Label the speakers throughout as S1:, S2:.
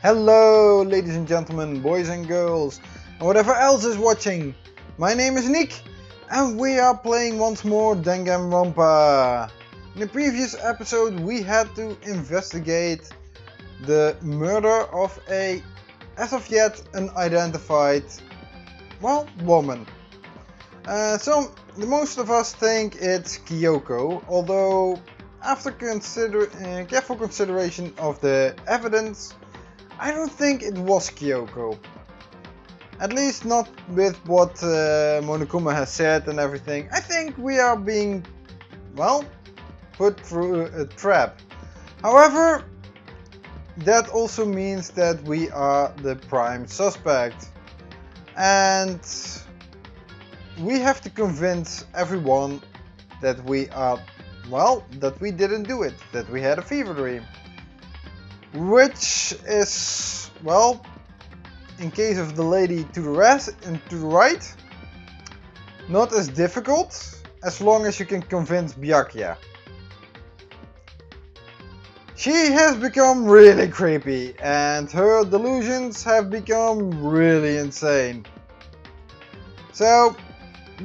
S1: Hello ladies and gentlemen, boys and girls, and whatever else is watching. My name is Nick and we are playing once more Danganronpa. In the previous episode we had to investigate the murder of a, as of yet, unidentified, woman. So most of us think it's Kyoko, although after careful consideration of the evidence, I don't think it was Kyoko. At least not with what Monokuma has said and everything. I think we are being, put through a trap. However, that also means that we are the prime suspect. And we have to convince everyone that we are, that we didn't do it, that we had a fever dream. Which is, in case of the lady to the right, not as difficult as long as you can convince Byakuya. She has become really creepy and her delusions have become really insane. So,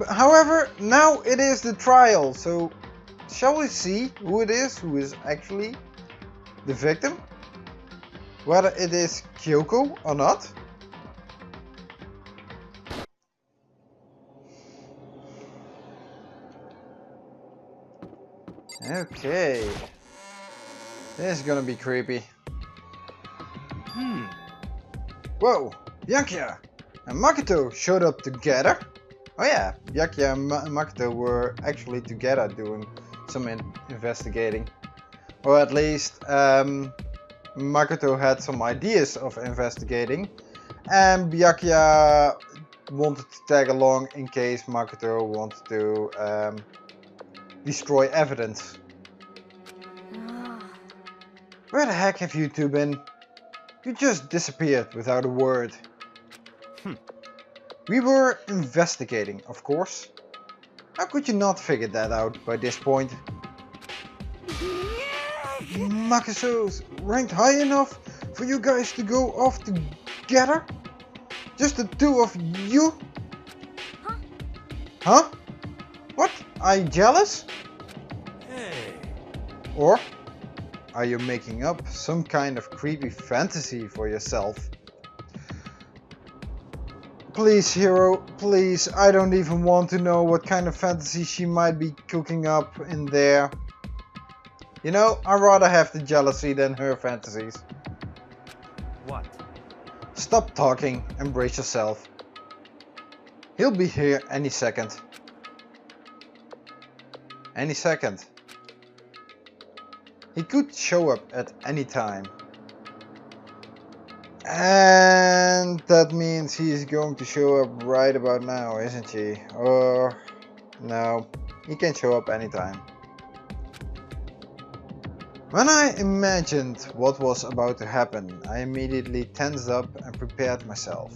S1: however, now it is the trial, so shall we see who is actually the victim? Whether it is Kyoko or not? Okay. This is gonna be creepy. Whoa! Byakuya and Makoto showed up together? Oh yeah, Byakuya and Makoto were actually together doing some investigating. Or at least, Makoto had some ideas of investigating, and Byakuya wanted to tag along in case Makoto wanted to destroy evidence. Where the heck have you two been? You just disappeared without a word. We were investigating, of course. How could you not figure that out by this point? Makoto's ranked high enough for you guys to go off together? Just the two of you? Huh? What? Are you jealous?
S2: Hey.
S1: Or are you making up some kind of creepy fantasy for yourself? Please, hero, please, I don't even want to know what kind of fantasy she might be cooking up in there. You know, I'd rather have the jealousy than her fantasies.
S2: What?
S1: Stop talking and brace yourself. He'll be here any second. Any second. He could show up at any time. And that means he's going to show up right about now, isn't he? Or no, he can show up anytime. When I imagined what was about to happen, I immediately tensed up and prepared myself.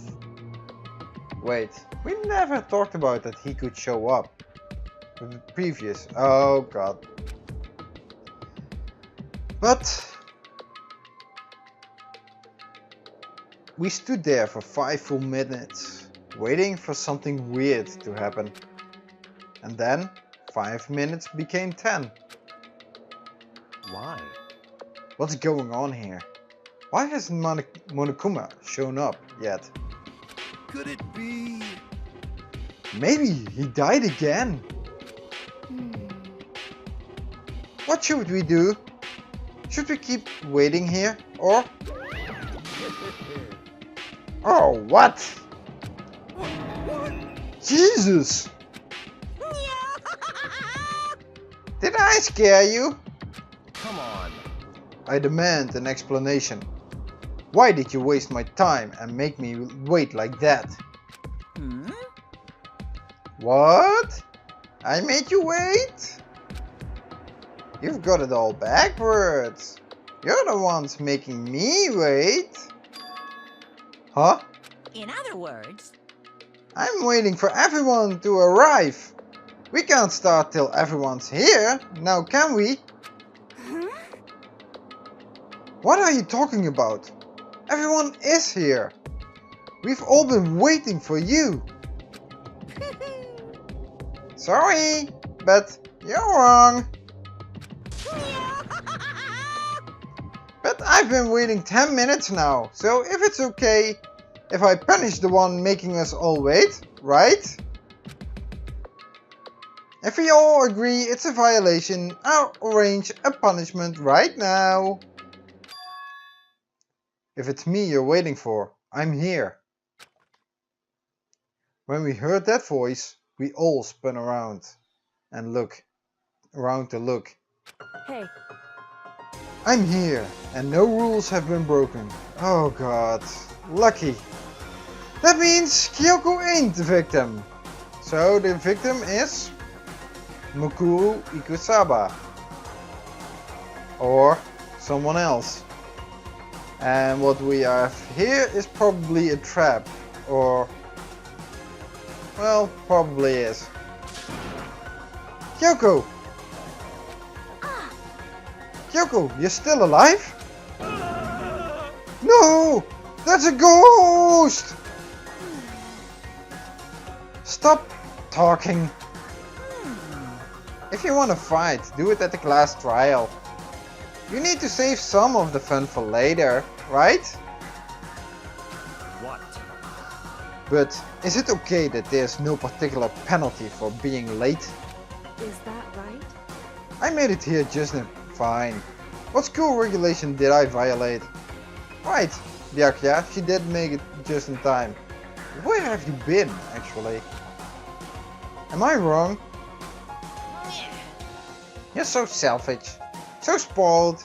S1: Wait, we never talked about that he could show up. The previous, oh god. But we stood there for 5 full minutes, waiting for something weird to happen. And then 5 minutes became 10.
S2: Why?
S1: What's going on here? Why hasn't Monokuma shown up yet?
S2: Could it be?
S1: Maybe he died again. What should we do? Should we keep waiting here or? Oh, what? Jesus! Did I scare you?
S2: Come on.
S1: I demand an explanation. Why did you waste my time and make me wait like that? What? I made you wait? You've got it all backwards. You're the ones making me wait. Huh?
S3: In other words,
S1: I'm waiting for everyone to arrive. We can't start till everyone's here, now can we? What are you talking about? Everyone is here. We've all been waiting for you. Sorry, but you're wrong. But I've been waiting 10 minutes now, so if it's okay if I punish the one making us all wait, right? If we all agree it's a violation, I'll arrange a punishment right now. If it's me you're waiting for, I'm here. When we heard that voice, we all spun around and look around to look.
S4: Hey.
S1: I'm here, and no rules have been broken. Oh god, lucky. That means Kyoko ain't the victim. So the victim is Mukuru Ikusaba. Or someone else. And what we have here is probably a trap. Or, well, probably is. Kyoko! Kyoko, you're still alive? No! That's a ghost! Stop talking. If you want to fight, do it at the class trial. You need to save some of the fun for later, right?
S2: What?
S1: But is it okay that there's no particular penalty for being late?
S4: Is that right?
S1: I made it here just fine. What school regulation did I violate? Right, Byakuya, she did make it just in time. Where have you been, actually? Am I wrong? You're so selfish. So spoiled.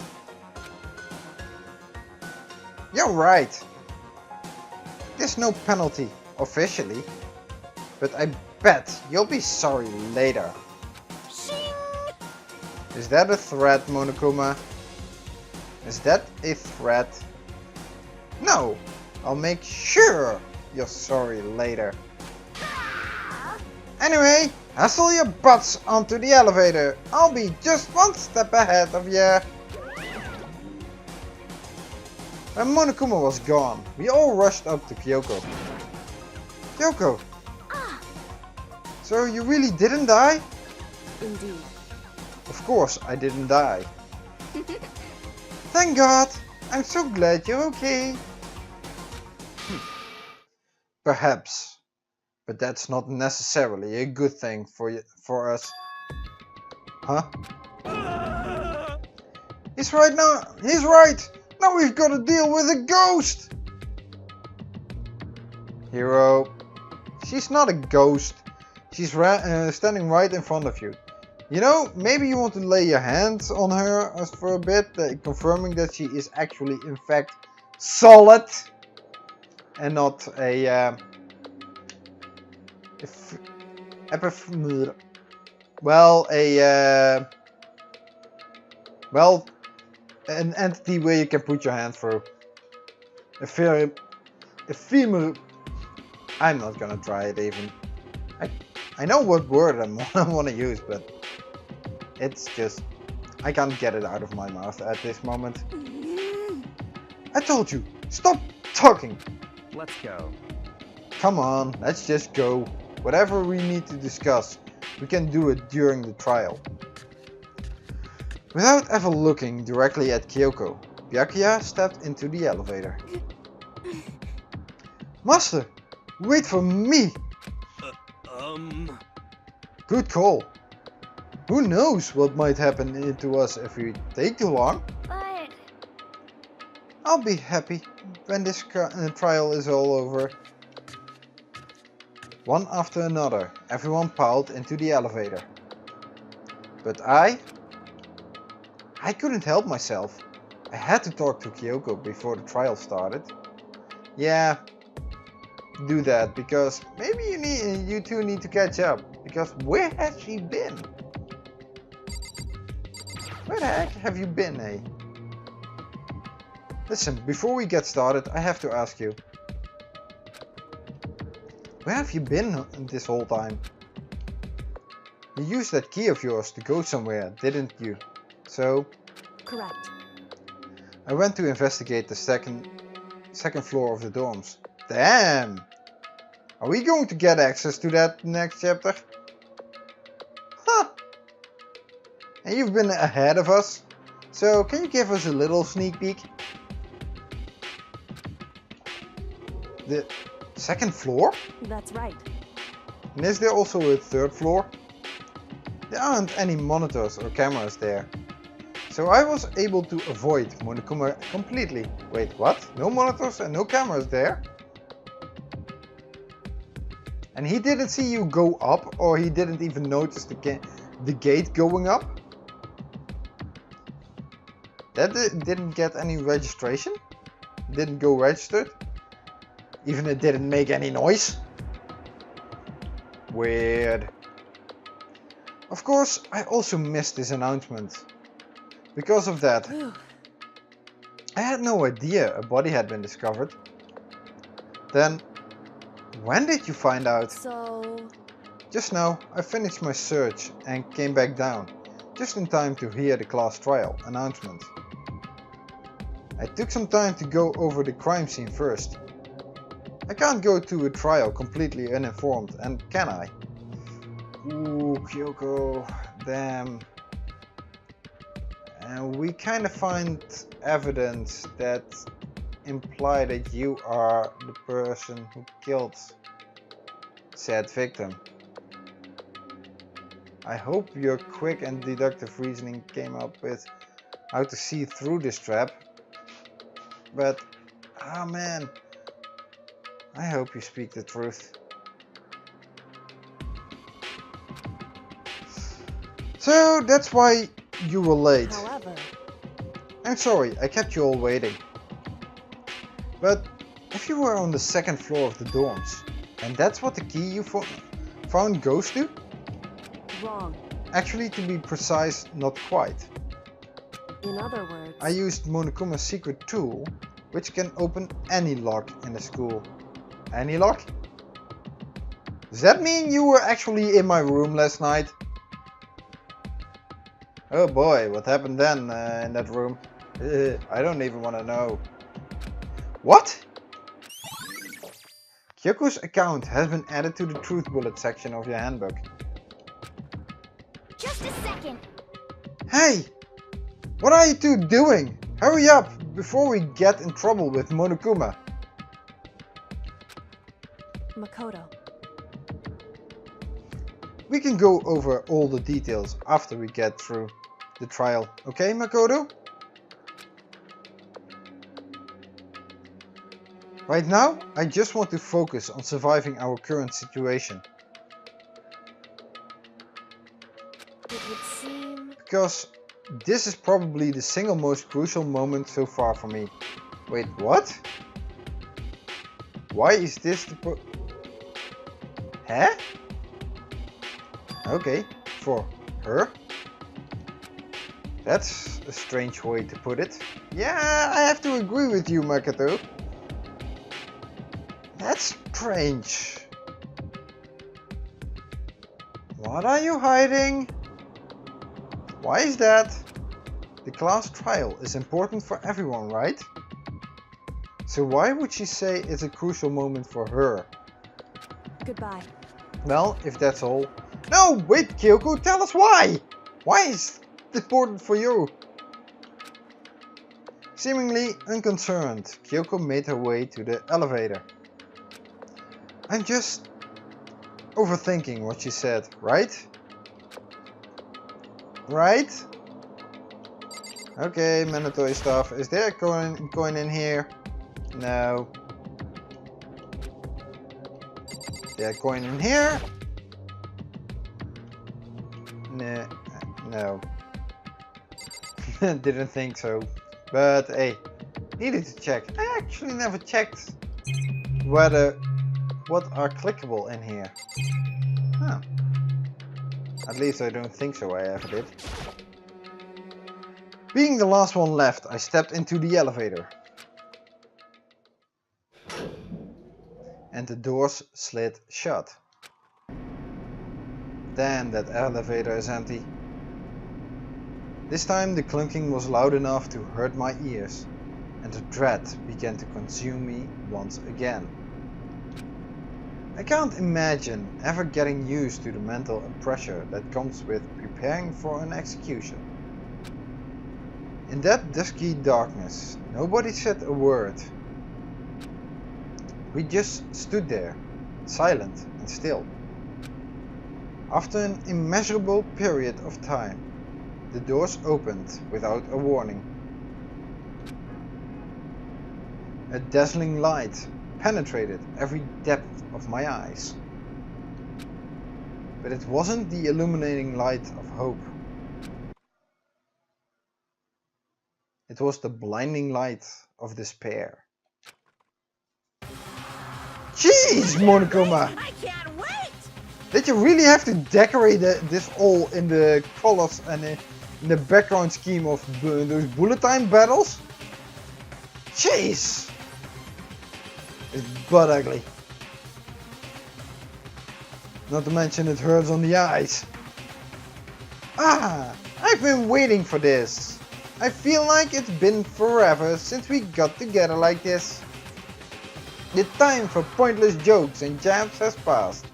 S1: You're right. There's no penalty, officially. But I bet you'll be sorry later. Is that a threat, Monokuma? Is that a threat? No! I'll make sure you're sorry later. Anyway, hustle your butts onto the elevator. I'll be just one step ahead of you. When Monokuma was gone, we all rushed up to Kyoko. Kyoko! So you really didn't die?
S4: Indeed.
S1: Of course I didn't die. Thank God! I'm so glad you're okay. Perhaps. But that's not necessarily a good thing for us. Huh? He's right now! He's right! Now we've got to deal with a ghost! Hero. She's not a ghost. She's standing right in front of you. You know, maybe you want to lay your hands on her for a bit, confirming that she is actually, in fact, solid and not an entity where you can put your hand through. Ephemeral. I'm not gonna try it even. I know what word I want to use, but it's just, I can't get it out of my mouth at this moment. I told you, stop talking!
S2: Let's go.
S1: Come on, let's just go. Whatever we need to discuss, we can do it during the trial. Without ever looking directly at Kyoko, Byakuya stepped into the elevator. Master, wait for me! Good call. Who knows what might happen to us if we take too long?
S4: But...
S1: I'll be happy when this trial is all over. One after another, everyone piled into the elevator. But I couldn't help myself. I had to talk to Kyoko before the trial started. Yeah, do that, because maybe you two need to catch up. Because where has she been? Where the heck have you been, eh? Listen, before we get started, I have to ask you. Where have you been this whole time? You used that key of yours to go somewhere, didn't you? So?
S4: Correct.
S1: I went to investigate the second floor of the dorms. Damn! Are we going to get access to that next chapter? Huh! And you've been ahead of us. So can you give us a little sneak peek? The second floor?
S4: That's right.
S1: And is there also a third floor? There aren't any monitors or cameras there. So I was able to avoid Monokuma completely. Wait, what? No monitors and no cameras there? And he didn't see you go up, or he didn't even notice the gate going up? That didn't get any registration? Didn't go registered? Even it didn't make any noise? Weird. Of course, I also missed this announcement. Because of that, I had no idea a body had been discovered. Then, when did you find out?
S4: So...
S1: Just now, I finished my search and came back down, just in time to hear the class trial announcement. I took some time to go over the crime scene first. I can't go to a trial completely uninformed, and can I? Ooh, Kyoko, damn. And we kind of find evidence that imply that you are the person who killed said victim. I hope your quick and deductive reasoning came up with how to see through this trap. But, ah man, I hope you speak the truth. So that's why you were late.
S4: However...
S1: I'm sorry, I kept you all waiting. But if you were on the second floor of the dorms, and that's what the key you found goes to?
S4: Wrong.
S1: Actually, to be precise, not quite.
S4: In other words...
S1: I used Monokuma's secret tool, which can open any lock in the school. Any lock? Does that mean you were actually in my room last night? Oh boy, what happened then in that room? I don't even want to know. What? Kyoko's account has been added to the truth bullet section of your handbook.
S5: Just a second.
S1: Hey! What are you two doing? Hurry up before we get in trouble with Monokuma.
S4: Makoto.
S1: We can go over all the details after we get through the trial. Okay, Makoto? Right now, I just want to focus on surviving our current situation.
S4: It would seem...
S1: Because this is probably the single most crucial moment so far for me. Wait, what? Why is this the Huh? Okay, for her? That's a strange way to put it. Yeah, I have to agree with you, Makoto. That's strange. What are you hiding? Why is that? The class trial is important for everyone, right? So why would she say it's a crucial moment for her?
S4: Goodbye.
S1: Well, if that's all. No, wait, Kyoko, tell us why! Why is it important for you? Seemingly unconcerned, Kyoko made her way to the elevator. I'm just overthinking what she said, right? Right? Okay, mandatory stuff. Is there a coin in here? No. Is there a coin in here? No. Didn't think so. But hey, needed to check. I actually never checked what are clickable in here. Huh. At least I don't think so, I ever did. Being the last one left, I stepped into the elevator. And the doors slid shut. Damn, that elevator is empty. This time the clunking was loud enough to hurt my ears. and the dread began to consume me once again. I can't imagine ever getting used to the mental pressure that comes with preparing for an execution. In that dusky darkness, nobody said a word. We just stood there, silent and still. After an immeasurable period of time, the doors opened without a warning. A dazzling light penetrated every depth of my eyes. But it wasn't the illuminating light of hope. It was the blinding light of despair. Jeez, Monokuma!
S3: I can't wait!
S1: Did you really have to decorate this all in the colors and in the background scheme of those bullet time battles? Jeez! It's butt ugly. Not to mention it hurts on the eyes. Ah! I've been waiting for this. I feel like it's been forever since we got together like this. The time for pointless jokes and jabs has passed.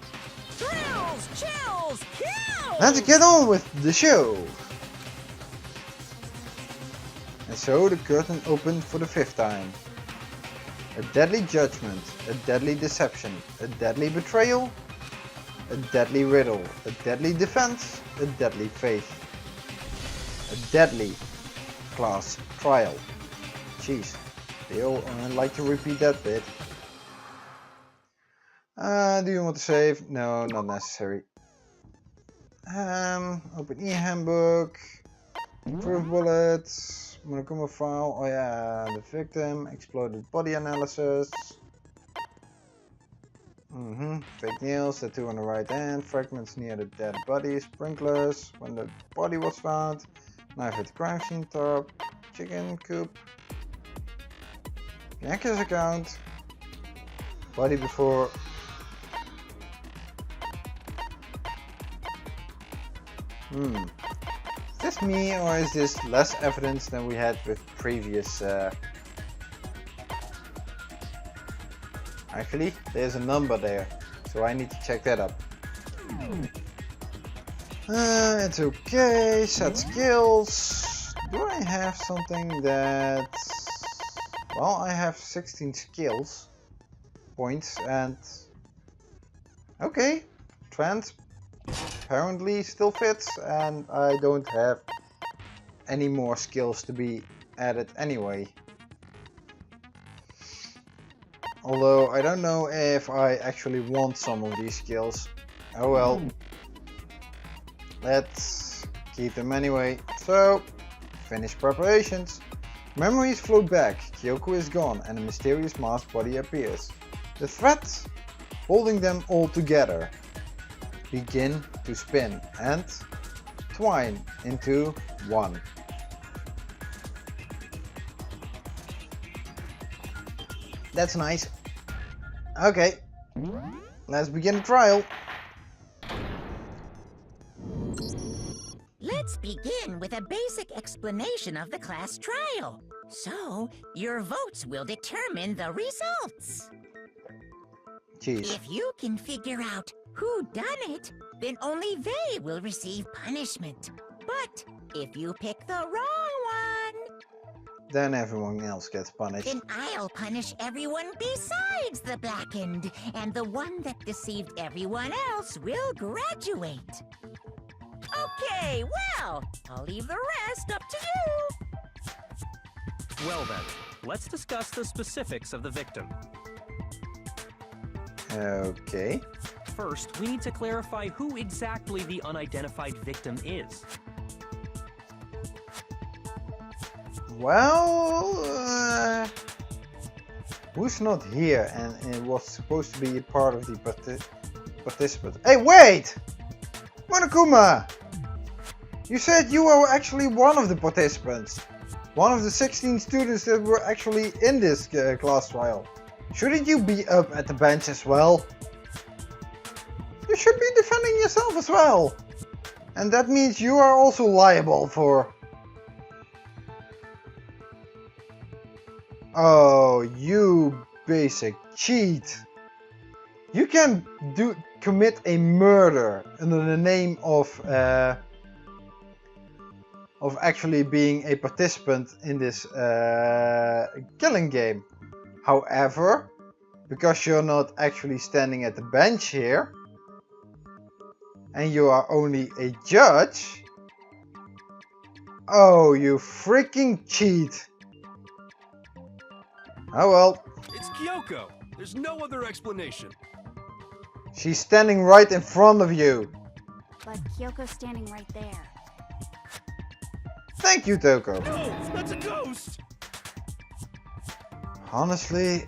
S3: Thrills, chills, kills!
S1: Let's get on with the show. And so the curtain opened for the 5th time. A deadly judgment, a deadly deception, a deadly betrayal, a deadly riddle, a deadly defense, a deadly faith. A deadly class trial. Jeez, they all like to repeat that bit. Do you want to save? No, not necessary. Open e-handbook. Proof bullets. Monokuma file. Oh yeah, the victim. Exploded body analysis. Fake nails. Tattoo on the right hand. Fragments near the dead body. Sprinklers. When the body was found. Knife at the crime scene top. Chicken coop. Yankees account. Body before. Is this me or is this less evidence than we had with previous Actually, there's a number there, so I need to check that up. It's okay, set skills. Do I have something that... Well, I have 16 skills points and... Okay, trend apparently still fits and I don't have any more skills to be added anyway. Although I don't know if I actually want some of these skills. Oh well. Let's keep them anyway. So, finish preparations. Memories float back, Kyoko is gone and a mysterious masked body appears. The threads holding them all together begin to spin and twine into one. That's nice. Okay, let's begin the trial.
S3: Let's begin with a basic explanation of the class trial. So, your votes will determine the results.
S1: Jeez.
S3: If you can figure out who done it, then only they will receive punishment. But if you pick the wrong one,
S1: Then everyone else gets punished.
S3: then I'll punish everyone besides the blackened, and the one that deceived everyone else will graduate. Okay, well, I'll leave the rest up to you.
S2: Well then, let's discuss the specifics of the victim.
S1: Okay.
S2: First, we need to clarify who exactly the unidentified victim is.
S1: Well, who's not here and it was supposed to be a part of the participants? Hey, wait! Monokuma! You said you were actually one of the participants. One of the 16 students that were actually in this class trial. Shouldn't you be up at the bench as well? You should be defending yourself as well. And that means you are also liable for... Oh, you basic cheat. You can commit a murder under the name of actually being a participant in this killing game. However, because you're not actually standing at the bench here, and you are only a judge, oh, you freaking cheat. Oh well.
S5: It's Kyoko. There's no other explanation.
S1: She's standing right in front of you.
S4: But Kyoko's standing right there.
S1: Thank you, Toko.
S5: No, that's a ghost.
S1: Honestly,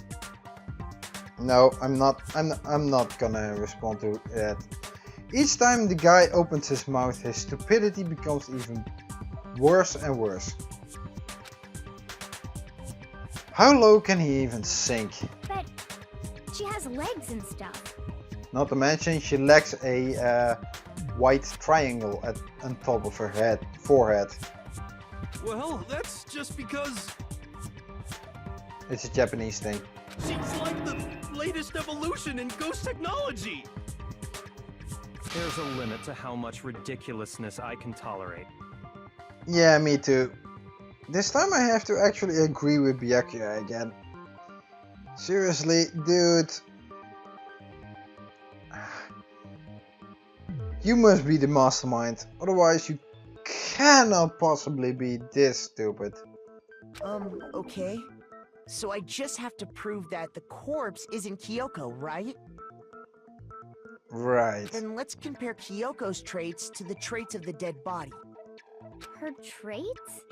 S1: no, I'm not gonna respond to that. Each time the guy opens his mouth, his stupidity becomes even worse and worse. How low can he even sink?
S4: But she has legs and stuff.
S1: Not to mention she lacks a white triangle on top of her forehead.
S5: Well, that's just because
S1: It's a Japanese thing.
S5: she's like the latest evolution in ghost technology.
S2: There's a limit to how much ridiculousness I can tolerate.
S1: Yeah, me too. This time I have to actually agree with Byakuya again. Seriously, dude. You must be the mastermind, otherwise you cannot possibly be this stupid.
S6: Okay. So I just have to prove that the corpse isn't Kyoko, right?
S1: Right.
S6: Then let's compare Kyoko's traits to the traits of the dead body.
S4: Her traits?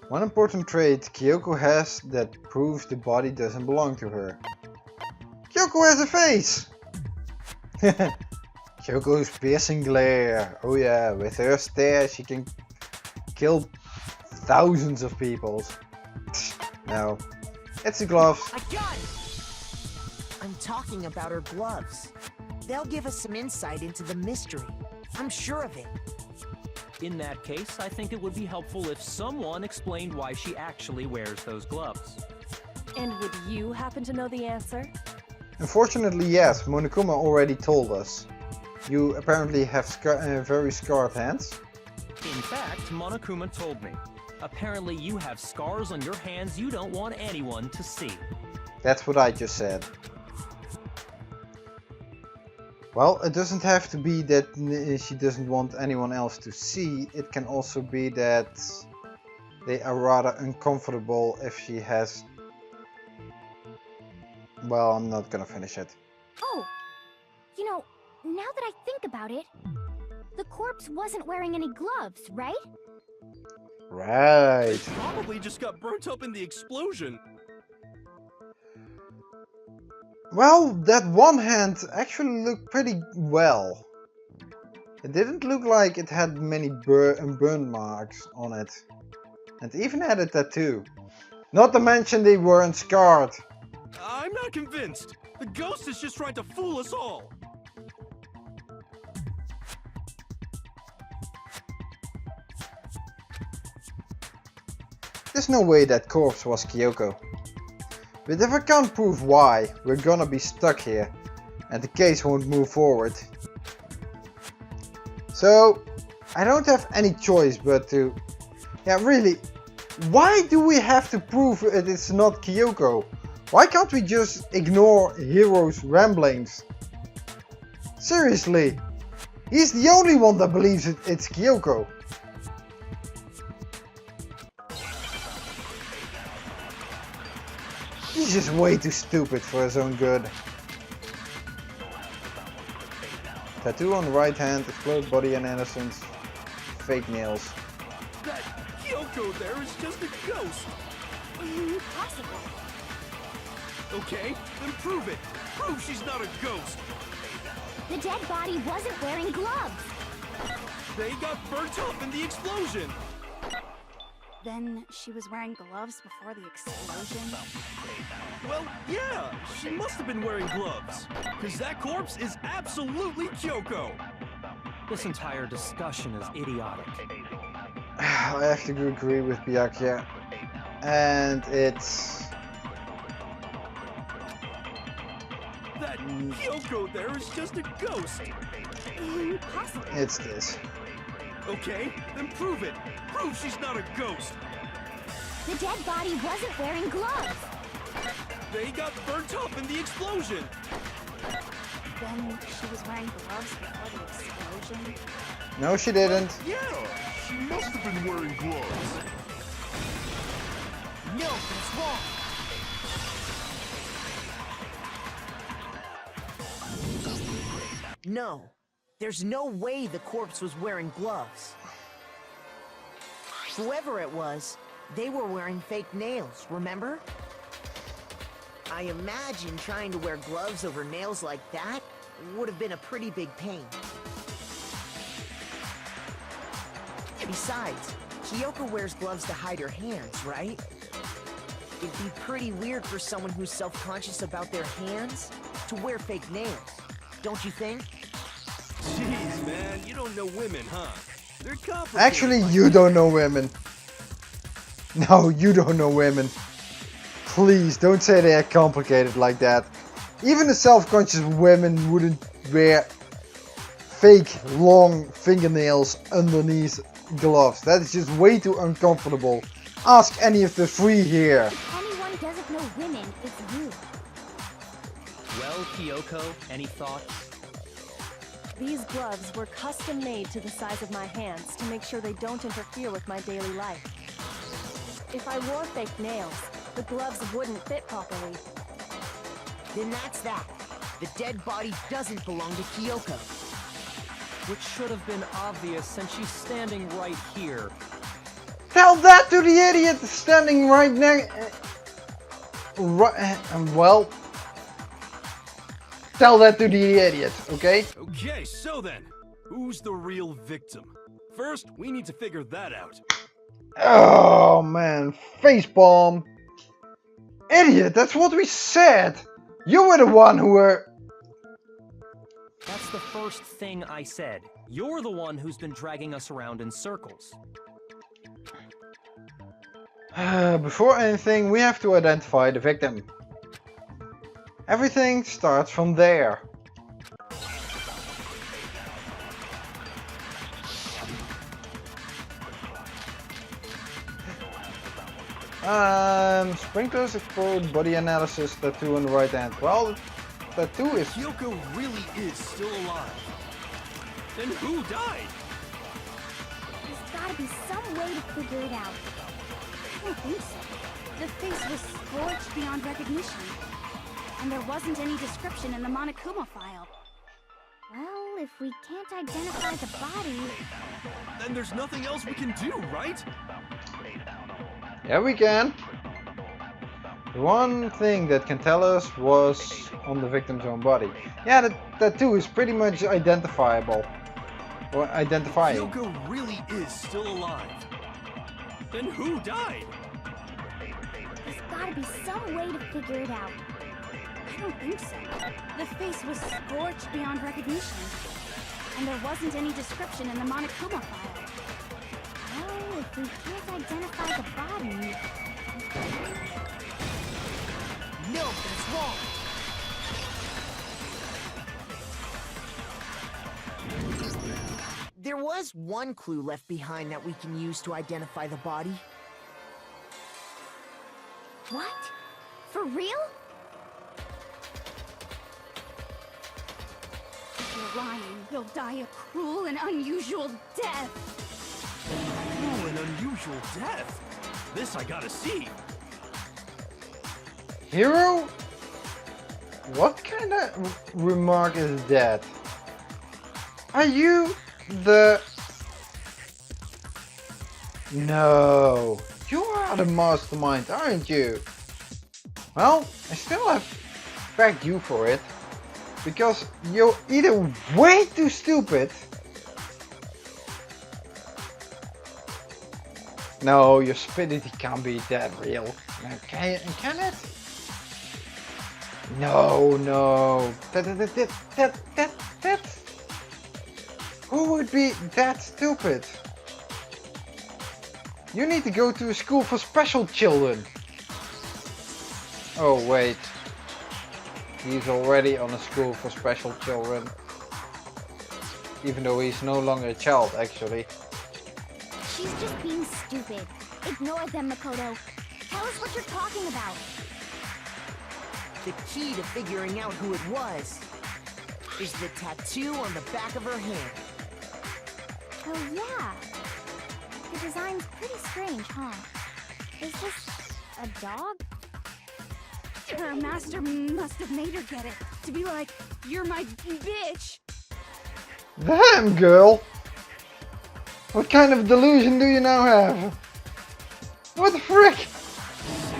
S1: One important trait Kyoko has that proves the body doesn't belong to her. Kyoko has a face! Kyoko's piercing glare. Oh yeah, with her stare she can kill thousands of people. No, it's the gloves.
S6: I got it! I'm talking about her gloves. They'll give us some insight into the mystery. I'm sure of it.
S2: In that case, I think it would be helpful if someone explained why she actually wears those gloves.
S4: And would you happen to know the answer?
S1: Unfortunately, yes, Monokuma already told us. You apparently have very scarred hands.
S2: In fact, Monokuma told me. Apparently you have scars on your hands you don't want anyone to see.
S1: That's what I just said. Well, it doesn't have to be that she doesn't want anyone else to see. It can also be that they are rather uncomfortable if she has... Well, I'm not gonna finish it.
S7: Oh, you know, now that I think about it, the corpse wasn't wearing any gloves, right?
S1: Right.
S5: Probably just got burnt up in the explosion.
S1: Well, that one hand actually looked pretty well. It didn't look like it had many burn marks on it. And even had a tattoo. Not to mention they weren't scarred.
S5: I'm not convinced. The ghost is just trying to fool us all.
S1: There's no way that corpse was Kyoko. But if I can't prove why, we're gonna be stuck here. And the case won't move forward. So, I don't have any choice but to... Yeah, really, why do we have to prove it's not Kyoko? Why can't we just ignore Hero's ramblings? Seriously, he's the only one that believes it's Kyoko. He's just way too stupid for his own good. Tattoo on the right hand, exploded body and innocence, fake nails.
S5: That Kyoko there is just a ghost.
S7: Impossible.
S5: Okay, then prove it. Prove she's not a ghost.
S7: The dead body wasn't wearing gloves.
S5: They got burnt up in the explosion.
S4: Then she was wearing gloves before the explosion?
S5: Well, yeah, she must have been wearing gloves. Because that corpse is absolutely Kyoko.
S2: This entire discussion is idiotic.
S1: I have to agree with Byakuya. And it's...
S5: That Kyoko there is just a ghost.
S4: Impossible.
S1: It's this.
S5: Okay, then prove it. Prove she's not a ghost.
S7: The dead body wasn't wearing gloves.
S5: They got burnt up in the explosion.
S4: Then she was wearing gloves before the explosion.
S1: No, she didn't.
S5: Yeah, she must have been wearing gloves.
S6: No, that's wrong. No, there's no way the corpse was wearing gloves. Whoever it was, they were wearing fake nails, remember? I imagine trying to wear gloves over nails like that would have been a pretty big pain. Besides, Kyoko wears gloves to hide her hands, right? It'd be pretty weird for someone who's self-conscious about their hands to wear fake nails, don't you think?
S5: Jeez, man, you don't know women, huh? They're complicated.
S1: Actually, you don't know women. No, you don't know women. Please, don't say they are complicated like that. Even the self-conscious women wouldn't wear fake long fingernails underneath gloves. That is just way too uncomfortable. Ask any of the three here.
S7: If anyone doesn't know women, it's you.
S2: Well, Kyoko, any thoughts?
S8: These gloves were custom made to the size of my hands to make sure they don't interfere with my daily life. If I wore fake nails, the gloves wouldn't fit properly.
S6: Then that's that. The dead body doesn't belong to Kyoko.
S2: Which should have been obvious since she's standing right here.
S1: Tell that to the idiot standing right next. Well, tell that to the idiot, okay?
S5: Okay, so then, who's the real victim? First, we need to figure that out.
S1: Oh man, facepalm. Idiot, that's what we said. You were the one who were...
S2: That's the first thing I said. You're the one who's been dragging us around in circles.
S1: Before anything, we have to identify the victim. Everything starts from there. Sprinklers explode body analysis, tattoo on the right hand. Well, tattoo is...
S5: Kyoko really is still alive. Then who died?
S7: There's gotta be some way to figure it out.
S4: I don't think so. The face was scorched beyond recognition. And there wasn't any description in the Monokuma file.
S7: Well, if we can't identify the body...
S5: Then there's nothing else we can do, right?
S1: Yeah, we can. The one thing that can tell us was on the victim's own body. Yeah, the tattoo is pretty much identifiable. Or identifying.
S5: Kyoko really is still alive. Then who died?
S7: There's gotta be some way to figure it out.
S4: I don't think so. The face was scorched beyond recognition. And there wasn't any description in the Monokuma file.
S7: Well, if we can't identify the body...
S6: No, that's wrong. There was one clue left behind that we can use to identify the body.
S7: What? For real?
S4: If you're lying, you'll die a cruel and unusual death.
S5: Cruel and unusual death. This I gotta see.
S1: Hero? What kind of remark is that? Are you the... No. You are the mastermind, aren't you? Well, I still have pegged you for it. Because you're either way too stupid. No, your stupidity can't be that real. Can it? No. That. Who would be that stupid? You need to go to a school for special children. Oh wait. He's already on a school for special children. Even though he's no longer a child, actually.
S7: She's just being stupid. Ignore them, Makoto. Tell us what you're talking about.
S6: The key to figuring out who it was is the tattoo on the back of her hand.
S7: Oh yeah. The design's pretty strange, huh? Is this a dog?
S4: Her master must have made her get it. To be like, you're my bitch.
S1: Damn, girl! What kind of delusion do you now have? What the frick?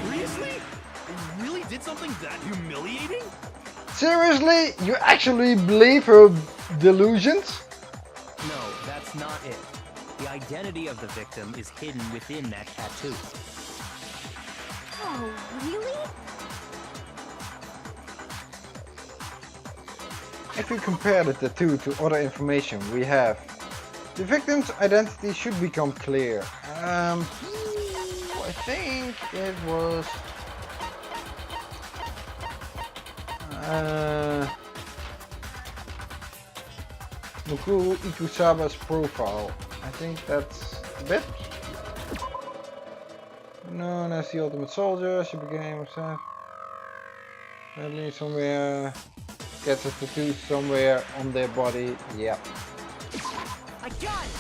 S5: Seriously? You really did something that humiliating?
S1: Seriously? You actually believe her delusions?
S2: No, that's not it. The identity of the victim is hidden within that tattoo.
S7: Oh, really?
S1: If we compare the tattoo to other information we have, the victim's identity should become clear. I think it was Makoto Ikusaba's profile. I think that's a bit. Known as the ultimate soldier, she became herself. Sadly, somewhere gets a tattoo somewhere on their body. Yep.
S6: I got it!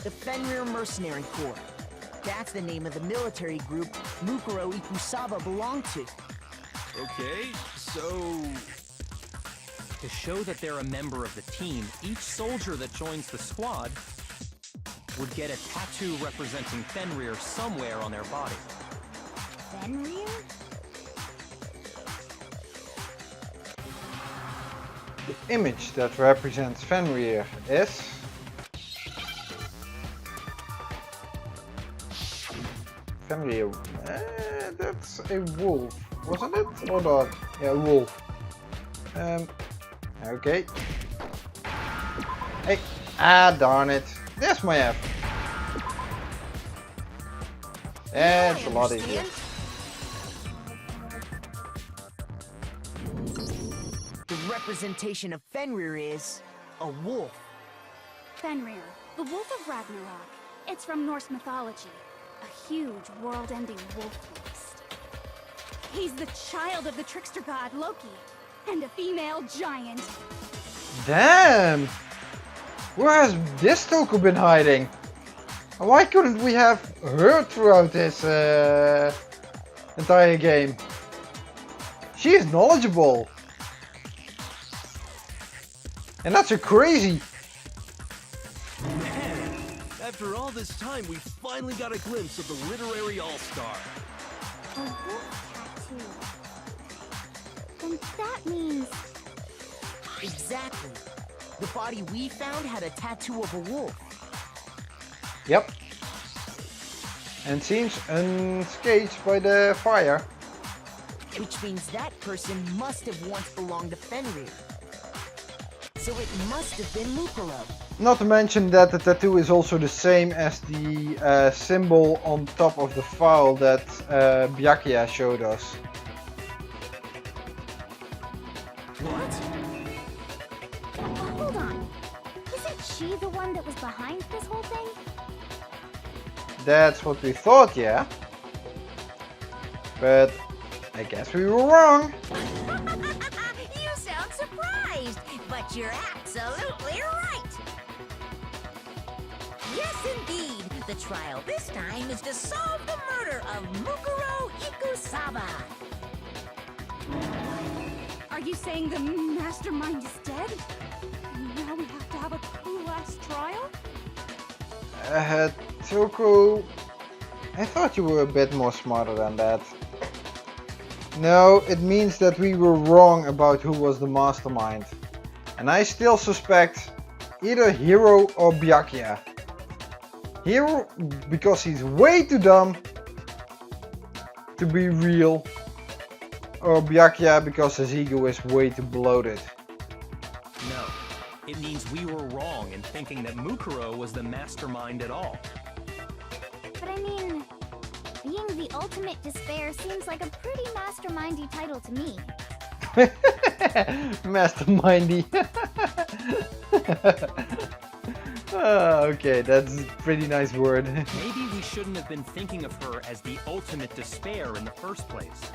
S6: The Fenrir Mercenary Corps. That's the name of the military group Makoto Ikusaba belonged to.
S5: Okay, so...
S2: To show that they're a member of the team, each soldier that joins the squad would get a tattoo representing Fenrir somewhere on their body.
S7: Fenrir?
S1: The image that represents Fenrir is Fenrir. That's a wolf, wasn't it? Or not? Yeah, a wolf. Okay. Hey, darn it. There's my F. That's a lot easier.
S6: The representation of Fenrir is a wolf.
S4: Fenrir, the wolf of Ragnarok. It's from Norse mythology. A huge world-ending wolf beast. He's the child of the trickster god Loki, and a female giant.
S1: Damn! Where has this Toku been hiding? Why couldn't we have her throughout this entire game? She is knowledgeable. And that's so crazy.
S5: Man, after all this time, we finally got a glimpse of the literary all-star.
S7: A wolf tattoo. Then that means...
S6: Exactly. The body we found had a tattoo of a wolf.
S1: Yep. And seems unscathed by the fire.
S6: Which means that person must have once belonged to Fenrir. So it must have been Makoto.
S1: Not to mention that the tattoo is also the same as the symbol on top of the file that Byakuya showed us.
S5: What?
S7: Hold on. Isn't she the one that was behind this whole thing?
S1: That's what we thought, yeah. But I guess we were wrong.
S3: You sound surprised, but you're absolutely right. Yes, indeed. The trial this time is to solve the murder of Makoto Ikusaba.
S4: Are you saying the mastermind is dead? Now we have to have a cool last trial?
S1: Toku, I thought you were a bit more smarter than that. No, it means that we were wrong about who was the mastermind. And I still suspect either Hiro or Byakuya. Hiro because he's way too dumb to be real. Or Byakuya because his ego is way too bloated.
S2: No, it means we were wrong in thinking that Mukuro was the mastermind at all.
S7: The Ultimate Despair seems like a pretty mastermindy title to me.
S1: Mastermindy. Okay, that's a pretty nice word.
S2: Maybe we shouldn't have been thinking of her as the ultimate despair in the first place.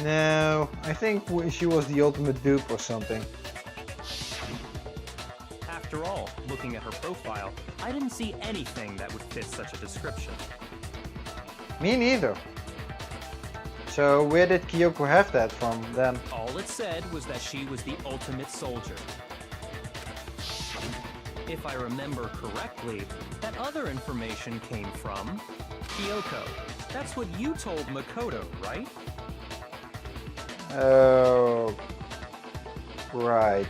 S1: No, I think she was the ultimate dupe or something.
S2: After all, looking at her profile, I didn't see anything that would fit such a description.
S1: Me neither. So where did Kyoko have that from then?
S2: All it said was that she was the ultimate soldier. If I remember correctly, that other information came from Kyoko. That's what you told Makoto, right?
S1: Oh, right.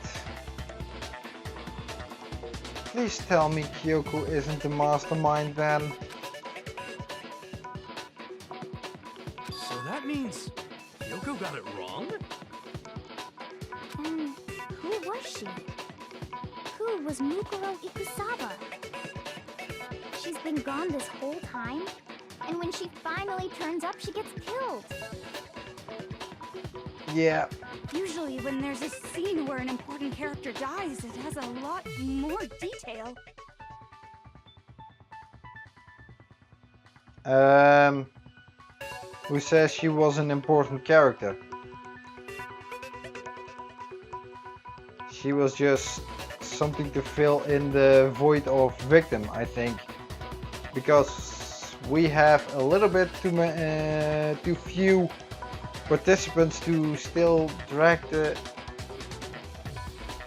S1: Please tell me Kyoko isn't the mastermind then.
S5: So that means Kyoko got it wrong?
S7: Who was she? Who was Mukuro Ikusawa? She's been gone this whole time, and when she finally turns up, she gets killed.
S1: Yeah.
S4: Usually when there's a scene where an important character dies, it has a lot more detail.
S1: Who says she was an important character? She was just something to fill in the void of victim, I think. Because we have a little bit too few participants to still drag the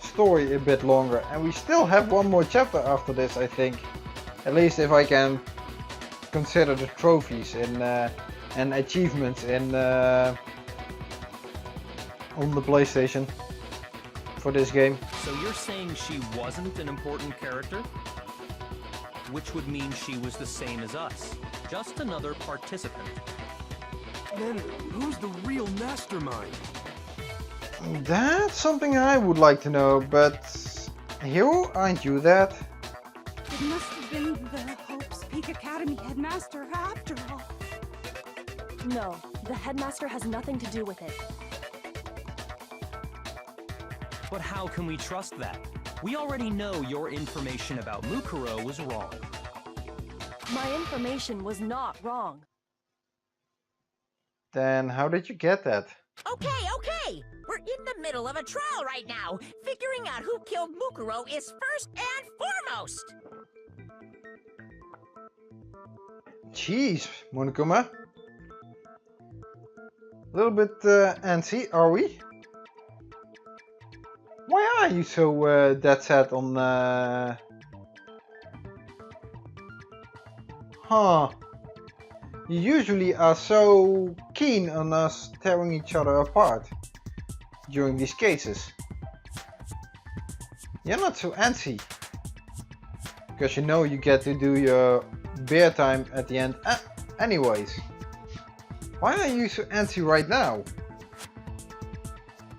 S1: story a bit longer. And we still have one more chapter after this, I think. At least if I can consider the trophies and achievements in on the PlayStation for this game.
S2: So you're saying she wasn't an important character? Which would mean she was the same as us, just another participant.
S5: Then who's the real mastermind?
S1: That's something I would like to know, but Hero, aren't you that?
S4: It must have been the Hope's Peak Academy headmaster after all.
S8: No, the headmaster has nothing to do with it.
S2: But how can we trust that? We already know your information about Mukuro was wrong.
S8: My information was not wrong.
S1: Then how did you get that?
S3: Okay. We're in the middle of a trial right now. Figuring out who killed Mukuro is first and foremost.
S1: Jeez, Monokuma. A little bit antsy, are we? Why are you so dead set on... Huh. You usually are so keen on us tearing each other apart during these cases. You're not so antsy. Because you know you get to do your beer time at the end anyways. Why are you so antsy right now?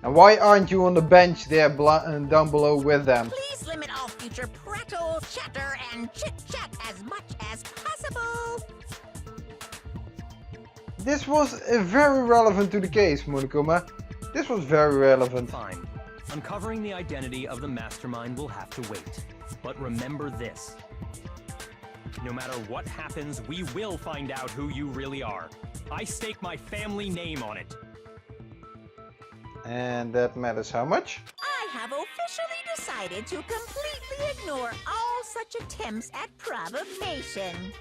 S1: And why aren't you on the bench there down below with them?
S3: Please limit all future prattle, chatter, and chit-chat as much as possible.
S1: This was very relevant to the case, Monokuma. This was very relevant.
S2: Fine. Uncovering the identity of the mastermind will have to wait. But remember this. No matter what happens, we will find out who you really are. I stake my family name on it.
S1: And that matters how much?
S3: I have officially decided to completely ignore all such attempts at provocation.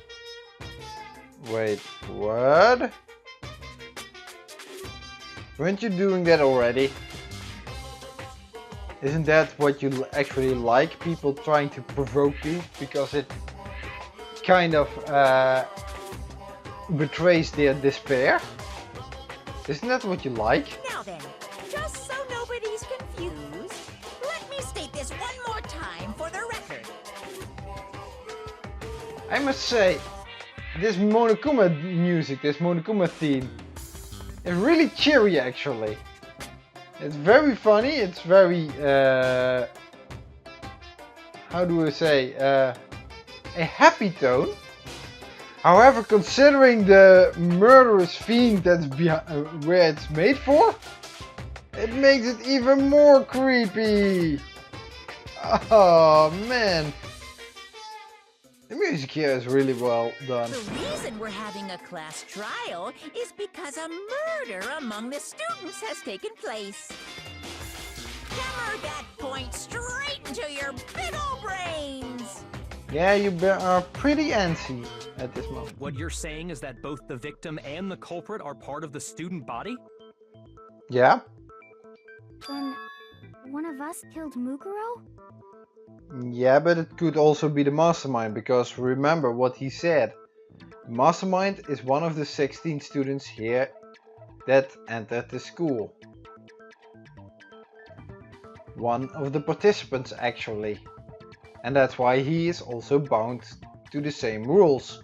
S1: Wait, what? Weren't you doing that already? Isn't that what you actually like? People trying to provoke you? Because it kind of betrays their despair? Isn't that what you like?
S3: Now then, just so nobody's confused, let me state this one more time for the record.
S1: I must say, this Monokuma music, this Monokuma theme, is really cheery actually. It's very funny, it's very, how do I say, a happy tone. However, considering the murderous fiend that's where it's made for, it makes it even more creepy. Oh man. The music here is really well done.
S3: The reason we're having a class trial is because a murder among the students has taken place. Hammer that point straight into your big ol' brains!
S1: Yeah, you are pretty antsy at this moment.
S2: What you're saying is that both the victim and the culprit are part of the student body?
S1: Yeah?
S7: Then, one of us killed Mukuro?
S1: Yeah, but it could also be the mastermind, because remember what he said. The mastermind is one of the 16 students here that entered the school. One of the participants actually. And that's why he is also bound to the same rules.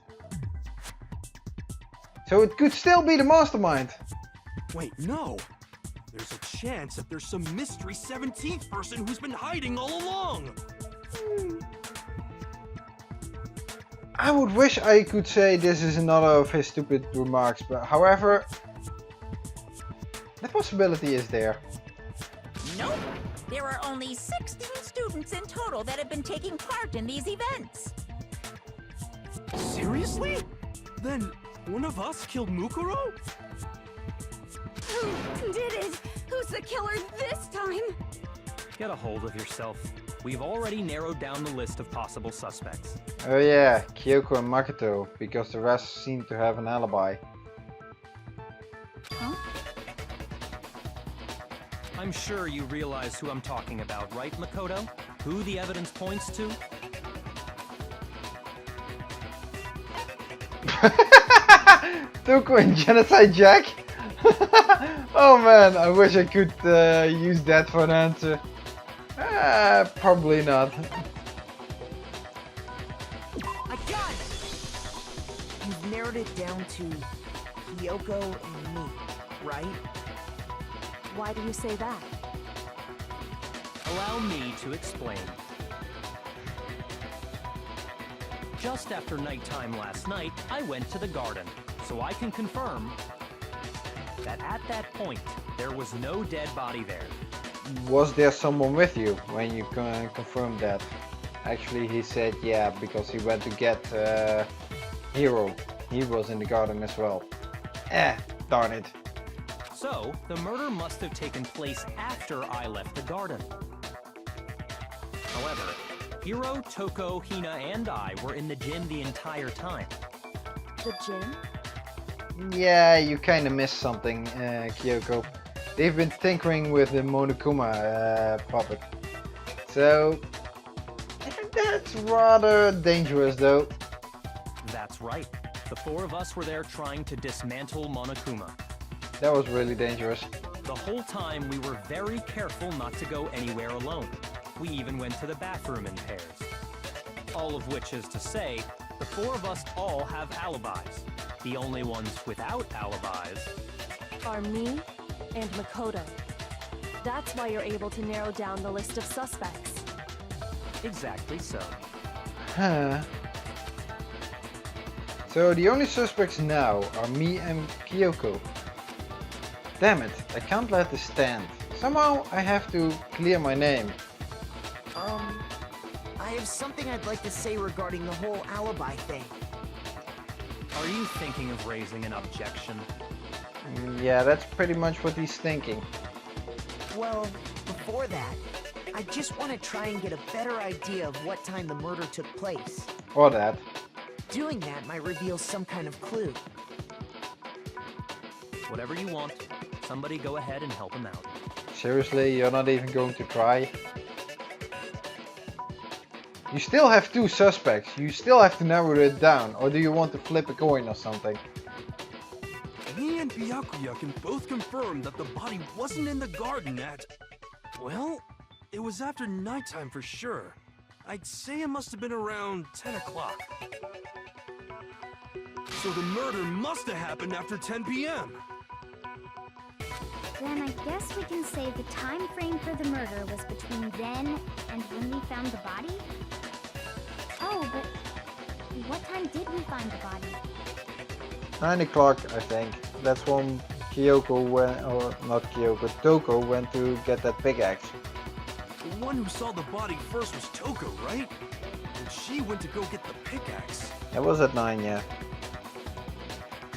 S1: So it could still be the mastermind.
S5: Wait, no! There's a chance that there's some mystery 17th person who's been hiding all along!
S1: I would wish I could say this is another of his stupid remarks, but however, the possibility is there.
S3: Nope. There are only 16 students in total that have been taking part in these events.
S5: Seriously? Then one of us killed Mukuro?
S4: Who did it? Who's the killer this time?
S2: Get a hold of yourself. We've already narrowed down the list of possible suspects.
S1: Oh yeah, Kyoko and Makoto, because the rest seem to have an alibi.
S7: Huh?
S2: I'm sure you realize who I'm talking about, right, Makoto? Who the evidence points to?
S1: Tuco and Genocide Jack? Oh man, I wish I could use that for an answer. Probably not.
S6: I got it! You've narrowed it down to Kyoko and me, right?
S8: Why do you say that?
S2: Allow me to explain. Just after nighttime last night, I went to the garden, so I can confirm that at that point, there was no dead body there.
S1: Was there someone with you when you confirmed that? Actually, he said yeah, because he went to get Hero. He was in the garden as well. Darn it.
S2: So, the murder must have taken place after I left the garden. However, Hiro, Toko, Hina, and I were in the gym the entire time.
S8: The gym?
S1: Yeah, you kinda missed something, Kyoko. They've been tinkering with the Monokuma puppet. So, that's rather dangerous though.
S2: That's right. The four of us were there trying to dismantle Monokuma.
S1: That was really dangerous.
S2: The whole time we were very careful not to go anywhere alone. We even went to the bathroom in pairs. All of which is to say, the four of us all have alibis. The only ones without alibis
S8: Are me and Makoto. That's why you're able to narrow down the list of suspects.
S2: exactly so.
S1: Huh. So the only suspects now are me and Kyoko. Damn it, I can't let this stand. Somehow I have to clear my name.
S6: I have something I'd like to say regarding the whole alibi thing.
S2: Are you thinking of raising an objection?
S1: Yeah, that's pretty much what he's thinking.
S6: Well, before that, I just want to try and get a better idea of what time the murder took place.
S1: Or that.
S6: Doing that might reveal some kind of clue.
S2: Whatever you want. Somebody go ahead and help him out.
S1: Seriously, you're not even going to try? You still have two suspects. You still have to narrow it down. Or do you want to flip a coin or something?
S5: Me and Byakuya can both confirm that the body wasn't in the garden at... Well, it was after nighttime for sure. I'd say it must have been around 10 o'clock. So the murder must have happened after 10 p.m.
S7: Then I guess we can say the time frame for the murder was between then and when we found the body? Oh, but what time did we find the body?
S1: 9 o'clock, I think. That's when Kyoko went, or not Kyoko, Toko went to get that pickaxe.
S5: The one who saw the body first was Toko, right? And she went to go get the pickaxe.
S1: That was at 9, yeah.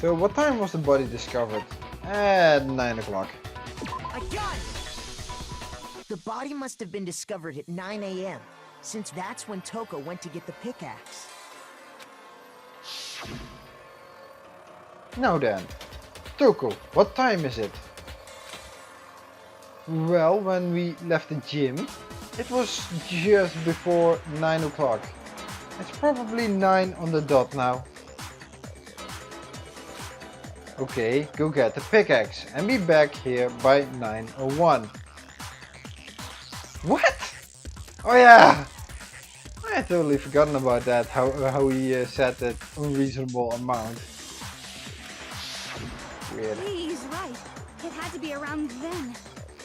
S1: So what time was the body discovered? At 9 o'clock.
S6: I got it! The body must have been discovered at 9 a.m., since that's when Toko went to get the pickaxe.
S1: Now then, Toko, what time is it? Well, when we left the gym, it was just before 9 o'clock. It's probably 9 on the dot now. Okay, go get the pickaxe and be back here by 9:01. What? Oh yeah! I had totally forgotten about that, how he said that unreasonable amount. Weird.
S4: He's right. It had to be around then.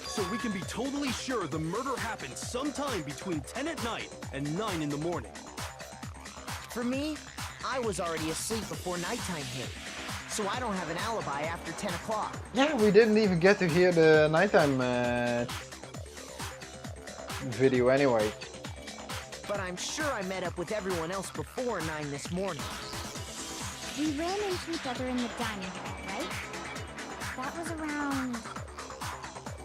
S5: So we can be totally sure the murder happened sometime between 10 at night and 9 in the morning.
S6: For me, I was already asleep before nighttime hit, so I don't have an alibi after 10 o'clock.
S1: Yeah, we didn't even get to hear the nighttime video anyway.
S6: But I'm sure I met up with everyone else before 9 this morning.
S7: We ran into each other in the dining hall, right? That was around...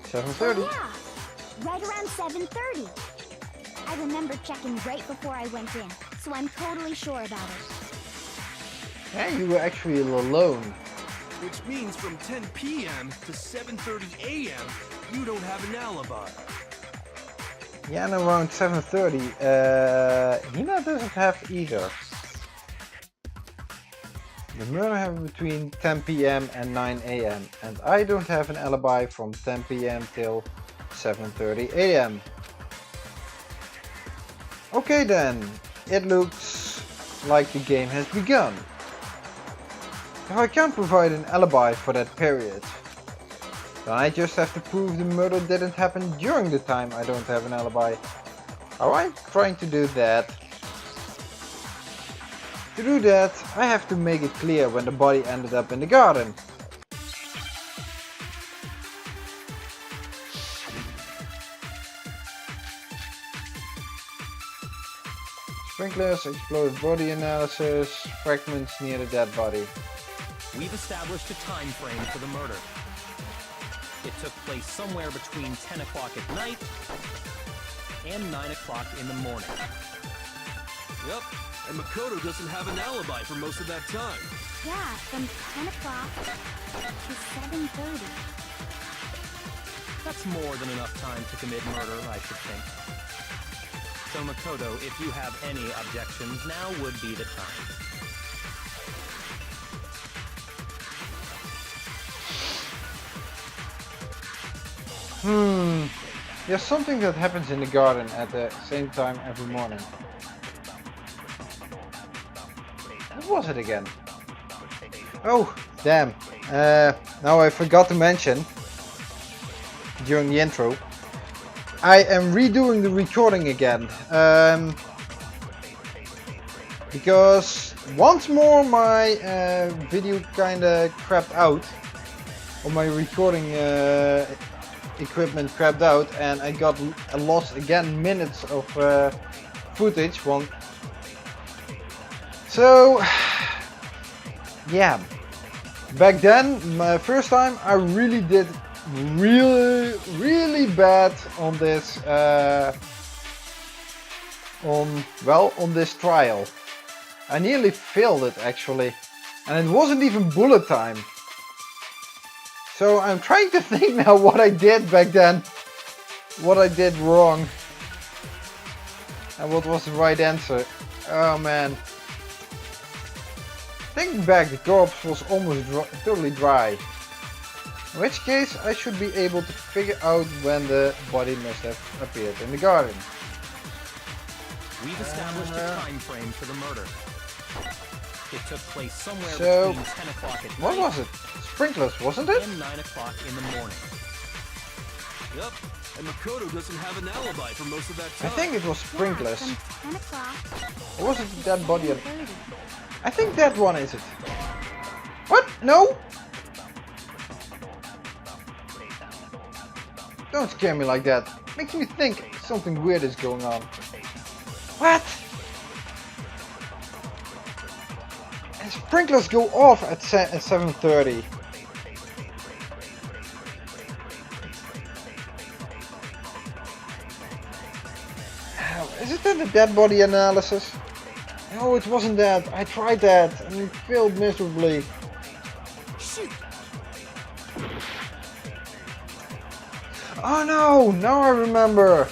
S1: 7:30.
S7: Oh, yeah! Right around 7:30. I remember checking right before I went in, so I'm totally sure about it.
S1: Yeah, you were actually alone.
S5: Which means from 10 p.m. to 7:30 a.m., you don't have an alibi.
S1: Yeah, and around 7:30, Hina doesn't have either. The murder happened between 10 p.m. and 9 a.m. and I don't have an alibi from 10 p.m. till 7:30 a.m. Okay then, it looks like the game has begun. If I can't provide an alibi for that period, then I just have to prove the murder didn't happen during the time I don't have an alibi. Alright, trying to do that. To do that, I have to make it clear when the body ended up in the garden. Sprinklers, exploded body analysis, fragments near the dead body.
S2: We've established a time frame for the murder. It took place somewhere between 10 o'clock at night and 9 o'clock in the morning.
S5: Yep, and Makoto doesn't have an alibi for most of that time.
S7: Yeah, from 10 o'clock to 7:30.
S2: That's more than enough time to commit murder, I should think. So Makoto, if you have any objections, now would be the time.
S1: There's something that happens in the garden at the same time every morning. What was it again? Oh, damn. Now I forgot to mention, during the intro, I am redoing the recording again. Because once more my video kinda crapped out. Or my recording equipment crapped out and I got lost again minutes of footage. So yeah, back then, my first time, I really did really bad on this on this trial. I nearly failed it actually, and it wasn't even bullet time. So I'm trying to think now what I did back then, what I did wrong, and what was the right answer. Oh man. Thinking back, the corpse was almost totally dry. In which case I should be able to figure out when the body must have appeared in the garden.
S2: We've established a time frame for the murder. It took place somewhere between 10 o'clock at night.
S1: What was it? Sprinklers, wasn't it?
S2: And 9 o'clock in the morning.
S5: Yep, and Makoto doesn't have an alibi for most of that time.
S1: I think it was sprinklers.
S7: Yeah, from 10 o'clock
S1: Or was it the dead body?
S7: to 7:30.
S1: I think that one is it. What? No! Don't scare me like that. Makes me think something weird is going on. What? And sprinklers go off at 7:30. Isn't that a dead body analysis? No, it wasn't that. I tried that and it failed miserably.
S6: Shoot!
S1: Oh no! Now I remember.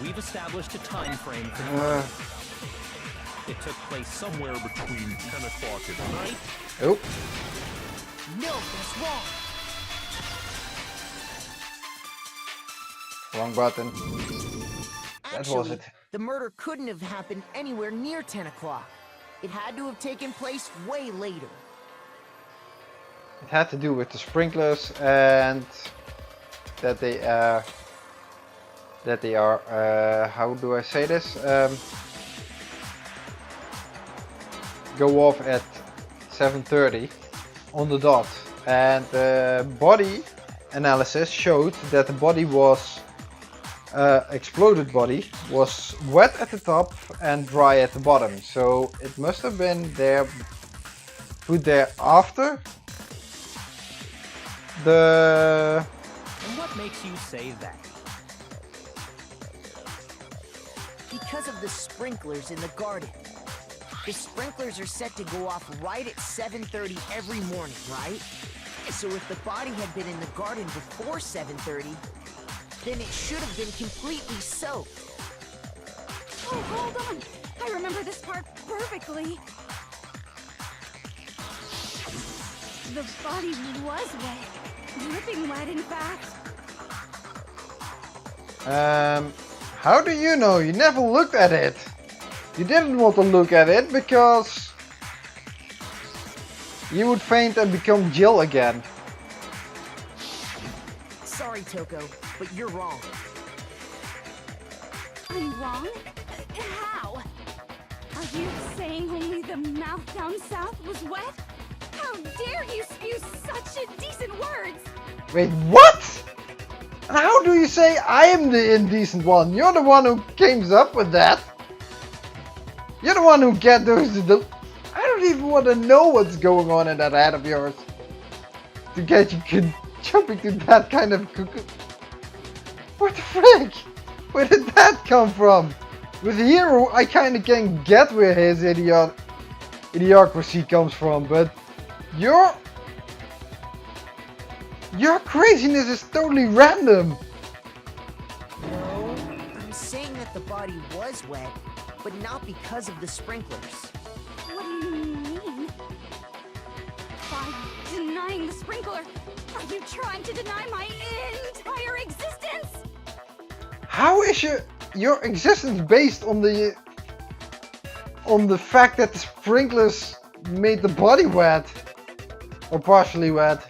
S2: We've established a time frame for the murder. It took place somewhere between 10 o'clock at night.
S1: Oh.
S6: No, that's wrong.
S1: Wrong button. That was
S6: Actually,
S1: it.
S6: the murder couldn't have happened anywhere near 10 o'clock. It had to have taken place way later.
S1: It had to do with the sprinklers and that they are how do I say this? Go off at 7:30 on the dot, and the body analysis showed that the body was exploded body was wet at the top and dry at the bottom, so it must have been there, put there after the.
S2: And what makes you say that?
S6: Because of the sprinklers in the garden. The sprinklers are set to go off right at 7:30 every morning, right? So if the body had been in the garden before 7:30, then it should have been completely soaked.
S4: Oh, hold on. I remember this part perfectly. The body was wet. Dripping wet, in fact.
S1: How do you know? You never looked at it. You didn't want to look at it because you would faint and become Jill again.
S6: Sorry, Toko, but you're wrong.
S4: I'm wrong? How? Are you saying only the mouth down south was wet? How dare you spew such indecent words?
S1: Wait, what? And how do you say I am the indecent one? You're the one who came up with that. You're the one who get those. I don't even want to know what's going on in that head of yours to get you jumping to that kind of cuckoo. What the frick? Where did that come from? With Hero, I kind of can get where his idiocracy comes from, but your craziness is totally random.
S6: No, I'm saying that the body was wet, but not because of the sprinklers.
S4: What do you mean? By denying the sprinkler, are you trying to deny my entire existence?
S1: How is your existence based on the fact that the sprinklers made the body wet or partially wet?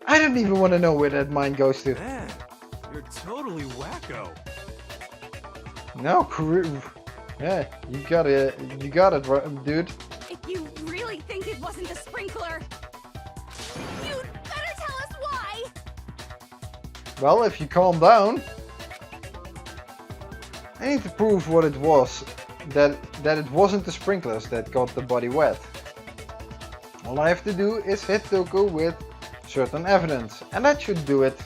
S1: I don't even want to know where that mind goes to.
S5: Man, you're totally wacko.
S1: No, yeah, you got it, dude.
S4: If you really think it wasn't a sprinkler, you'd better tell us why!
S1: Well, if you calm down. I need to prove what it was, that it wasn't the sprinklers that got the body wet. All I have to do is hit Toko with certain evidence, and that should do it.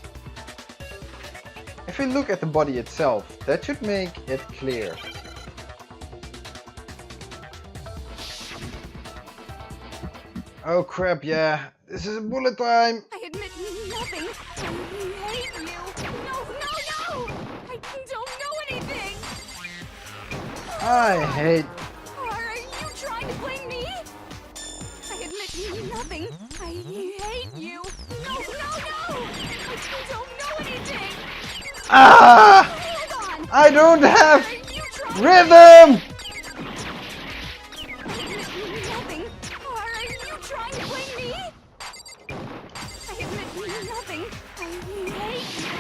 S1: If we look at the body itself, that should make it clear. Oh crap, yeah, this is a bullet time!
S4: I admit nothing. I hate you. No! I don't know anything!
S1: I hate...
S4: Are you trying to blame me? I admit nothing. I hate you. No! I don't know anything!
S1: Ah!
S4: Hold on!
S1: I don't have
S4: Are you trying
S1: rhythm!
S4: nothing? Are you trying to blame me? I admit nothing. I hate you.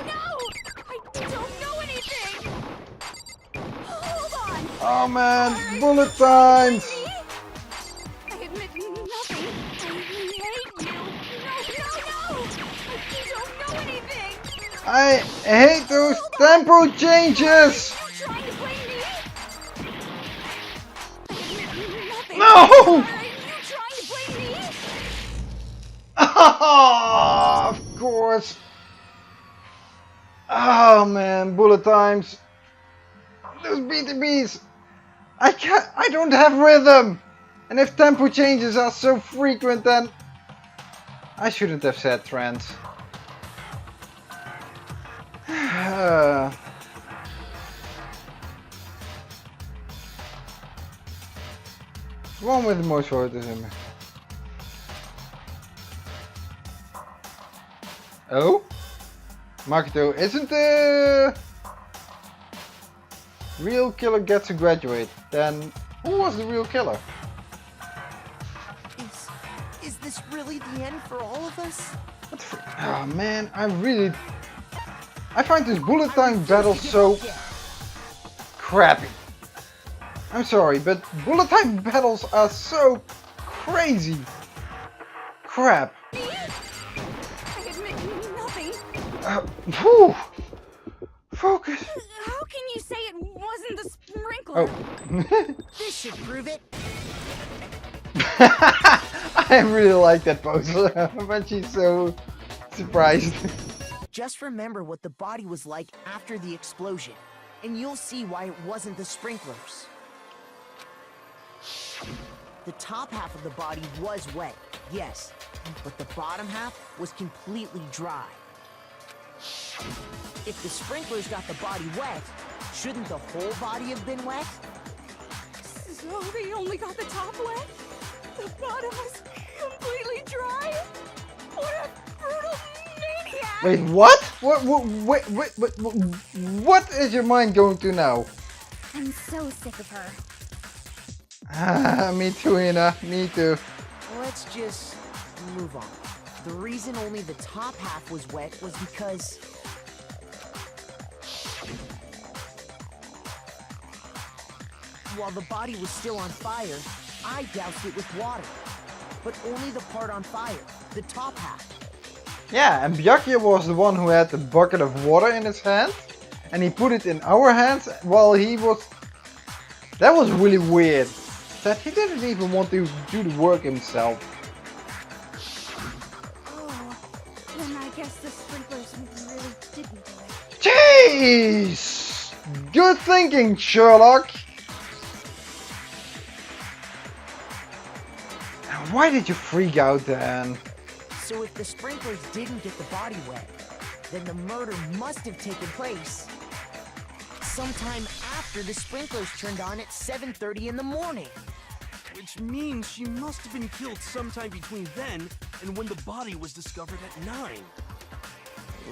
S4: No! I don't know anything! Hold on!
S1: Oh, Oh man, bullet times!
S4: I admit nothing. I hate you. No, no, no! You don't know anything!
S1: I hate those tempo changes!
S4: Are you trying to blame me? I admit nothing.
S1: No!
S4: Are you trying to blame me?
S1: Of course. Oh man, bullet times. Those BTBs. I don't have rhythm. And if tempo changes are so frequent, then I shouldn't have said trance. One with the most autism. Oh? Makoto isn't the real killer gets to graduate. Then who was the real killer?
S6: Is this really the end for all of us?
S1: What the oh man, I find this bullet time battle so crappy. I'm sorry, but bullet time battles are so crazy. Crap.
S4: I admit nothing.
S1: Whew. Focus.
S4: How can you say it wasn't the sprinkler?
S1: Oh.
S6: This should prove it.
S1: I really like that pose, but she's so surprised.
S6: Just remember what the body was like after the explosion, and you'll see why it wasn't the sprinklers. The top half of the body was wet, yes, but the bottom half was completely dry. If the sprinklers got the body wet, shouldn't the whole body have been wet?
S4: So they only got the top wet? The bottom was completely dry? What a brutal maniac!
S1: Wait, what? What is your mind going to now?
S7: I'm so sick of her.
S1: Me too, Ina. Me too.
S6: Let's just move on. The reason only the top half was wet was because while the body was still on fire, I doused it with water. But only the part on fire, the top half.
S1: Yeah, and Byakuya was the one who had the bucket of water in his hand, and he put it in our hands while he was... That was really weird. That he didn't even want to do the work himself.
S4: Oh, then I guess the sprinklers really didn't do it.
S1: Jeez! Good thinking, Sherlock! Why did you freak out then?
S6: So if the sprinklers didn't get the body wet, then the murder must have taken place sometime after the sprinklers turned on at 7:30 in the morning.
S5: Which means she must have been killed sometime between then and when the body was discovered at 9.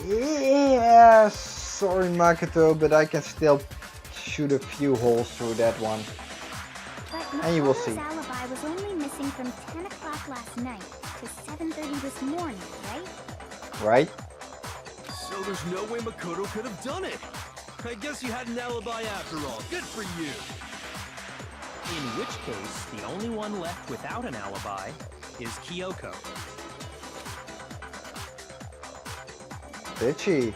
S1: Yeah, sorry Makoto, but I can still shoot a few holes through that one.
S7: But
S1: And you will
S7: Makoto's
S1: see.
S7: alibi was only missing from 10 o'clock last night to 7:30 this morning, right?
S1: Right?
S5: So there's no way Makoto could have done it. I guess you had an alibi after all. Good for you.
S2: In which case, the only one left without an alibi is Kyoko.
S1: Did she?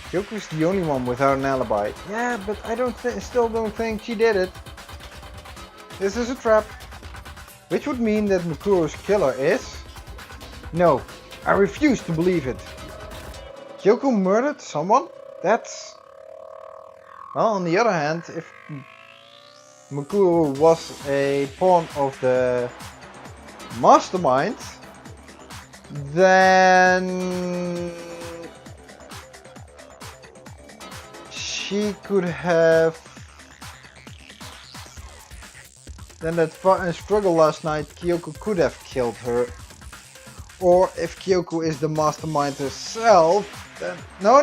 S1: Kyoko's the only one without an alibi. Yeah, but I still don't think she did it. This is a trap. Which would mean that Makuro's killer is... No, I refuse to believe it. Kyoko murdered someone? That's... Well, on the other hand, if Makuro was a pawn of the mastermind, then she could have... Then that struggle last night, Kyoko could have killed her. Or if Kyoko is the mastermind herself, then... No,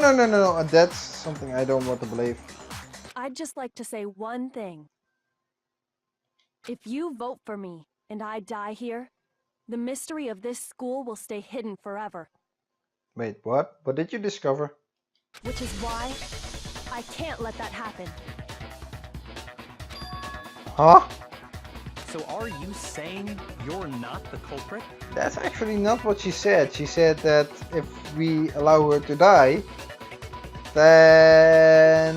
S1: that's something I don't want to believe.
S8: I'd just like to say one thing. If you vote for me and I die here, the mystery of this school will stay hidden forever.
S1: Wait, what? What did you discover?
S8: Which is why I can't let that happen.
S1: Huh?
S2: So are you saying you're not the culprit?
S1: That's actually not what she said. She said that if we allow her to die, then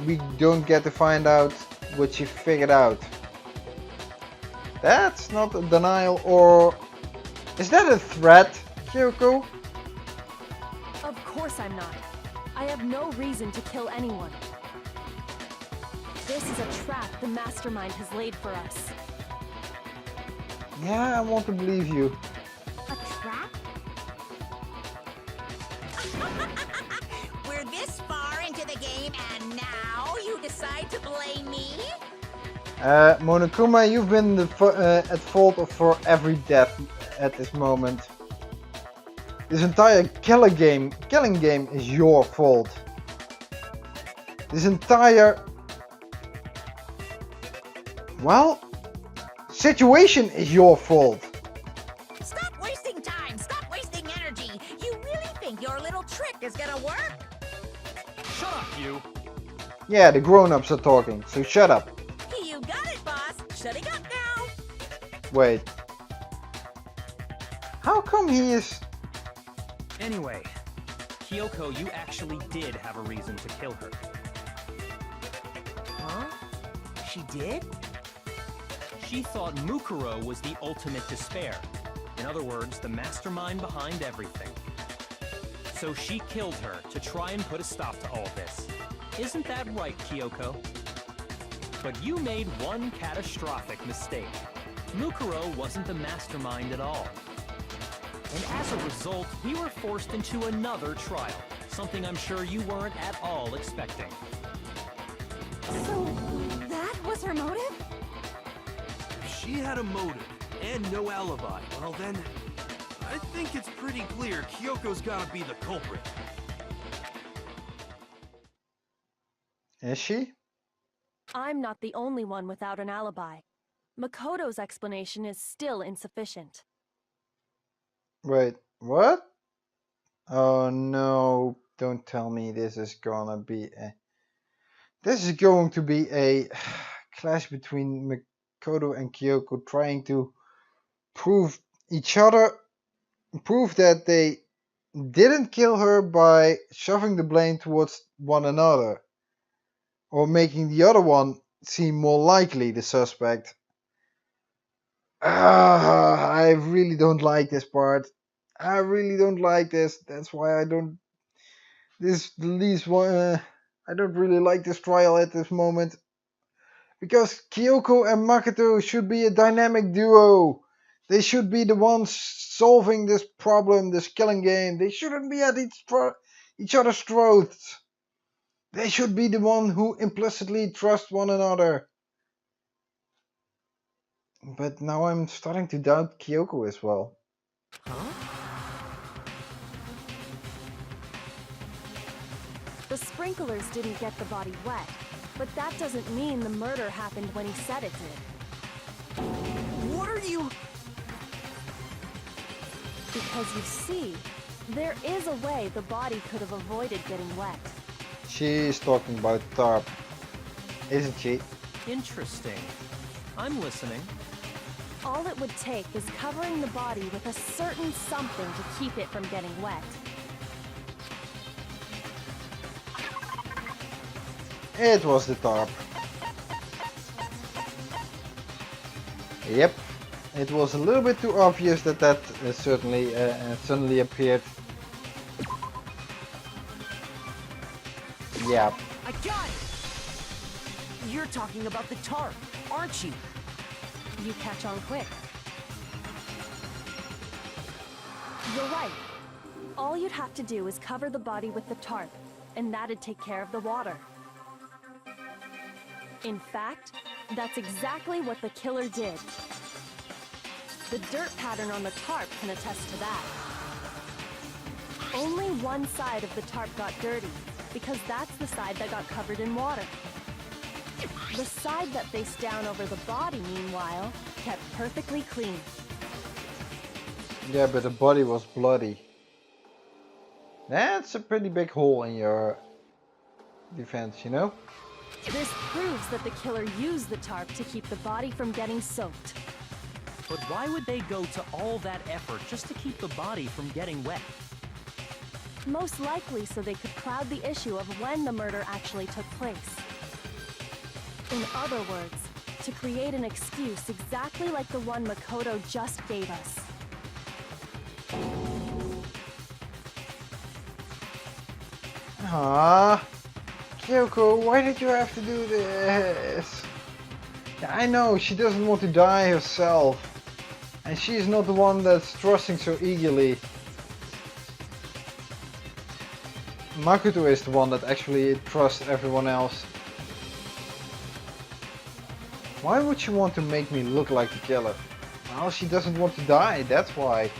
S1: we don't get to find out what she figured out. That's not a denial, or is that a threat, Kyoko?
S8: Of course I'm not. I have no reason to kill anyone. This is a trap the mastermind has laid for us.
S1: Yeah, I want to believe you.
S7: A trap?
S3: We're this far into the game and now you decide to blame me?
S1: Monokuma, you've been at fault for every death at this moment. This entire killing game is your fault. This entire, well, situation is your fault.
S3: Stop wasting time! Stop wasting energy! You really think your little trick is gonna work?
S2: Shut up, you!
S1: Yeah, the grown-ups are talking, so shut up.
S3: You got it, boss! Shutting up now!
S1: Wait. How come he is...
S2: Anyway, Kyoko, you actually did have a reason to kill her.
S6: Huh? She did?
S2: She thought Mukuro was the ultimate despair. In other words, the mastermind behind everything. So she killed her to try and put a stop to all this. Isn't that right, Kyoko? But you made one catastrophic mistake. Mukuro wasn't the mastermind at all. And as a result, we were forced into another trial, something I'm sure you weren't at all expecting.
S4: So, that was her motive?
S5: If she had a motive and no alibi, well then, I think it's pretty clear Kyoko's gotta be the culprit.
S1: Is she?
S8: I'm not the only one without an alibi. Makoto's explanation is still insufficient.
S1: Wait, what? Oh no, don't tell me this is gonna be a... This is going to be a clash between Makoto and Kyoko trying to prove that they didn't kill her by shoving the blame towards one another. Or making the other one seem more likely the suspect. I really don't like this part. I really don't like this. That's why I don't... This the least one... I don't really like this trial at this moment. Because Kyoko and Makoto should be a dynamic duo. They should be the ones solving this problem, this killing game. They shouldn't be at each other's throats. They should be the one who implicitly trust one another. But now I'm starting to doubt Kyoko as well.
S6: Huh?
S8: The sprinklers didn't get the body wet, but that doesn't mean the murder happened when he said it did.
S6: What are you...
S8: Because you see, there is a way the body could have avoided getting wet.
S1: She's talking about tarp, isn't she?
S2: Interesting. I'm listening.
S8: All it would take is covering the body with a certain something to keep it from getting wet.
S1: It was the tarp. Yep. It was a little bit too obvious that suddenly appeared. Yeah.
S6: I got it! You're talking about the tarp, aren't you?
S8: You catch on quick. You're right. All you'd have to do is cover the body with the tarp, and that'd take care of the water. In fact, that's exactly what the killer did. The dirt pattern on the tarp can attest to that. Only one side of the tarp got dirty, because that's the side that got covered in water. The side that faced down over the body, meanwhile, kept perfectly clean.
S1: Yeah, but the body was bloody. That's a pretty big hole in your defense, you know?
S8: This proves that the killer used the tarp to keep the body from getting soaked.
S2: But why would they go to all that effort just to keep the body from getting wet?
S8: Most likely so they could cloud the issue of when the murder actually took place. In other words, to create an excuse exactly like the one Makoto just gave us.
S1: Ah, Kyoko, why did you have to do this? Yeah, I know, she doesn't want to die herself. And she's not the one that's trusting so eagerly. Makoto is the one that actually trusts everyone else. Why would she want to make me look like the killer? Well, she doesn't want to die, that's why.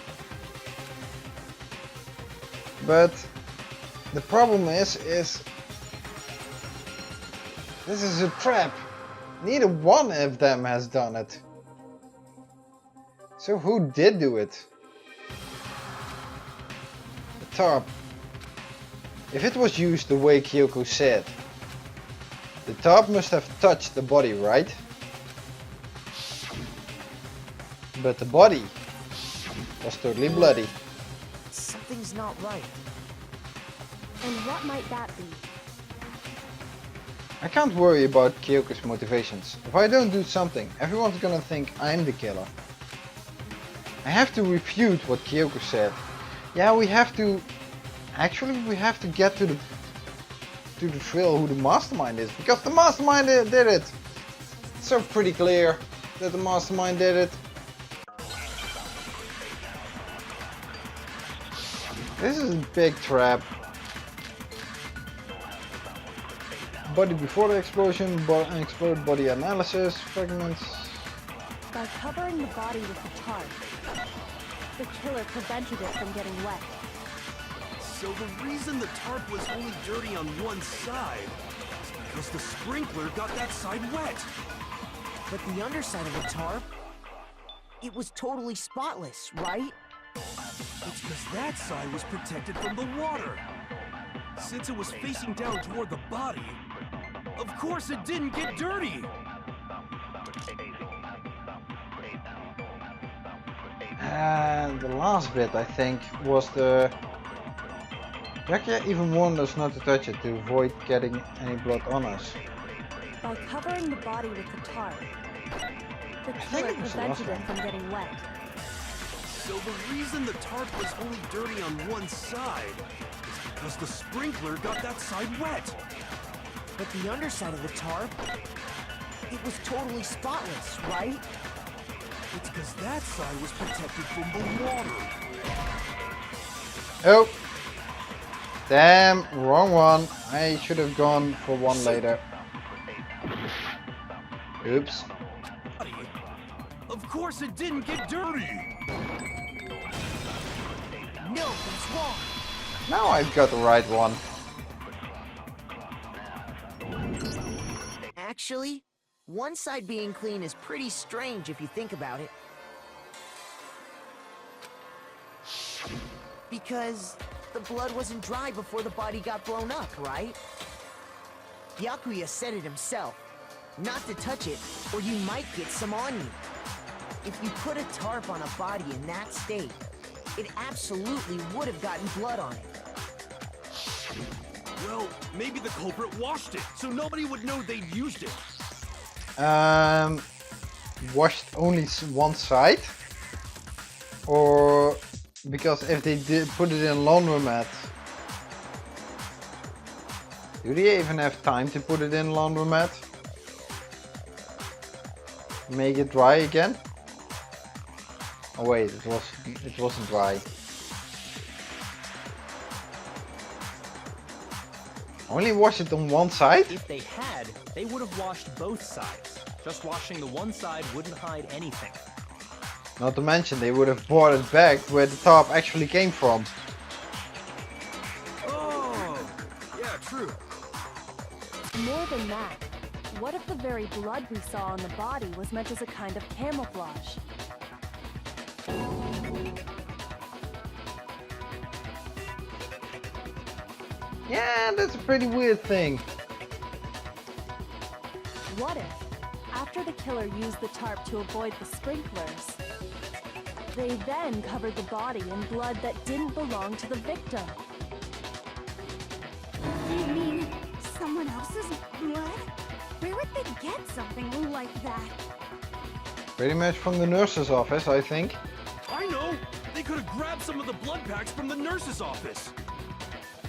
S1: But the problem is this is a trap. Neither one of them has done it. So who did do it? The tarp. If it was used the way Kyoko said, the tarp must have touched the body, right? But the body was totally bloody.
S6: Something's not right.
S8: And what might that be?
S1: I can't worry about Kyoko's motivations. If I don't do something, everyone's gonna think I'm the killer. I have to refute what Kyoko said. Yeah, we have to get to the thrill who the mastermind is, because the mastermind did it. It's so pretty clear that the mastermind did it. This is a big trap. Body before the explosion, exploded body analysis, fragments.
S8: By covering the body with the tarp, the killer prevented it from getting wet.
S5: So the reason the tarp was only dirty on one side is because the sprinkler got that side wet.
S6: But the underside of the tarp, it was totally spotless, right?
S5: It's because that side was protected from the water. Since it was facing down toward the body, of course it didn't get dirty.
S1: And the last bit, I think, was the... Yakuya even warned us not to touch it to avoid getting any blood on us.
S8: By covering the body with the tarp, the killer prevented it from getting wet.
S5: So the reason the tarp was only dirty on one side is because the sprinkler got that side wet.
S6: But the underside of the tarp, it was totally spotless, right?
S5: It's because that side was protected from the water.
S1: Oh! Damn, wrong one. I should have gone for one later. Oops.
S5: Of course it didn't get dirty.
S6: No, that's wrong.
S1: Now I've got the right one.
S6: Actually, one side being clean is pretty strange if you think about it. Because the blood wasn't dry before the body got blown up, right? Yakuya said it himself. Not to touch it, or you might get some on you. If you put a tarp on a body in that state, it absolutely would have gotten blood on it.
S5: Well, maybe the culprit washed it, so nobody would know they'd used it.
S1: Washed only one side? Or because if they did put it in a laundromat, do they even have time to put it in a laundromat? Make it dry again? Oh wait, it wasn't dry. Only wash it on one side?
S2: If they had, they would have washed both sides. Just washing the one side wouldn't hide anything.
S1: Not to mention they would have brought it back where the tarp actually came from.
S5: Oh, yeah, true.
S8: More than that, what if the very blood we saw on the body was meant as a kind of camouflage?
S1: Yeah, that's a pretty weird thing.
S8: What if, after the killer used the tarp to avoid the sprinklers, they then covered the body in blood that didn't belong to the victim?
S4: You mean someone else's blood? Where would they get something like that?
S1: Pretty much from the nurse's office, I think.
S5: I know! They could have grabbed some of the blood packs from the nurse's office.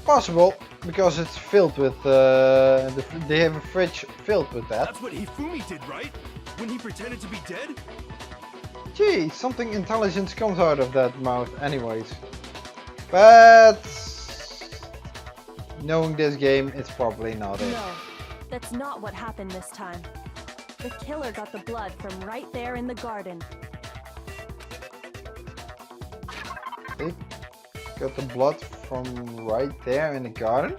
S1: Possible, because it's filled with, they have a fridge filled with that.
S5: That's what Hifumi did, right? When he pretended to be dead?
S1: Gee, something intelligent comes out of that mouth anyways. But knowing this game, it's probably not it.
S8: No, that's not what happened this time. The killer got the blood from right there in the garden.
S1: They got the blood from right there in the garden?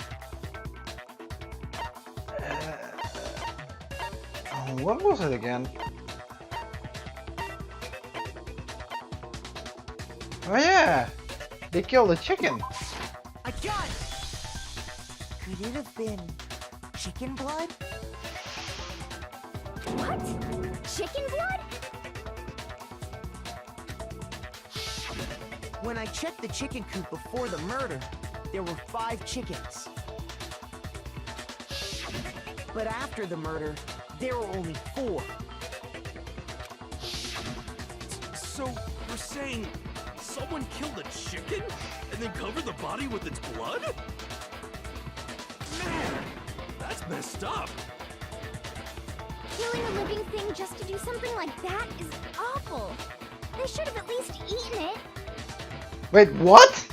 S1: What was it again? Oh yeah! They killed a chicken!
S6: I got it! Could it have been chicken blood?
S7: What? Chicken blood?
S6: When I checked the chicken coop before the murder, there were 5 chickens. But after the murder, there were only 4.
S5: So, you're saying someone killed a chicken and then covered the body with its blood? Man, that's messed up.
S7: Killing a living thing just to do something like that is awful. They should have at least eaten it.
S1: Wait, what?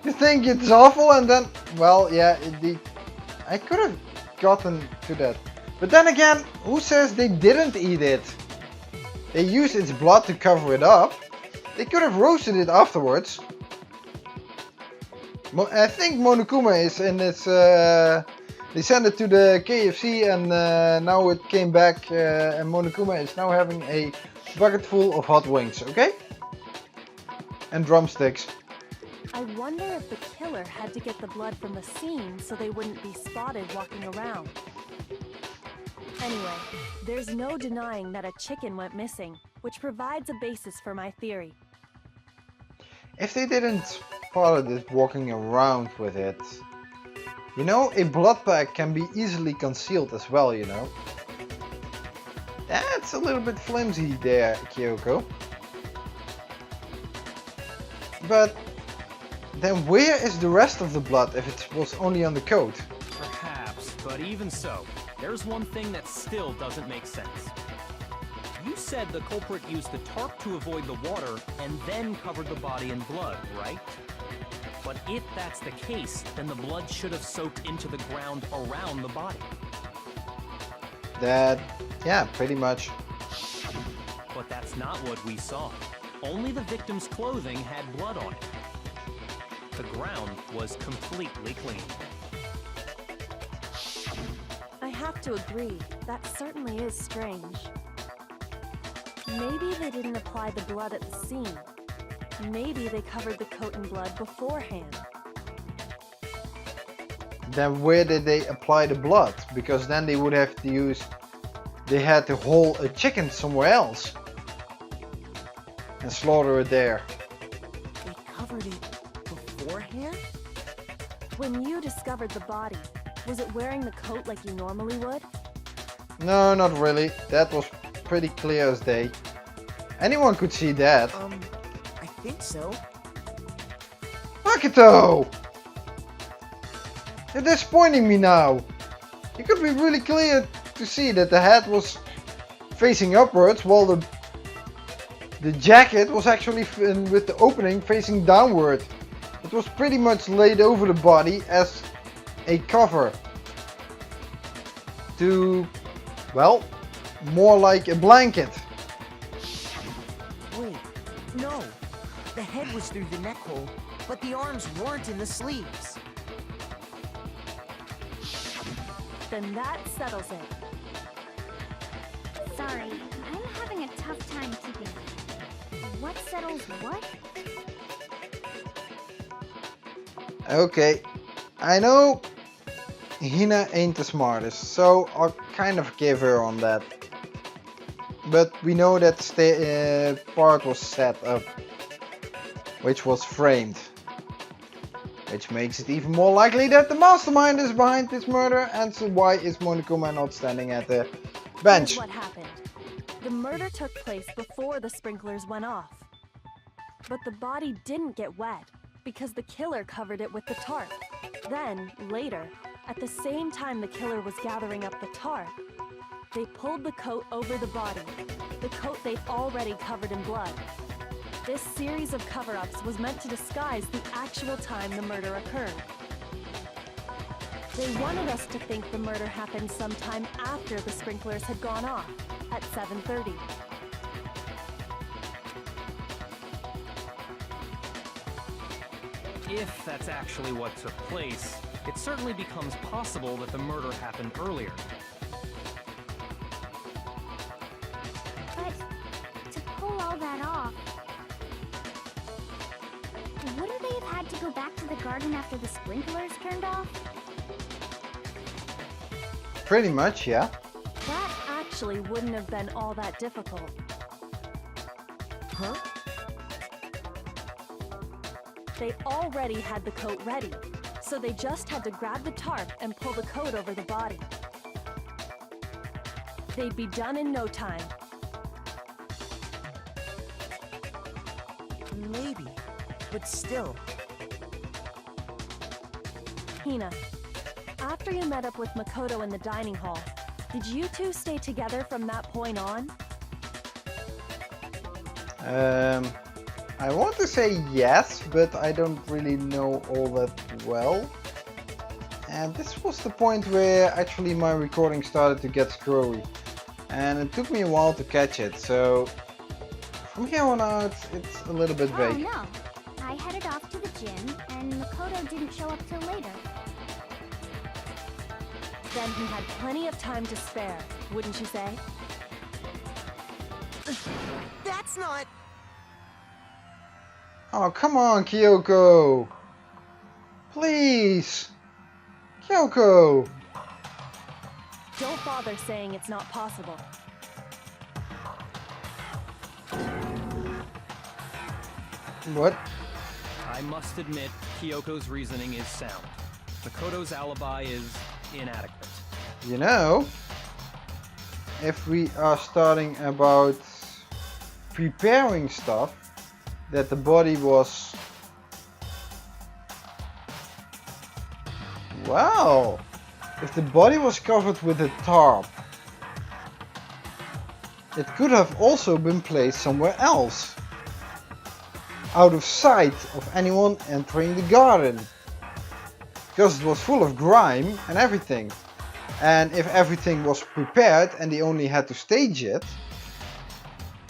S1: You think it's awful and then... Well, yeah, indeed. I could have gotten to that. But then again, who says they didn't eat it? They used its blood to cover it up. They could have roasted it afterwards. I think Monokuma is in its... they sent it to the KFC and now it came back and Monokuma is now having a bucket full of hot wings, okay? And drumsticks.
S8: I wonder if the killer had to get the blood from the scene so they wouldn't be spotted walking around. Anyway, there's no denying that a chicken went missing, which provides a basis for my theory.
S1: If they didn't spot it walking around with it, you know, a blood pack can be easily concealed as well, you know. That's a little bit flimsy there, Kyoko. But then where is the rest of the blood if it was only on the coat?
S2: Perhaps, but even so, there's one thing that still doesn't make sense. You said the culprit used the tarp to avoid the water and then covered the body in blood, right? But if that's the case, then the blood should have soaked into the ground around the body.
S1: Yeah, pretty much.
S2: But that's not what we saw. Only the victim's clothing had blood on it. The ground was completely clean.
S8: I have to agree, that certainly is strange. Maybe they didn't apply the blood at the scene. Maybe they covered the coat in blood beforehand.
S1: Then where did they apply the blood? Because then they would have to use... They had to haul a chicken somewhere else. And slaughter it there.
S6: They covered it beforehand?
S8: When you discovered the body, was it wearing the coat like you normally would?
S1: No, not really. That was pretty clear as day. Anyone could see that.
S6: I think so.
S1: Makoto! You're disappointing me now. It could be really clear to see that the head was facing upwards while the jacket was actually with the opening facing downward. It was pretty much laid over the body as a cover. To, well, more like a blanket.
S6: Wait, no. The head was through the neck hole, but the arms weren't in the sleeves.
S8: Then that settles it.
S7: Sorry, I'm having a tough time keeping. What settles what?
S1: Okay, I know Hina ain't the smartest, so I'll kind of give her on that. But we know that the part was set up, which was framed. Which makes it even more likely that the mastermind is behind this murder, and so why is Monokuma not standing at the bench?
S8: Here's what happened. The murder took place before the sprinklers went off. But the body didn't get wet because the killer covered it with the tarp. Then, later, at the same time the killer was gathering up the tarp, they pulled the coat over the body, the coat they'd already covered in blood. This series of cover-ups was meant to disguise the actual time the murder occurred. They wanted us to think the murder happened sometime after the sprinklers had gone off, at 7:30.
S2: If that's actually what took place, it certainly becomes possible that the murder happened earlier.
S7: But to pull all that off, wouldn't they have had to go back to the garden after the sprinklers turned off?
S1: Pretty much, yeah.
S8: That actually wouldn't have been all that difficult.
S6: Huh?
S8: They already had the coat ready, so they just had to grab the tarp and pull the coat over the body. They'd be done in no time.
S6: Maybe, but still.
S8: Hina, after you met up with Makoto in the dining hall, did you two stay together from that point on?
S1: I want to say yes, but I don't really know all that well. And this was the point where actually my recording started to get screwy. And it took me a while to catch it, so from here on out it's a little bit vague.
S7: Oh no, I headed off to the gym and Makoto didn't show up till later.
S8: Then he had plenty of time to spare, wouldn't you say?
S6: That's not...
S1: Oh, come on, Kyoko! Please! Kyoko!
S8: Don't bother saying it's not possible.
S1: What?
S2: I must admit, Kyoko's reasoning is sound. Makoto's alibi is inadequate.
S1: You know, if we are starting about preparing stuff, that the body was... Wow! If the body was covered with a tarp, it could have also been placed somewhere else, out of sight of anyone entering the garden, because it was full of grime and everything. And if everything was prepared and they only had to stage it,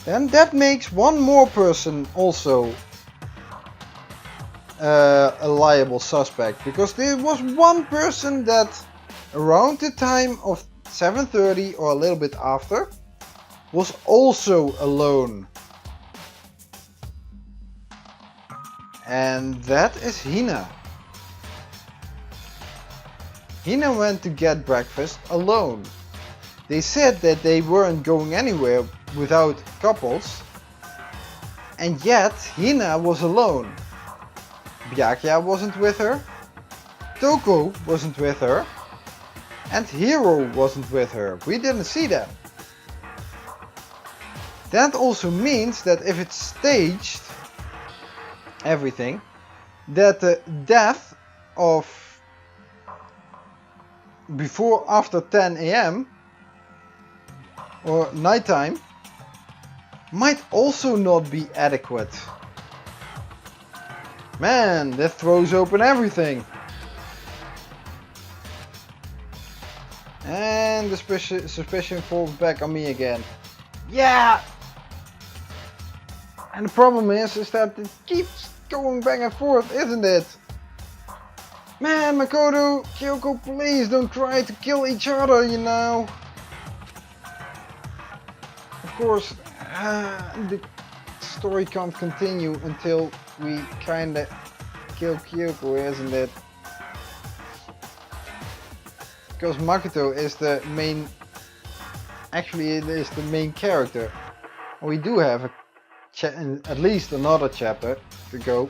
S1: then that makes one more person also a liable suspect, because there was one person that around the time of 7:30 or a little bit after was also alone, and that is Hina. Hina went to get breakfast alone. They said that they weren't going anywhere without couples, and yet Hina was alone. Byakuya wasn't with her, Toko wasn't with her, and Hiro wasn't with her. We didn't see them. That also means that if it's staged, everything, that the death of after 10 AM or nighttime might also not be adequate. Man, that throws open everything. And the suspicion falls back on me again. Yeah! And the problem is that it keeps going back and forth, isn't it? Man, Makoto, Kyoko, please don't try to kill each other, you know. Of course, the story can't continue until we kinda kill Kyoko, isn't it? because Makoto is the main, actually it is the main character. And we do have at least another chapter to go.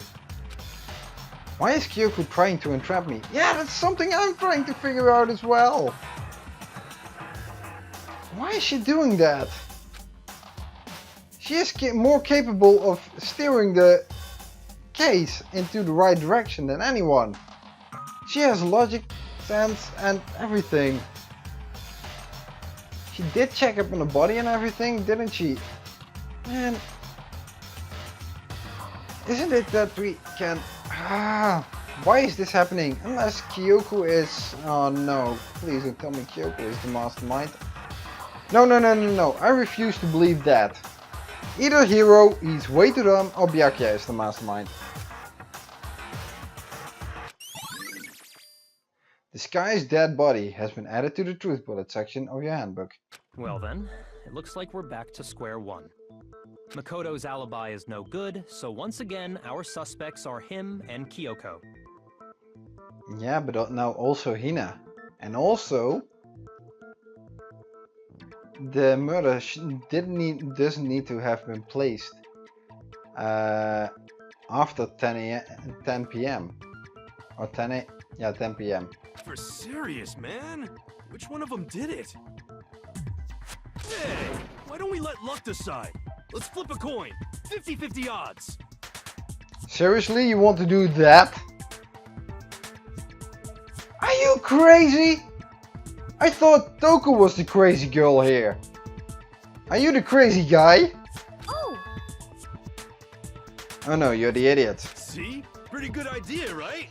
S1: Why is Kyoko trying to entrap me? Yeah, that's something I'm trying to figure out as well. Why is she doing that? She is more capable of steering the case into the right direction than anyone. She has logic, sense and everything. She did check up on the body and everything, didn't she? Man, isn't it that we can... why is this happening? Unless Kyoko is... Oh no, please don't tell me Kyoko is the mastermind. No, I refuse to believe that. Either Hiro, he's way too dumb, or Byakuya is the mastermind. The Sky's dead body has been added to the truth bullet section of your handbook.
S2: Well then, it looks like we're back to square one. Makoto's alibi is no good, so once again, our suspects are him and Kyoko.
S1: Yeah, but now also Hina. And also... the murder doesn't need to have been placed after 10 p.m. or 10 p.m.
S5: For serious, man? Which one of them did it? Hey, why don't we let luck decide? Let's flip a coin. 50-50 odds.
S1: Seriously, you want to do that? Are you crazy? I thought Toko was the crazy girl here. Are you the crazy guy?
S7: Oh!
S1: Oh no, you're the idiot.
S5: See? Pretty good idea, right?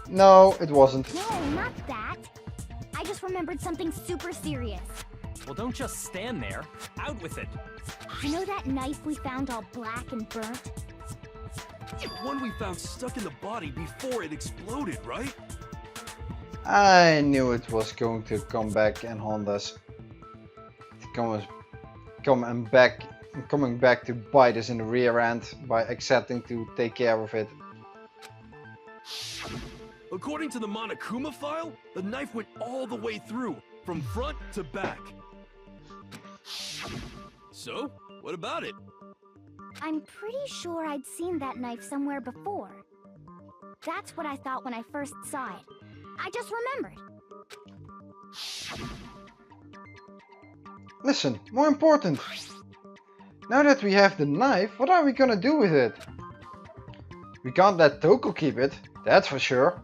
S1: No, it wasn't.
S7: No, not that. I just remembered something super serious.
S2: Well, don't just stand there. Out with it.
S7: You know that knife we found all black and burnt?
S5: The one we found stuck in the body before it exploded, right?
S1: I knew it was going to come back and haunt us. Coming back to bite us in the rear end by accepting to take care of it.
S5: According to the Monokuma file, the knife went all the way through, from front to back. So, what about it?
S7: I'm pretty sure I'd seen that knife somewhere before. That's what I thought when I first saw it. I just remembered.
S1: Listen, more important. Now that we have the knife, what are we gonna do with it? We can't let Toko keep it, that's for sure.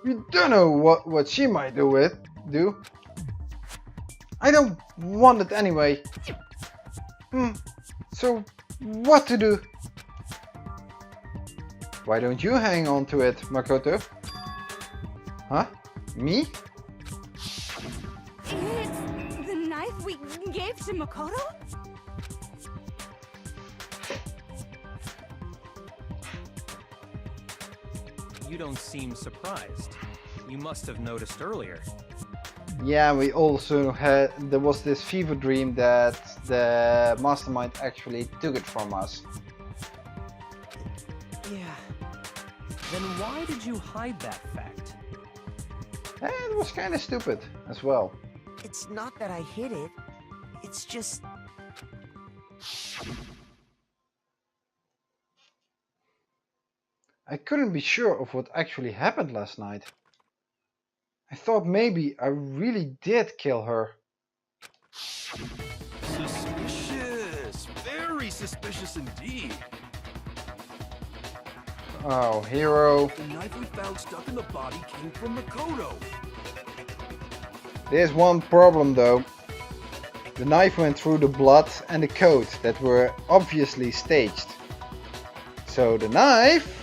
S1: We don't know what she might do. I don't want it anyway. So what to do? Why don't you hang on to it, Makoto? Huh? Me?
S4: It's the knife we gave to Makoto?
S2: You don't seem surprised. You must have noticed earlier.
S1: Yeah, we also had... there was this fever dream that the mastermind actually took it from us.
S2: Yeah. Then why did you hide that fact?
S1: And it was kind of stupid as well.
S6: It's not that I hid it. It's just...
S1: I couldn't be sure of what actually happened last night. I thought maybe I really did kill her.
S5: Suspicious! Very suspicious indeed.
S1: Oh, Hiro.
S5: The knife we found stuck in the body came from Makoto.
S1: There's one problem though. The knife went through the blood and the coat that were obviously staged. So the knife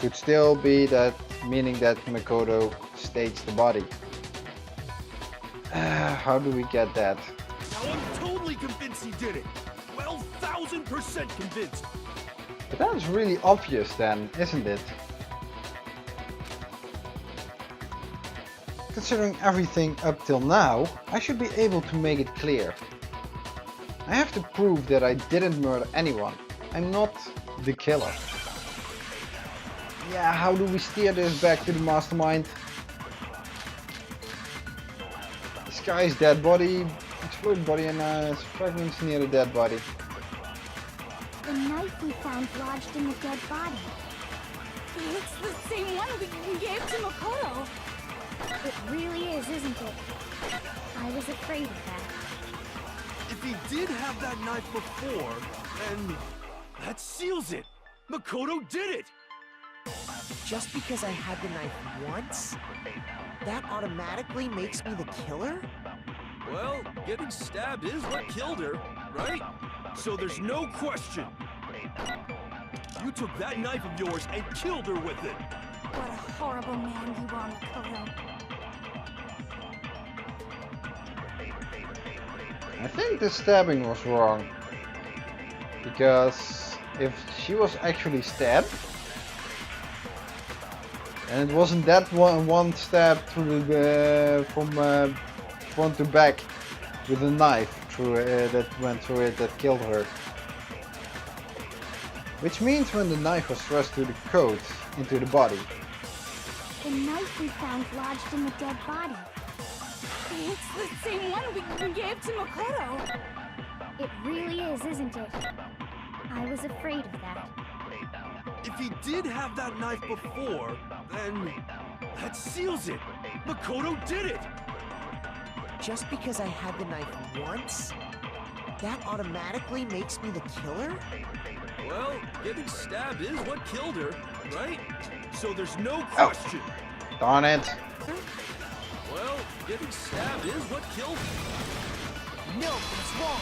S1: could still be that, meaning that Makoto staged the body. How do we get that?
S5: Now I'm totally convinced he did it. 12,000% convinced.
S1: But that's really obvious then, isn't it? Considering everything up till now, I should be able to make it clear. I have to prove that I didn't murder anyone. I'm not the killer. Yeah, how do we steer this back to the mastermind? guy's dead body, exploded body, and fragments near the dead body.
S7: The knife we found lodged in the dead body.
S4: It's the same one we gave to Makoto.
S7: It really is, isn't it? I was afraid of that.
S5: If he did have that knife before, then that seals it. Makoto did it.
S6: Just because I had the knife once, that automatically makes me the killer?
S5: Well, getting stabbed is what killed her, right? So there's no question. You took that knife of yours and killed her with it.
S4: What a horrible man you are, Makoto.
S1: I think the stabbing was wrong. Because if she was actually stabbed, and it wasn't that one stab through the from front to back with a knife through that went through it that killed her. Which means when the knife was thrust through the coat into the body.
S7: The knife we found lodged in the dead body.
S4: It's the same one we gave to Makoto.
S7: It really is, isn't it? I was afraid of that.
S5: If he did have that knife before, then that seals it. Makoto did it.
S6: Just because I had the knife once, that automatically makes me the killer?
S5: Well, getting stabbed is what killed her, right? So there's no question.
S1: Darn it.
S5: Well, getting stabbed is what killed her.
S6: No, it's wrong.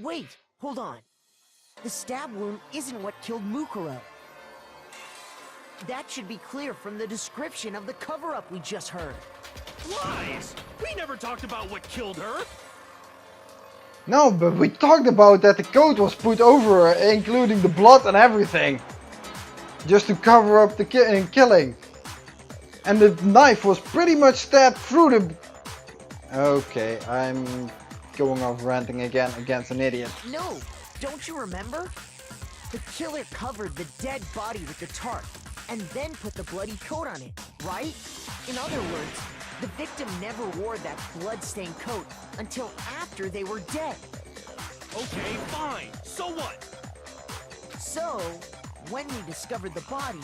S6: Wait, hold on. The stab wound isn't what killed Mukuro. That should be clear from the description of the cover-up we just heard.
S5: Lies! We never talked about what killed her.
S1: No, but we talked about that the coat was put over her, including the blood and everything. Just to cover up the killing. And the knife was pretty much stabbed through the... Okay, I'm going off ranting again against an idiot.
S6: No, don't you remember? The killer covered the dead body with the tarp and then put the bloody coat on it, right? In other words, the victim never wore that blood-stained coat until after they were dead.
S5: Okay, fine. So what?
S6: So, when we discovered the body,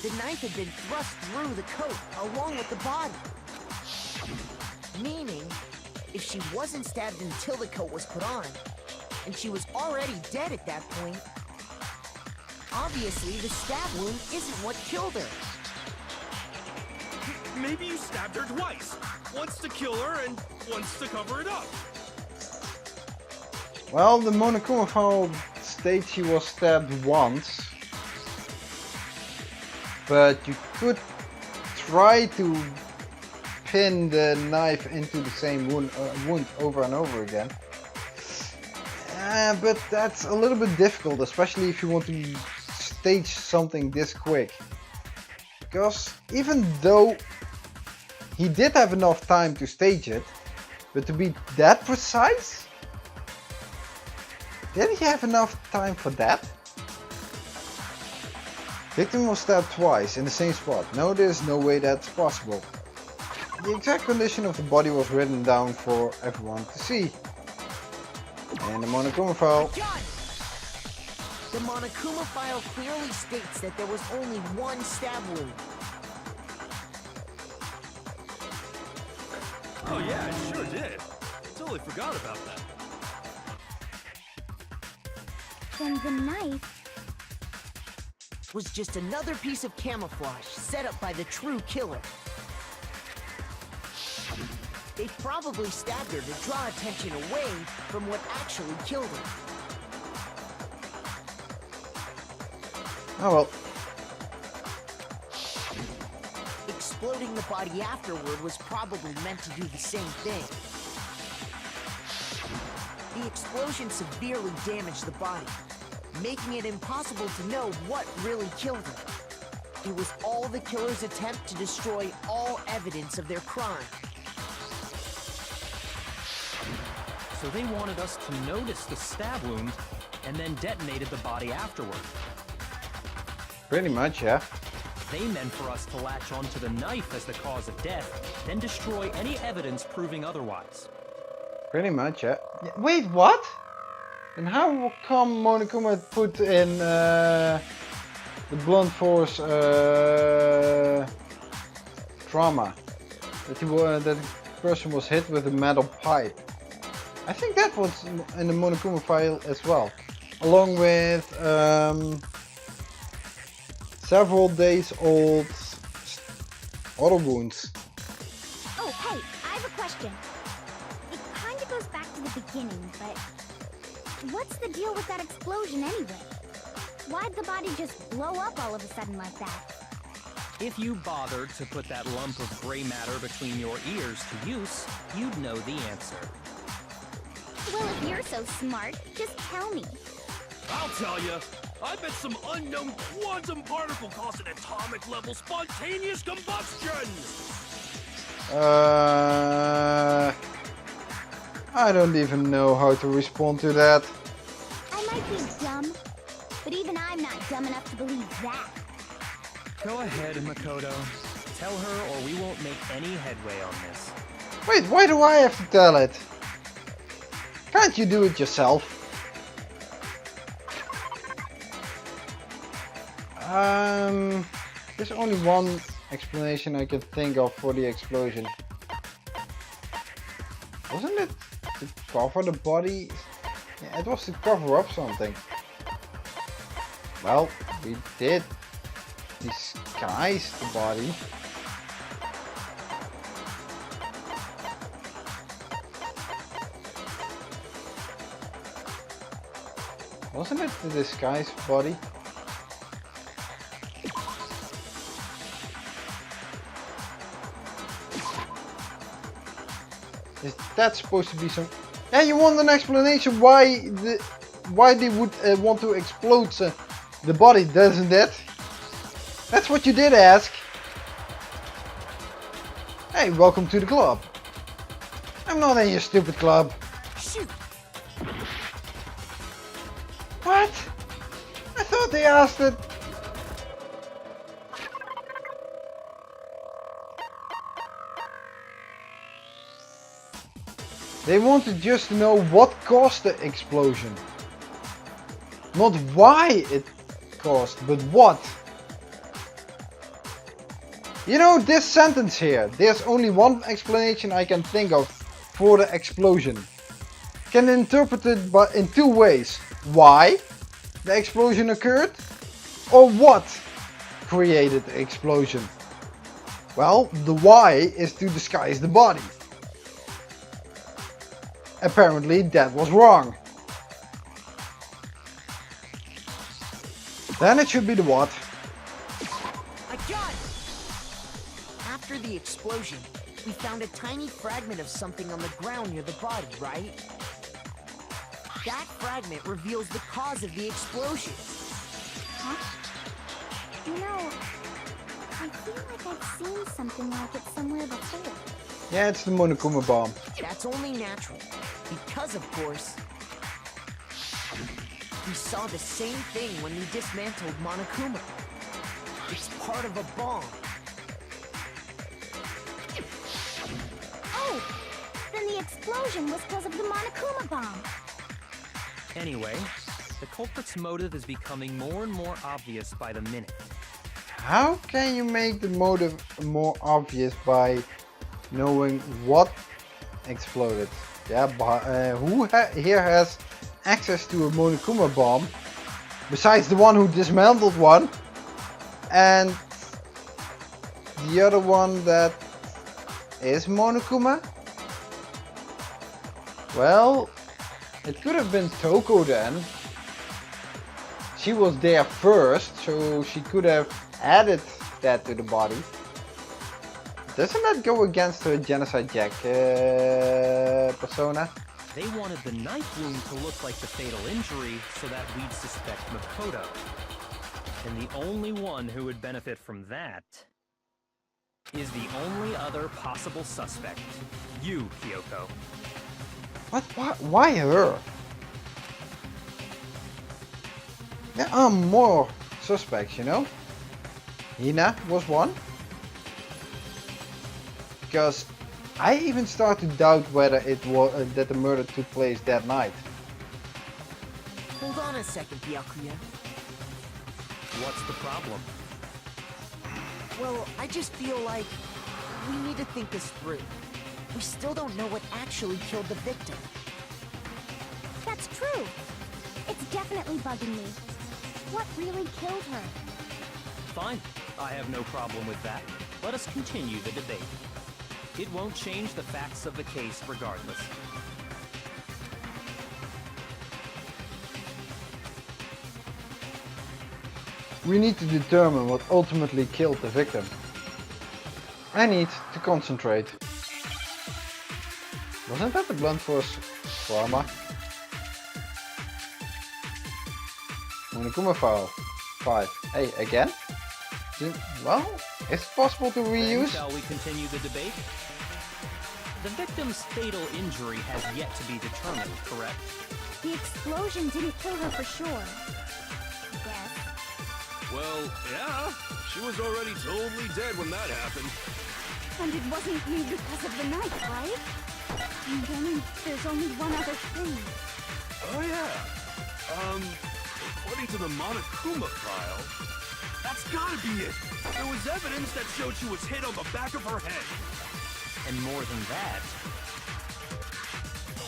S6: the knife had been thrust through the coat along with the body. Meaning, if she wasn't stabbed until the coat was put on, and she was already dead at that point, obviously the stab wound isn't what killed her.
S5: Maybe you stabbed her twice. Once to kill her and once to cover it up.
S1: Well, the Monokuma file states she was stabbed once. But you could try to pin the knife into the same wound over and over again. But that's a little bit difficult, especially if you want to stage something this quick. Because even though he did have enough time to stage it, but to be that precise? Did he have enough time for that? Victim was stabbed twice in the same spot. No, there's no way that's possible. The exact condition of the body was written down for everyone to see. And the Monokuma file.
S6: The Monokuma file clearly states that there was only one stab wound.
S5: Oh yeah, it sure did. Totally forgot about that.
S7: Then the knife
S6: was just another piece of camouflage set up by the true killer. They probably stabbed her to draw attention away from what actually killed her.
S1: Oh well.
S6: Exploding the body afterward was probably meant to do the same thing. The explosion severely damaged the body, making it impossible to know what really killed her. It was all the killer's attempt to destroy all evidence of their crime.
S2: So they wanted us to notice the stab wound and then detonated the body afterward.
S1: Pretty much, yeah.
S2: They meant for us to latch onto the knife as the cause of death, then destroy any evidence proving otherwise.
S1: Pretty much, yeah. Wait, what? And how come Monokuma put in the blunt force trauma? That the person was hit with a metal pipe. I think that was in the Monokuma file as well. Along with several days old auto wounds.
S7: Oh, hey, I have a question. It kinda goes back to the beginning, but what's the deal with that explosion anyway? Why'd the body just blow up all of a sudden like that?
S2: If you bothered to put that lump of gray matter between your ears to use, you'd know the answer.
S7: Well, if you're so smart, just tell me.
S5: I'll tell you. I bet some unknown quantum particle caused an atomic level spontaneous combustion!
S1: I don't even know how to respond to that.
S7: I might be dumb, but even I'm not dumb enough to believe that.
S2: Go ahead, Makoto. Tell her or we won't make any headway on this.
S1: Wait, why do I have to tell it? Can't you do it yourself? There's only one explanation I can think of for the explosion. Wasn't it to cover the body? Yeah, it was to cover up something. Well, we did disguise the body. Wasn't it the disguised body? Is that supposed to be some... Yeah, you want an explanation why they would want to explode the body, doesn't it? That's what you did ask. Hey, welcome to the club. I'm not in your stupid club.
S6: Shoot!
S1: What? I thought they asked it. They wanted just to know what caused the explosion. Not why it caused, but what. You know, this sentence here, there's only one explanation I can think of for the explosion. Can interpret it in two ways. Why the explosion occurred, or what created the explosion. Well, the why is to disguise the body. Apparently that was wrong. Then it should be the what.
S6: I got it! After the explosion, we found a tiny fragment of something on the ground near the body, right? That fragment reveals the cause of the explosion.
S7: Huh? You know, I feel like I've seen something like it somewhere before.
S1: Yeah, it's the Monokuma bomb.
S6: That's only natural. Because, of course, we saw the same thing when we dismantled Monokuma. It's part of a bomb.
S7: Oh! Then the explosion was because of the Monokuma bomb.
S2: Anyway, the culprit's motive is becoming more and more obvious by the minute.
S1: How can you make the motive more obvious by knowing what exploded? Yeah, but who here has access to a Monokuma bomb besides the one who dismantled one and the other one that is Monokuma? Well, it could have been Toko then. She was there first, so she could have added that to the body. Doesn't that go against her Genocide Jack persona?
S2: They wanted the knife wound to look like the fatal injury so that we'd suspect Makoto. And the only one who would benefit from that is the only other possible suspect. You, Kyoko.
S1: What? Why her? There are more suspects, you know? Hina was one. Because I even start to doubt whether it was that the murder took place that night.
S6: Hold on a second, Byakuya.
S2: What's the problem?
S6: Well, I just feel like we need to think this through. We still don't know what actually killed the victim.
S7: That's true. It's definitely bugging me. What really killed her?
S2: Fine. I have no problem with that. Let us continue the debate. It won't change the facts of the case regardless.
S1: We need to determine what ultimately killed the victim. I need to concentrate. Wasn't that the blunt force trauma? Monokuma file 5. Hey, again? Well, is it possible to
S2: Then
S1: reuse?
S2: shall we continue the debate? The victim's fatal injury has yet to be determined, correct?
S7: The explosion didn't kill her for sure. I guess.
S5: Well, yeah. She was already totally dead when that happened.
S4: And it wasn't because of the knife, right? And then there's only one other thing.
S5: Oh yeah. According to the Monokuma file, that's gotta be it. There was evidence that showed she was hit on the back of her head.
S2: And more than that,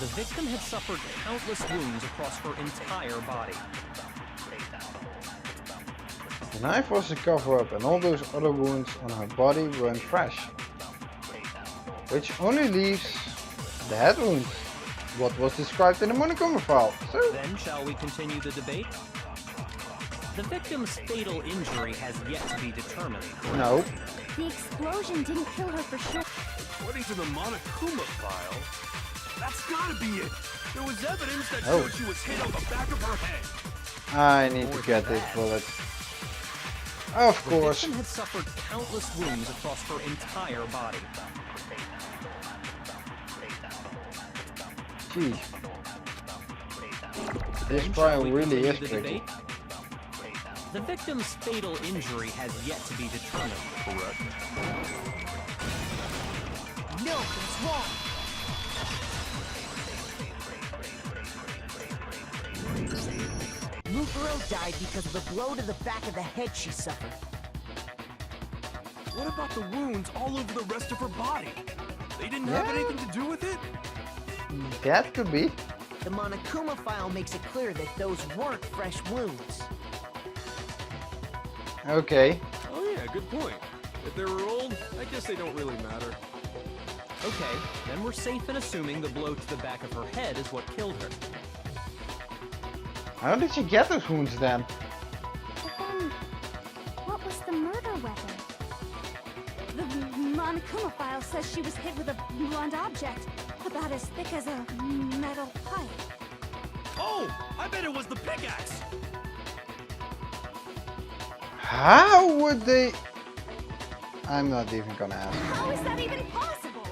S2: the victim had suffered countless wounds across her entire body.
S1: The knife was a cover-up and all those other wounds on her body weren't fresh. Which only leaves the head wound. What was described in the Monokuma file. So,
S2: Then shall we continue the debate? The victim's fatal injury has yet to be determined.
S1: no.
S7: The explosion didn't kill her for sure.
S5: According to the Monokuma file, that's gotta be it. There was evidence that
S1: Oh.
S5: showed she was hit on the back of her head.
S1: I need to get this bullet. Of
S2: The
S1: course.
S2: victim had suffered countless wounds across her entire body.
S1: Gee. This
S2: Then
S1: trial
S2: shall we
S1: really is
S2: continue the
S1: tricky.
S2: debate? The victim's fatal injury has yet to be determined, correct?
S6: No, that's wrong. Mukuro died because of the blow to the back of the head she suffered.
S5: What about the wounds all over the rest of her body? They didn't have
S1: Yeah.
S5: anything to do with it?
S1: That could be.
S6: The Monokuma file makes it clear that those weren't fresh wounds.
S1: Okay.
S5: Oh yeah, good point. If they were old, I guess they don't really matter.
S2: Okay, then we're safe in assuming the blow to the back of her head is what killed her.
S1: How did she get those wounds then?
S7: But then, what was the murder weapon?
S4: The Monokuma file says she was hit with a blunt object, about as thick as a metal pipe.
S5: Oh, I bet it was the pickaxe.
S1: How would they... I'm not even gonna ask.
S4: How is that even possible?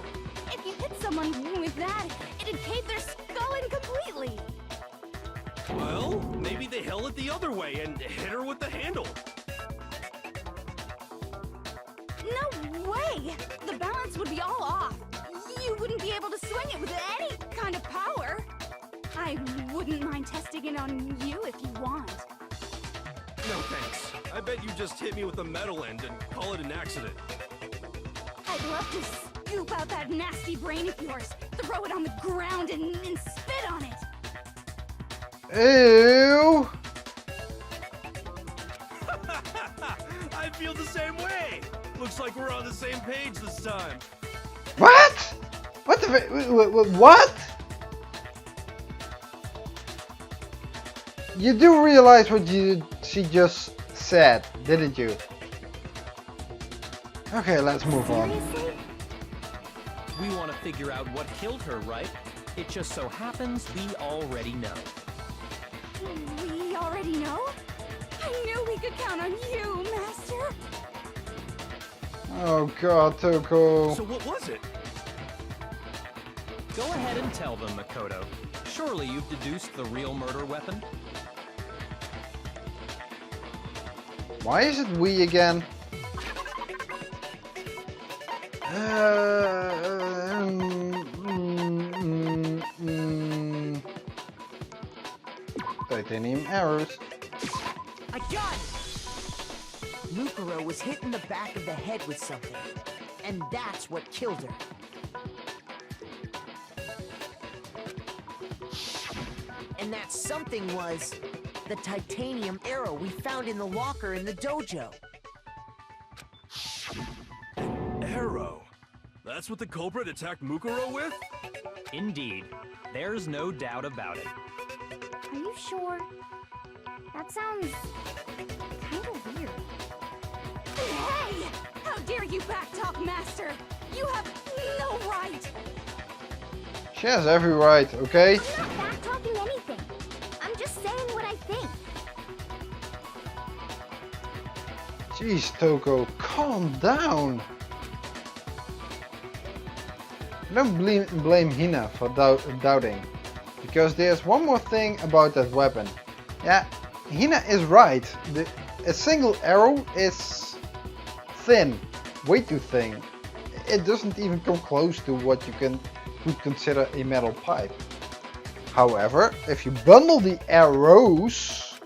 S4: If you hit someone with that, it'd cave their skull in completely.
S5: Well, maybe they held it the other way and hit her with the handle.
S4: No way! The balance would be all off. You wouldn't be able to swing it with any kind of power. I wouldn't mind testing it on you if you want.
S5: No thanks. I bet you just hit me with the metal end and call it an accident.
S4: I'd love to scoop out that nasty brain of yours, throw it on the ground and spit on it.
S1: Ew!
S5: I feel the same way. Looks like we're on the same page this time.
S1: What? What the... What? You do realize what she just said, didn't you? Okay, let's move on.
S7: Seriously?
S2: We want to figure out what killed her, right? It just so happens we already know.
S4: We already know? I knew we could count on you, Master.
S1: Oh god, Toko.
S5: So what was it?
S2: Go ahead and tell them, Makoto. Surely you've deduced the real murder weapon?
S1: Why is it we again? Titanium arrows.
S6: I got it! Mukuro was hit in the back of the head with something, and that's what killed her. And that something was the titanium arrow we found in the locker in the dojo.
S5: Arrow? That's what the culprit attacked Mukuro with?
S2: Indeed. There's no doubt about it.
S7: Are you sure? That sounds kind of weird.
S4: Hey! How dare you backtalk, Master? You have no right!
S1: She has every right, okay?
S7: I'm not back-talking anything. I'm just saying what I think.
S1: Jeez, Toko, calm down. Don't blame Hina for doubting. Because there's one more thing about that weapon. Yeah, Hina is right. A single arrow is thin. Way too thin. It doesn't even come close to what you would consider a metal pipe. However, if you bundle the arrows,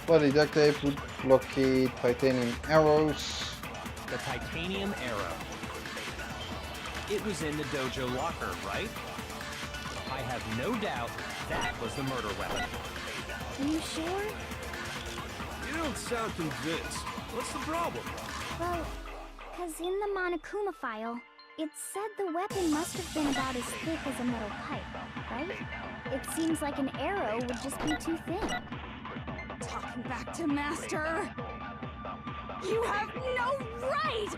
S1: bloody duct tape, wood blocky, titanium arrows.
S2: The titanium arrow. It was in the dojo locker, right? I have no doubt that was the murder weapon.
S7: Are you sure?
S5: You don't sound convinced. What's the problem?
S7: Well, because in the Monokuma file, it said the weapon must have been about as thick as a metal pipe, right? It seems like an arrow would just be too thin.
S4: Talking back to Master! You have no right!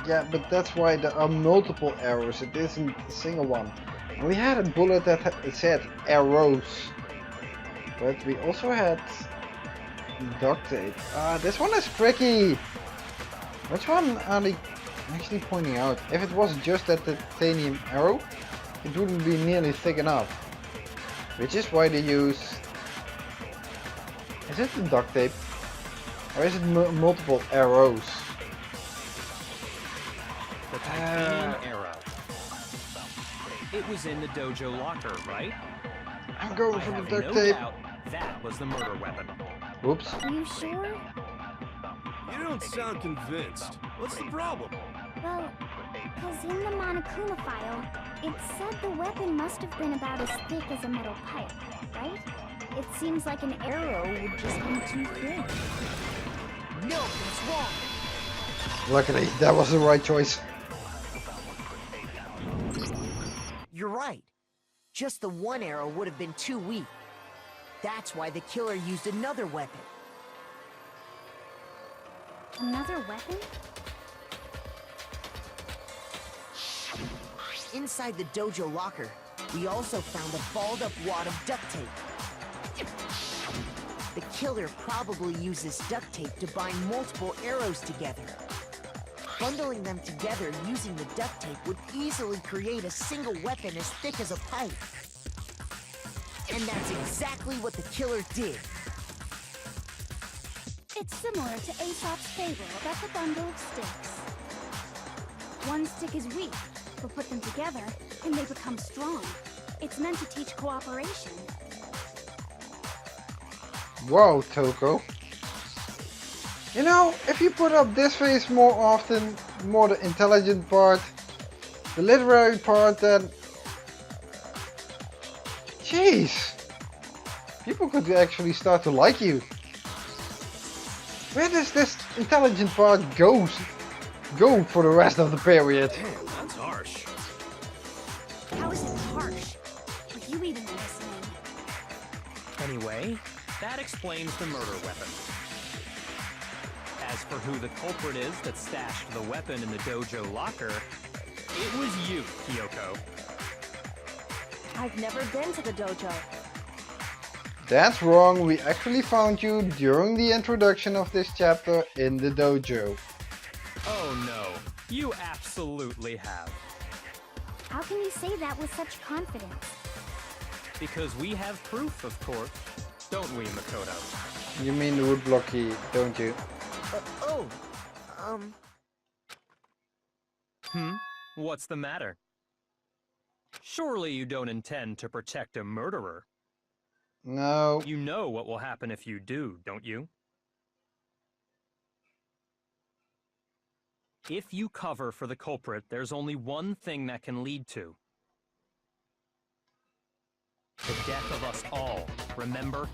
S1: Yeah, but that's why there are multiple arrows. It isn't a single one. We had a bullet that said arrows, but we also had duct tape. This one is tricky. Which one are they actually pointing out? If it was just that titanium arrow, it wouldn't be nearly thick enough. Which is why they use... Is it the duct tape? Or is it multiple arrows?
S2: The titanium arrow. It was in the dojo locker, right?
S1: I'm going
S2: I
S1: for the
S2: have
S1: duct
S2: no
S1: tape.
S2: doubt that was the murder weapon.
S1: Whoops.
S7: Are you sure?
S5: You don't sound convinced. What's the problem?
S7: Well, because in the Monokuma file, it said the weapon must have been about as thick as a metal pipe, right? It seems like an arrow would just be too thin.
S6: No, that's wrong.
S1: Luckily, that was the right choice.
S6: You're right. Just the one arrow would have been too weak. That's why the killer used another weapon.
S7: Another weapon?
S6: Inside the dojo locker, we also found a balled up wad of duct tape. The killer probably uses duct tape to bind multiple arrows together. Bundling them together using the duct tape would easily create a single weapon as thick as a pipe. And that's exactly what the killer did.
S4: It's similar to Aesop's fable about the bundle of sticks. One stick is weak, but put them together, and they become strong. It's meant to teach cooperation.
S1: Wow, Toko. You know, if you put up this face more often, more the intelligent part, the literary part, then... Jeez! People could actually start to like you. Where does this intelligent part go for the rest of the period?
S5: Damn, that's harsh.
S4: How is it harsh? Are you even listening?
S2: Anyway, that explains the murder weapon. As for who the culprit is that stashed the weapon in the dojo locker, it was you, Kyoko.
S8: I've never been to the dojo.
S1: That's wrong, we actually found you during the introduction of this chapter in the dojo.
S2: Oh no, You absolutely have.
S7: How can you say that with such confidence?
S2: Because we have proof, of course. Don't we, Makoto?
S1: You mean the woodblock key, don't you?
S2: What's the matter? Surely you don't intend to protect a murderer.
S1: No.
S2: You know what will happen if you do, don't you? If you cover for the culprit, there's only one thing that can lead to the death of us all, remember?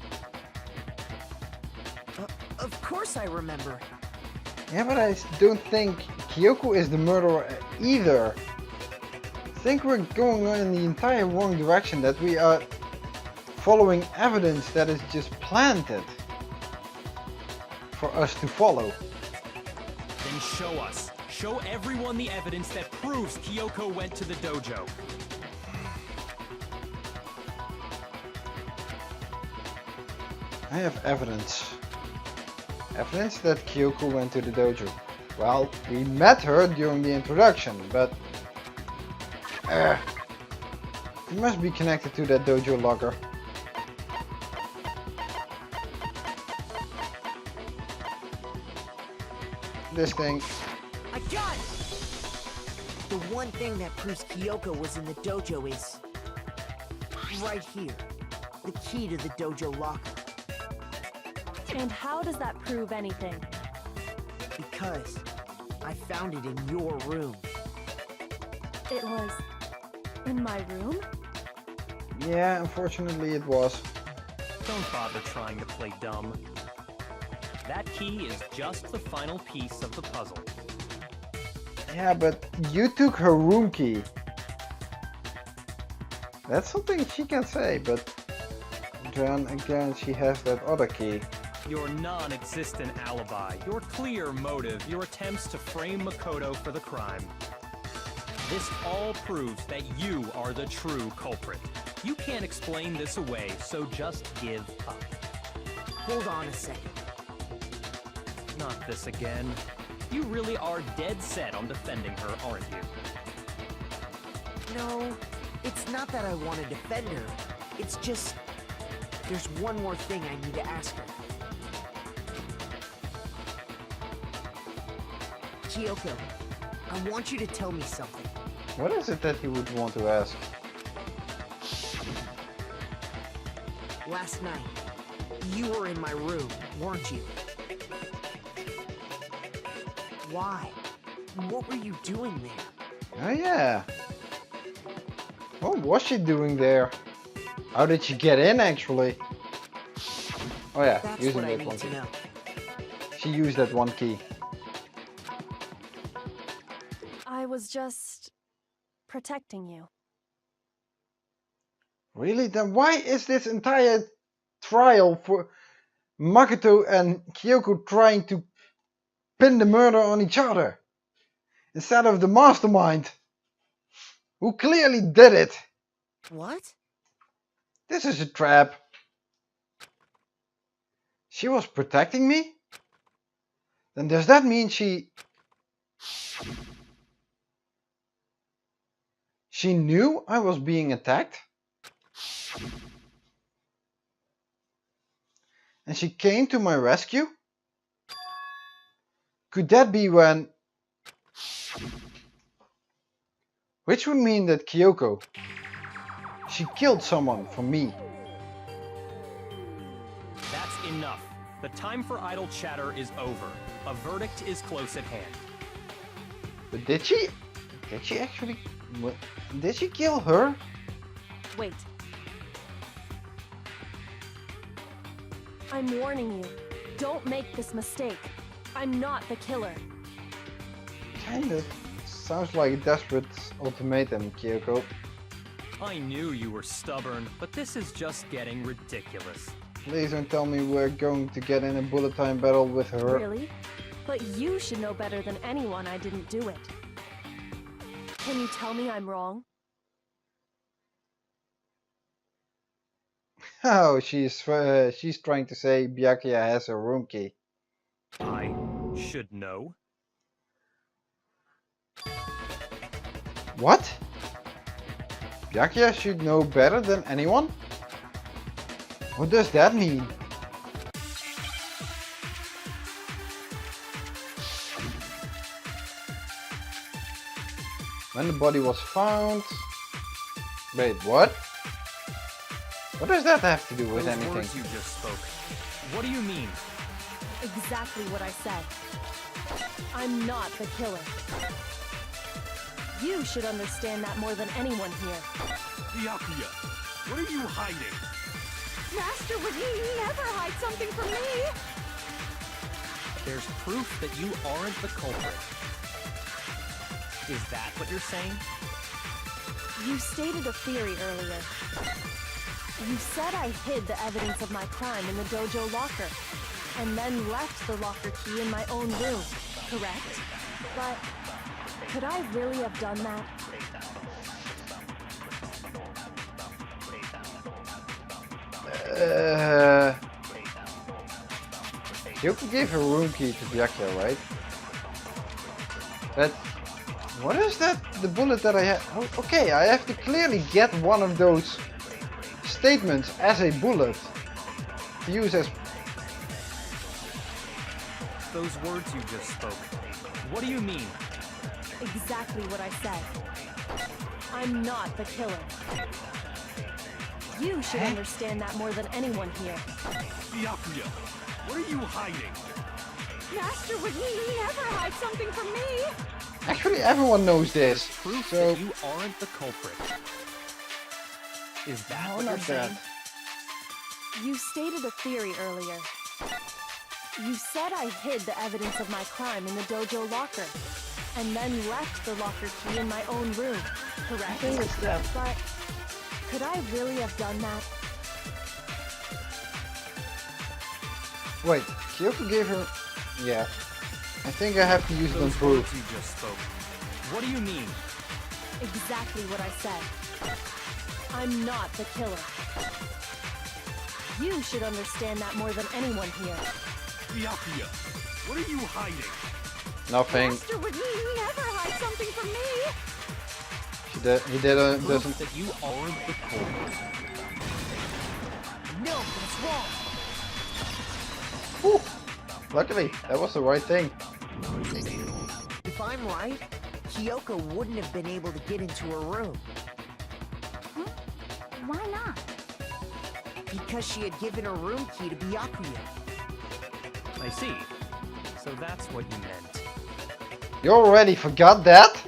S6: Of course I remember.
S1: Yeah, but I don't think Kyoko is the murderer either. I think we're going in the entire wrong direction, that we are following evidence that is just planted for us to follow.
S2: Then show us. Show everyone the evidence that proves Kyoko went to the dojo.
S1: I have evidence. Evidence that Kyoko went to the dojo. Well, we met her during the introduction, but it must be connected to that dojo locker. This thing.
S6: I got it! The one thing that proves Kyoko was in the dojo is right here. The key to the dojo locker.
S8: And how does that prove anything?
S6: Because I found it in your room.
S8: It was in my room?
S1: Yeah, unfortunately it was.
S2: Don't bother trying to play dumb. That key is just the final piece of the puzzle.
S1: Yeah, but you took her room key. That's something she can say, but then again she has that other key.
S2: Your non-existent alibi, your clear motive, your attempts to frame Makoto for the crime. This all proves that you are the true culprit. You can't explain this away, so just give up.
S6: Hold on a second.
S2: Not this again. You really are dead set on defending her, aren't you?
S6: No, it's not that I want to defend her. It's just there's one more thing I need to ask her. Kyoko, I want you to tell me something.
S1: What is it that you would want to ask?
S6: Last night, you were in my room, weren't you? Why? What were you doing there?
S1: Oh yeah. What was she doing there? How did she get in actually? Oh yeah,
S6: That's
S1: using
S6: what I
S1: that
S6: need
S1: one
S6: to
S1: key.
S6: know.
S1: She used that one key.
S8: I was just protecting you.
S1: Really? Then why is this entire trial for Makoto and Kyoko trying to pin the murder on each other instead of the mastermind who clearly did it?
S6: What?
S1: This is a trap. She was protecting me? Then does that mean she knew I was being attacked? And she came to my rescue? Could that be when... Which would mean that Kyoko, she killed someone for me.
S2: That's enough. The time for idle chatter is over. A verdict is close at hand.
S1: But did she actually... Did she kill her?
S8: Wait. I'm warning you. Don't make this mistake. I'm not the killer.
S1: Kinda sounds like a desperate ultimatum, Kyoko.
S2: I knew you were stubborn, but this is just getting ridiculous.
S1: Please don't tell me we're going to get in a bullet time battle with her.
S8: Really? But you should know better than anyone I didn't do it. Can you tell me I'm wrong?
S1: Oh, she's trying to say Byakuya has a room key.
S2: I should know.
S1: What? Byakuya should know better than anyone? What does that mean? When the body was found... Wait, what? What does that have to do with
S2: Those
S1: anything?
S2: words you just spoke. What do you mean?
S8: Exactly what I said. I'm not the killer. You should understand that more than anyone here.
S5: Byakuya, what are you hiding?
S4: Master would never hide something from me!
S2: There's proof that you aren't the culprit. Is that what you're saying?
S8: You stated a theory earlier. You said I hid the evidence of my crime in the dojo locker, and then left the locker key in my own room, correct? But could I really have done that?
S1: Kyoko gave her room key to Byakuya, right? But what is that? The bullet that I have? Oh, okay, I have to clearly get one of those statements as a bullet to use as.
S2: Those words you just spoke. What do you mean?
S8: Exactly what I said. I'm not the killer. You should understand that more than anyone here.
S5: Byakuya, what are you hiding?
S4: Master would never hide something from me!
S1: Actually, everyone knows this.
S2: Proof
S1: So
S2: that you aren't the culprit. Is that
S1: no,
S2: what you're
S1: not that.
S2: saying?
S8: You stated a theory earlier. You said I hid the evidence of my crime in the dojo locker, and then left the locker key in my own room, correct? But could I really have done that?
S1: Wait, Kyoko gave her. Yeah, I think I have to use it on
S2: Those
S1: proof.
S2: words you just spoke. What do you mean?
S8: Exactly what I said. I'm not the killer. You should understand that more than anyone here.
S5: Byakuya, what are you hiding?
S1: Nothing.
S4: Master would never hide something from me!
S1: He doesn't.
S2: Proof that you aren't the culprit.
S6: No, that's wrong.
S1: Whew. Luckily, that was the right thing.
S6: If I'm right, Kyoko wouldn't have been able to get into her room
S7: Huh? Why not?
S6: because she had given her room key to Byakuya.
S2: I see. So that's what you meant.
S1: You already forgot that?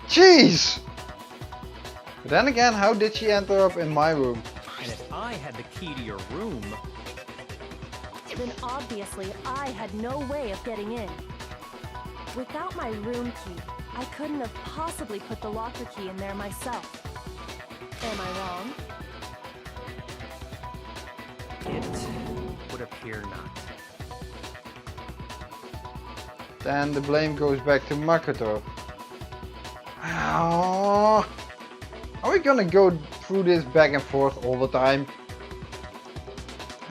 S1: Jeez! But then again, how did she enter up in my room?
S2: And if I had the key to your room,
S8: Then obviously I had no way of getting in. Without my room key, I couldn't have possibly put the locker key in there myself. Am I wrong?
S2: it would appear not.
S1: Then the blame goes back to Makoto. Oh, are we gonna go through this back and forth all the time?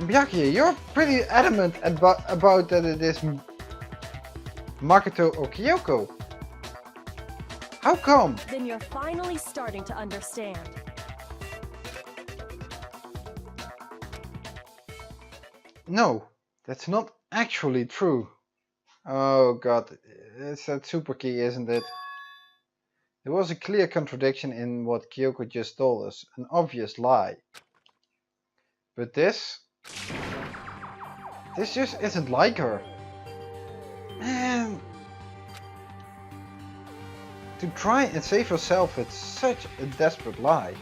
S1: Byakuya, you're pretty adamant about that it is Makoto or Kyoko. How come?
S8: Then you're finally starting to understand.
S1: No, that's not actually true. Oh god, it's that super key, isn't it? There was a clear contradiction in what Kyoko just told us, an obvious lie. But this just isn't like her. And to try and save herself, it's such a desperate lie.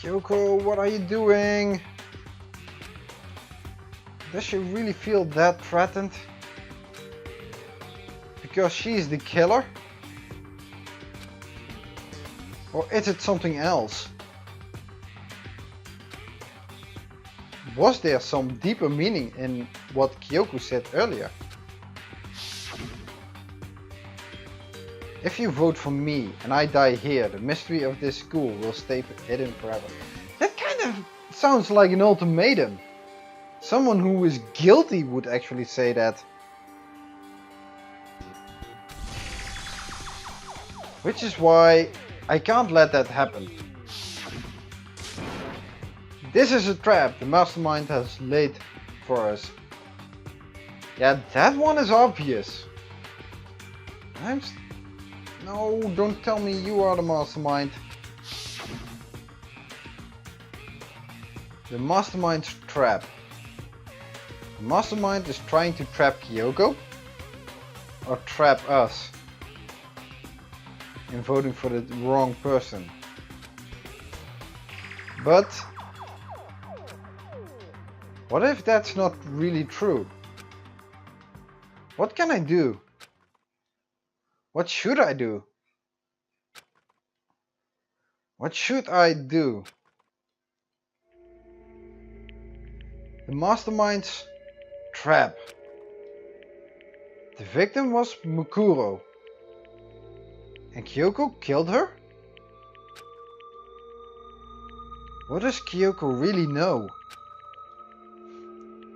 S1: Kyoko, what are you doing? Does she really feel that threatened? Because she's the killer? Or is it something else? Was there some deeper meaning in what Kyoko said earlier? If you vote for me and I die here, the mystery of this school will stay hidden forever. That kind of sounds like an ultimatum. Someone who is guilty would actually say that. Which is why I can't let that happen. This is a trap the mastermind has laid for us. Yeah, that one is obvious. No, don't tell me you are the mastermind. The mastermind's trap. The mastermind is trying to trap Kyoko or trap us in voting for the wrong person. But what if that's not really true? What can I do? What should I do? What should I do? The mastermind's trap. The victim was Mukuro. And Kyoko killed her? What does Kyoko really know?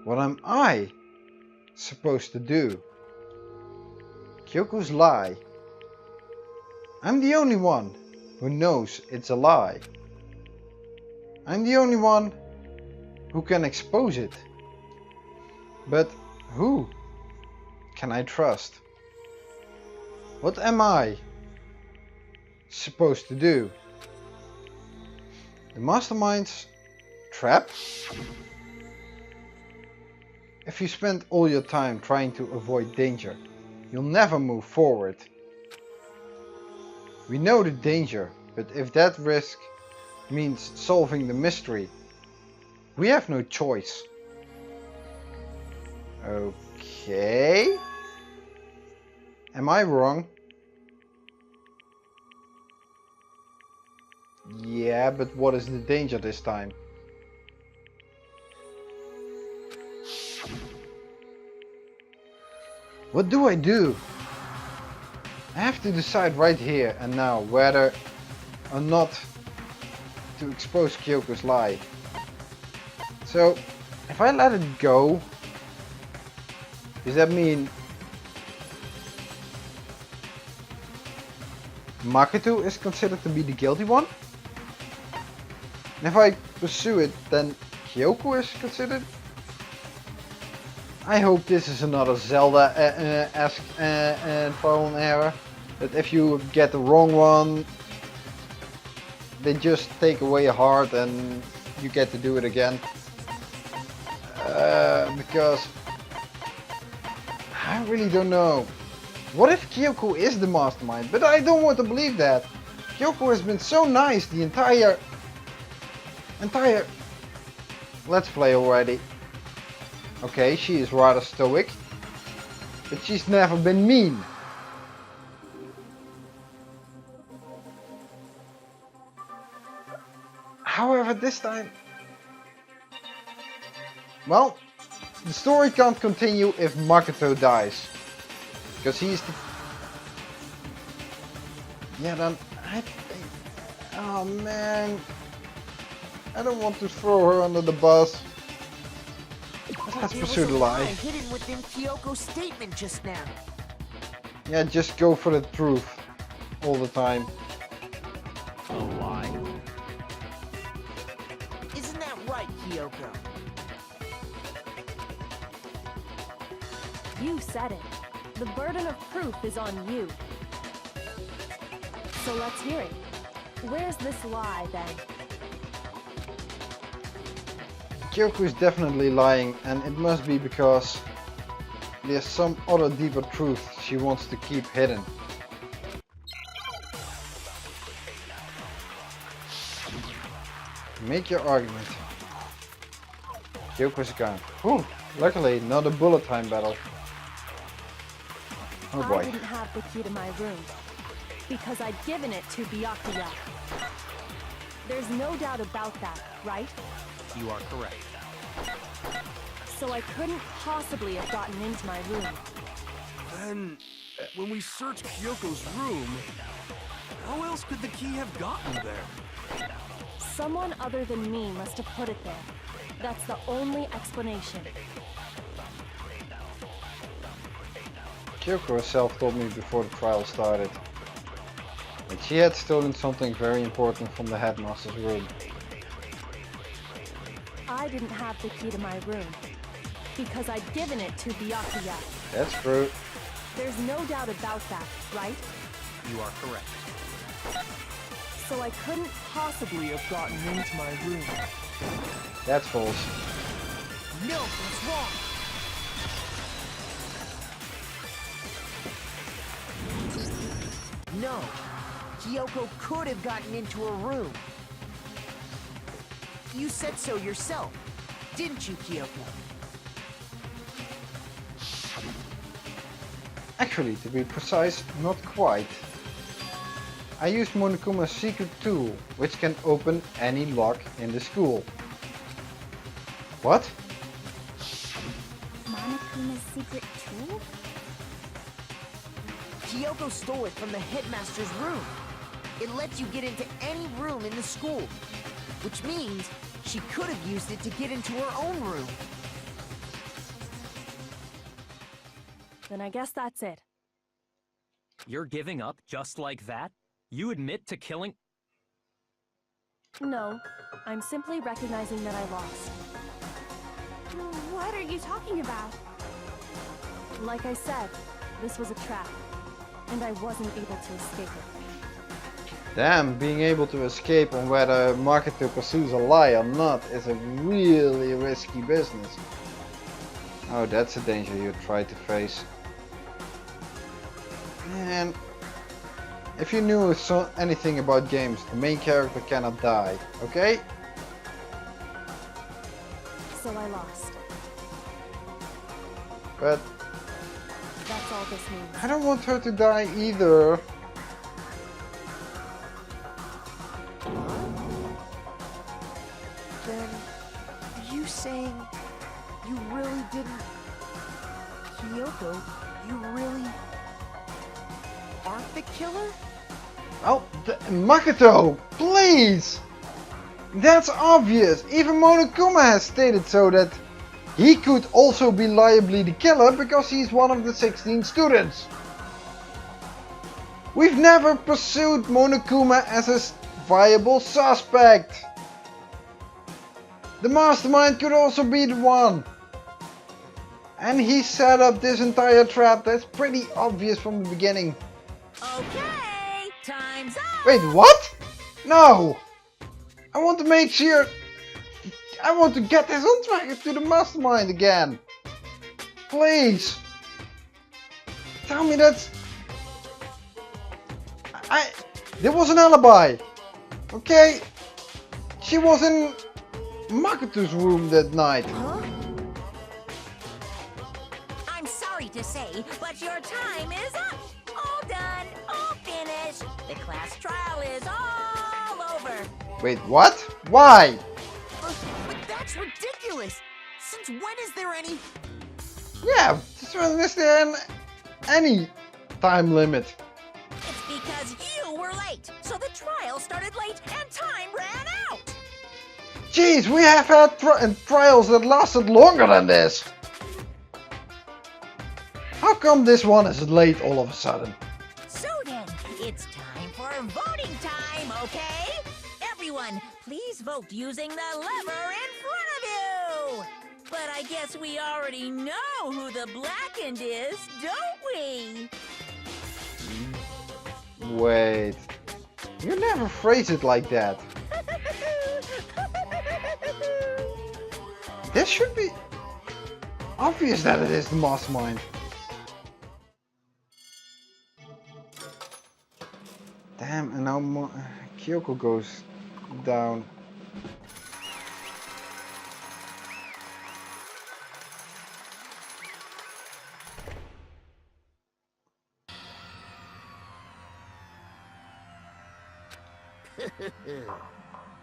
S1: What am I supposed to do? Kyoko's lie. I'm the only one who knows it's a lie. I'm the only one who can expose it. But who can I trust? What am I supposed to do? The mastermind's trap? If you spend all your time trying to avoid danger, you'll never move forward. We know the danger, but if that risk means solving the mystery, we have no choice. Okay. Am I wrong? Yeah, but what is the danger this time? What do I do? I have to decide right here and now whether or not to expose Kyoko's lie. So, if I let it go, does that mean Makoto is considered to be the guilty one? And if I pursue it, then Kyoko is considered? I hope this is another Zelda-esque trial and error. That if you get the wrong one, they just take away a heart and you get to do it again. Because I really don't know. What if Kyoko is the mastermind? But I don't want to believe that. Kyoko has been so nice the entire Let's Play already. Okay, she is rather stoic, but she's never been mean. However, this time... Well, the story can't continue if Makoto dies. Because he's the... Yeah, then I think... Oh man... I don't want to throw her under the bus. Let's pursue the lie.
S6: Hidden within Kyoko's statement just now.
S1: Yeah, just go for the truth. All the time.
S2: A lie?
S6: Isn't that right, Kyoko?
S8: You said it. The burden of proof is on you. So let's hear it. Where's this lie, then?
S1: Kyoko is definitely lying, and it must be because there's some other deeper truth she wants to keep hidden. Make your argument. Kyoko's gone. Whew, luckily not a bullet time battle. Oh boy.
S8: I didn't have the key to my room because I'd given it to Byakuya. There's no doubt about that, right?
S2: You are correct.
S8: So I couldn't possibly have gotten into my room.
S5: Then, when we searched Kyoko's room, how else could the key have gotten there?
S8: Someone other than me must have put it there. That's the only explanation.
S1: Kyoko herself told me before the trial started. She had stolen something very important from the headmaster's room.
S8: I didn't have the key to my room because I'd given it to Byakuya.
S1: That's true.
S8: There's no doubt about that, right?
S2: You are correct.
S8: So I couldn't possibly have gotten into my room.
S1: That's false.
S6: No, that's wrong. No, Kyoko could have gotten into her room. You said so yourself, didn't you, Kyoko?
S1: Actually, to be precise, not quite. I used Monokuma's secret tool, which can open any lock in the school. What?
S7: Monokuma's secret tool?
S6: Kyoko stole it from the headmaster's room. It lets you get into any room in the school, which means she could have used it to get into her own room.
S8: Then I guess that's it.
S2: You're giving up just like that? You admit to killing...
S8: No, I'm simply recognizing that I lost.
S4: What are you talking about?
S8: Like I said, this was a trap, and I wasn't able to escape it.
S1: Damn, being able to escape on whether Makoto pursues a lie or not is a really risky business. Oh, that's a danger you try to face. And if you knew anything about games, the main character cannot die, okay?
S8: So I lost.
S1: But
S8: That's all this means.
S1: I don't want her to die either.
S6: Then, are you saying you really didn't... Kyoko, you really aren't the killer?
S1: Oh, Makoto, please! That's obvious. Even Monokuma has stated so that he could also be liably the killer because he's one of the 16 students. We've never pursued Monokuma as a viable suspect. The mastermind could also be the one. And he set up this entire trap. That's pretty obvious from the beginning.
S3: Okay, time's up.
S1: Wait, what? No! I want to make sure... I want to get this on track to the mastermind again. Please. Tell me that's... There was an alibi. Okay? She was in Makoto's room that night.
S6: Huh?
S3: I'm sorry to say, but your time is up. All done, all finished. The class trial is all over.
S1: Wait, what? Why?
S6: But that's ridiculous! Since when is there any...
S1: Yeah, is there any time limit?
S3: It's because you were late, so the trial started late and time ran out.
S1: Jeez, we have had trials that lasted longer than this. How come this one is late all of a sudden?
S3: So then, it's time for voting time, okay? Everyone, please vote using the lever in front of you. But I guess we already know who the blackened is, don't we?
S1: Wait, you never phrase it like that. This should be obvious that it is the mastermind. Damn, and now Kyoko goes down.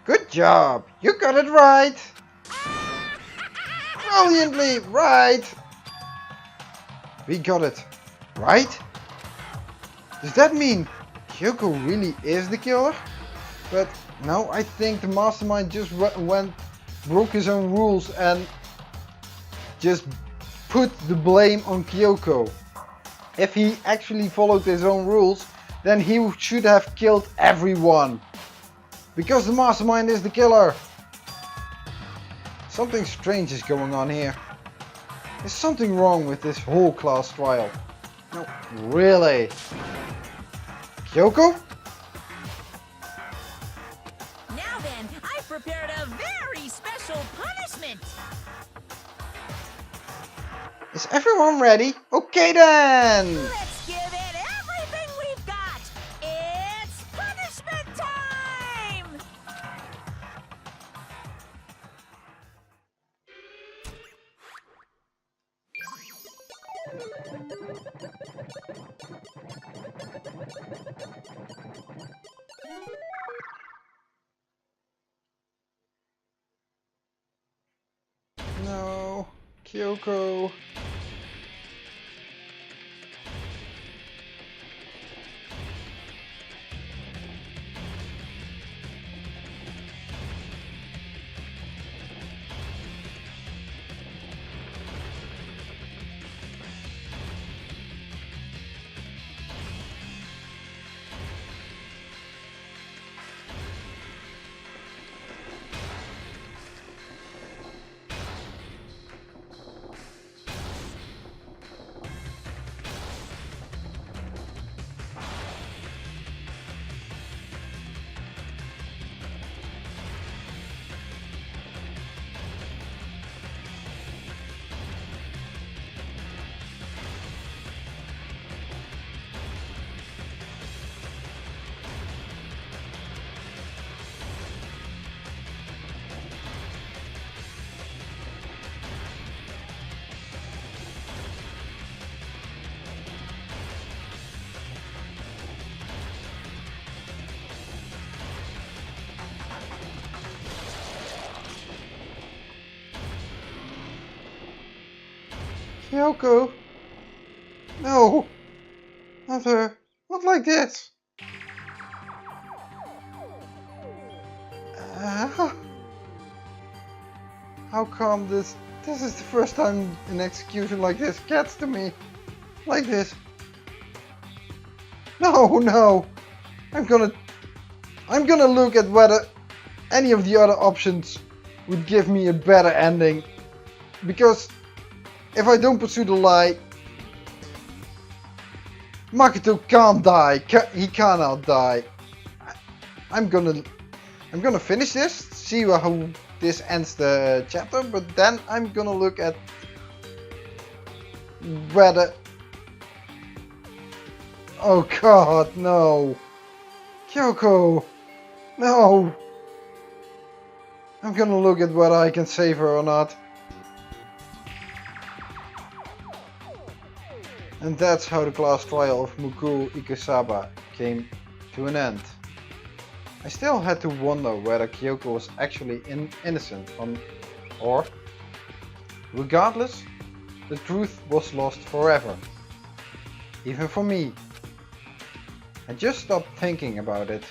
S1: Good job! You got it right! Brilliantly right! We got it. Right? Does that mean Kyoko really is the killer? But no, I think the mastermind just broke his own rules and just put the blame on Kyoko. If he actually followed his own rules, then he should have killed everyone. Because the mastermind is the killer. Something strange is going on here. There's something wrong with this whole class trial. No, really? Kyoko?
S3: Now then, I've prepared a very special punishment.
S1: Is everyone ready? Okay then!
S3: Let's give it everything we've got. It's punishment time!
S1: No, Kyoko. Kyoko? No! Not her. Not like this! How come this is the first time an execution like this gets to me? Like this. No, no! I'm gonna look at whether any of the other options would give me a better ending. Because if I don't pursue the lie, Makoto can't die. He cannot die. I'm gonna finish this, see how this ends the chapter, but then I'm gonna look at whether... Oh god, no. Kyoko, no. I'm gonna look at whether I can save her or not. And that's how the class trial of Mukuro Ikesaba came to an end. I still had to wonder whether Kyoko was actually innocent or, regardless, the truth was lost forever. Even for me. I just stopped thinking about it.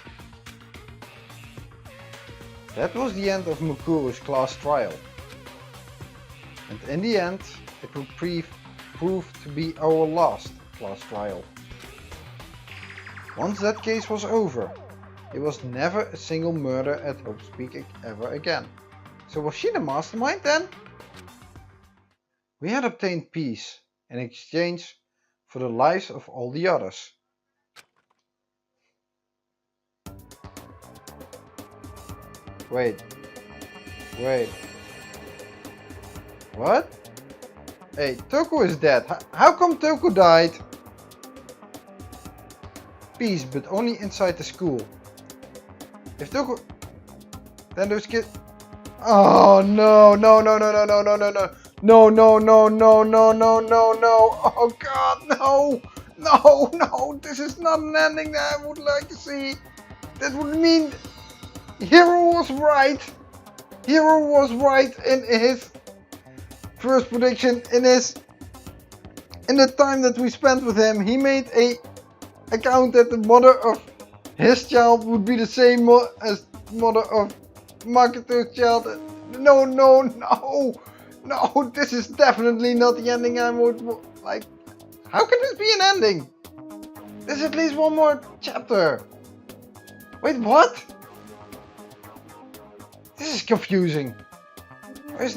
S1: That was the end of Mukuro's class trial. And in the end, it would prove to be our last class trial. Once that case was over, there was never a single murder at Hope Peak ever again. So was she the mastermind then? We had obtained peace in exchange for the lives of all the others. Wait. What? Hey, Toko is dead. How come Toko died? Peace, but only inside the school. If Toko... Then those kids... Oh no. Oh god, no. This is not an ending that I would like to see. That would mean Hiro was right. Hiro was right in his first prediction. In the time that we spent with him, he made a account that the mother of his child would be the same as the mother of Makoto's child. No, this is definitely not the ending I would like. How can this be an ending? There's at least one more chapter. Wait, what? This is confusing. Where is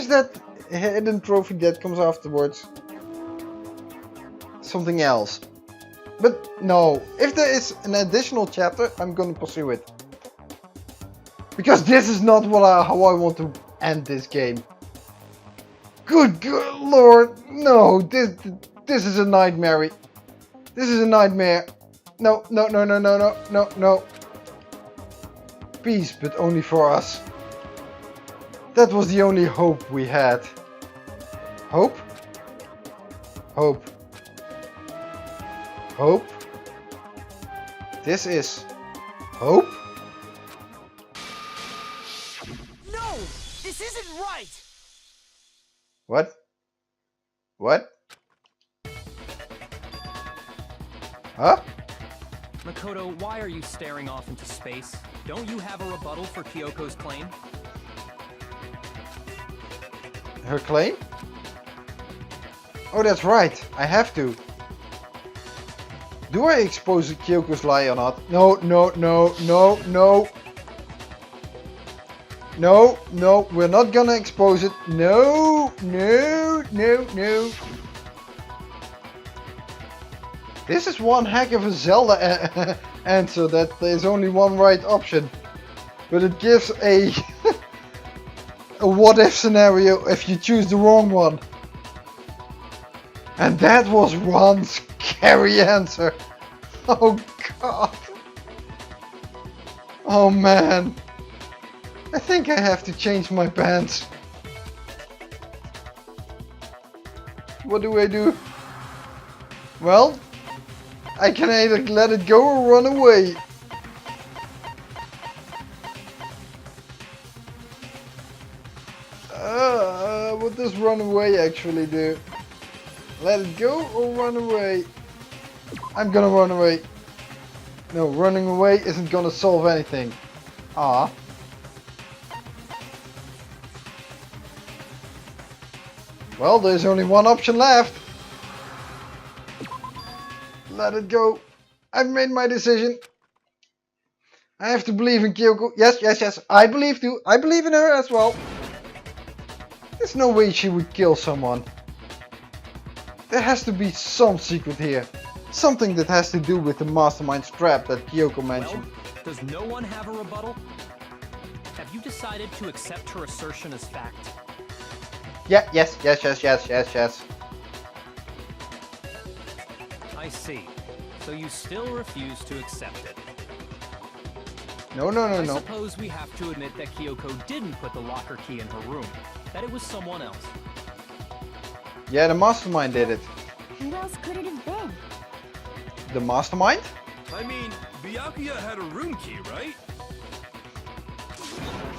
S1: that hidden trophy that comes afterwards? Something else. But no, if there is an additional chapter, I'm gonna pursue it. Because this is not how I want to end this game. Good lord, no, this is a nightmare. This is a nightmare. No. Peace, but only for us. That was the only hope we had. Hope? Hope. Hope? This is hope?
S6: No! This isn't right!
S1: What? What? Huh?
S2: Makoto, why are you staring off into space? Don't you have a rebuttal for Kyoko's claim?
S1: Her claim? Oh, that's right. I have to. Do I expose Kyoko's lie or not? No. No, we're not gonna expose it. No. This is one heck of a Zelda answer that there's only one right option. But it gives a a what if scenario if you choose the wrong one. And that was one scary answer. Oh god. Oh man. I think I have to change my pants. What do I do? Well, I can either let it go or run away. What does run away actually do? Let it go or run away? I'm gonna run away. No, running away isn't gonna solve anything. Ah. Well, there's only one option left. Let it go. I've made my decision. I have to believe in Kyoko. Yes. I believe too. I believe in her as well. There's no way she would kill someone. There has to be some secret here. Something that has to do with the mastermind trap that Kyoko mentioned.
S2: Well, does no one have a rebuttal? Have you decided to accept her assertion as fact?
S1: Yeah, yes.
S2: I see. So you still refuse to accept it.
S1: No.
S2: I suppose we have to admit that Kyoko didn't put the locker key in her room. That it was someone else.
S1: Yeah, the mastermind did it.
S7: Who else could it have been?
S1: The mastermind?
S5: I mean, Byakuya had a room key, right?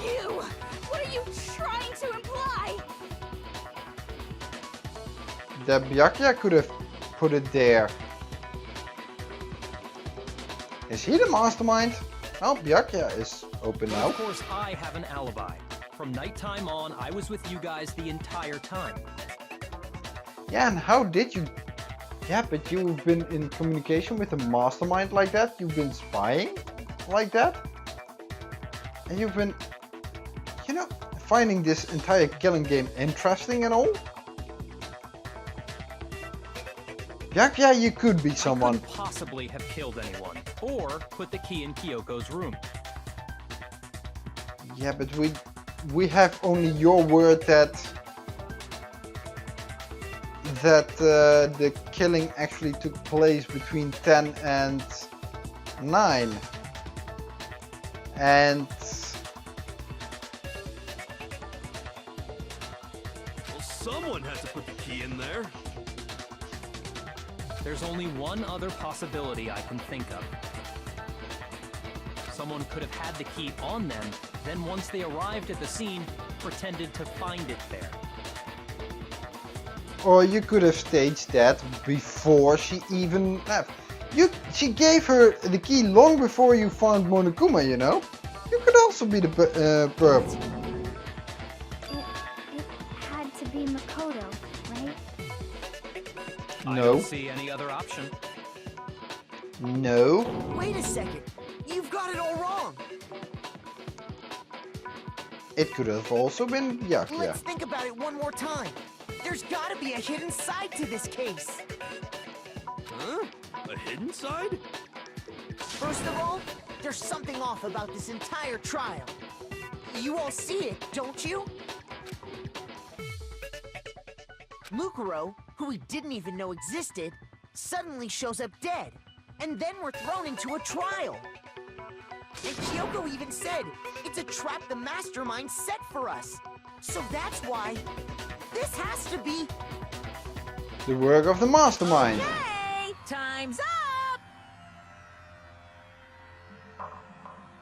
S4: You! What are you trying to imply?
S1: That Byakuya could have put it there. Is he the mastermind? Well, Byakuya is open now.
S2: Of course, I have an alibi. From nighttime on, I was with you guys the entire time.
S1: Yeah, and how did you... Yeah, but you've been in communication with a mastermind like that? You've been spying like that? And you've been, you know, finding this entire killing game interesting and all? Yeah, you could be someone.
S2: I couldn't possibly have killed anyone, or put the key in Kyoko's room.
S1: Yeah, but we have only your word that the killing actually took place between 10 and 9. And
S5: Well, someone had to put the key in there.
S2: There's only one other possibility I can think of. Someone could have had the key on them, then once they arrived at the scene, pretended to find it there.
S1: or you could have staged that before she even left. She gave her the key long before you found Monokuma, you know? You could also be the perp.
S7: It had to be Makoto, right?
S2: I
S1: No.
S2: don't see any other option.
S1: No.
S6: Wait a second. You've got it all wrong.
S1: It could have also been Byakuya.
S6: Let's think about it one more time. There's gotta be a hidden side to this case.
S5: Huh? A hidden side?
S6: First of all, there's something off about this entire trial. You all see it, don't you? Mukuro, who we didn't even know existed, suddenly shows up dead. And then we're thrown into a trial. And Kyoko even said, it's a trap the mastermind set for us. So that's why this has to be
S1: The work of the mastermind.
S3: Okay, time's up!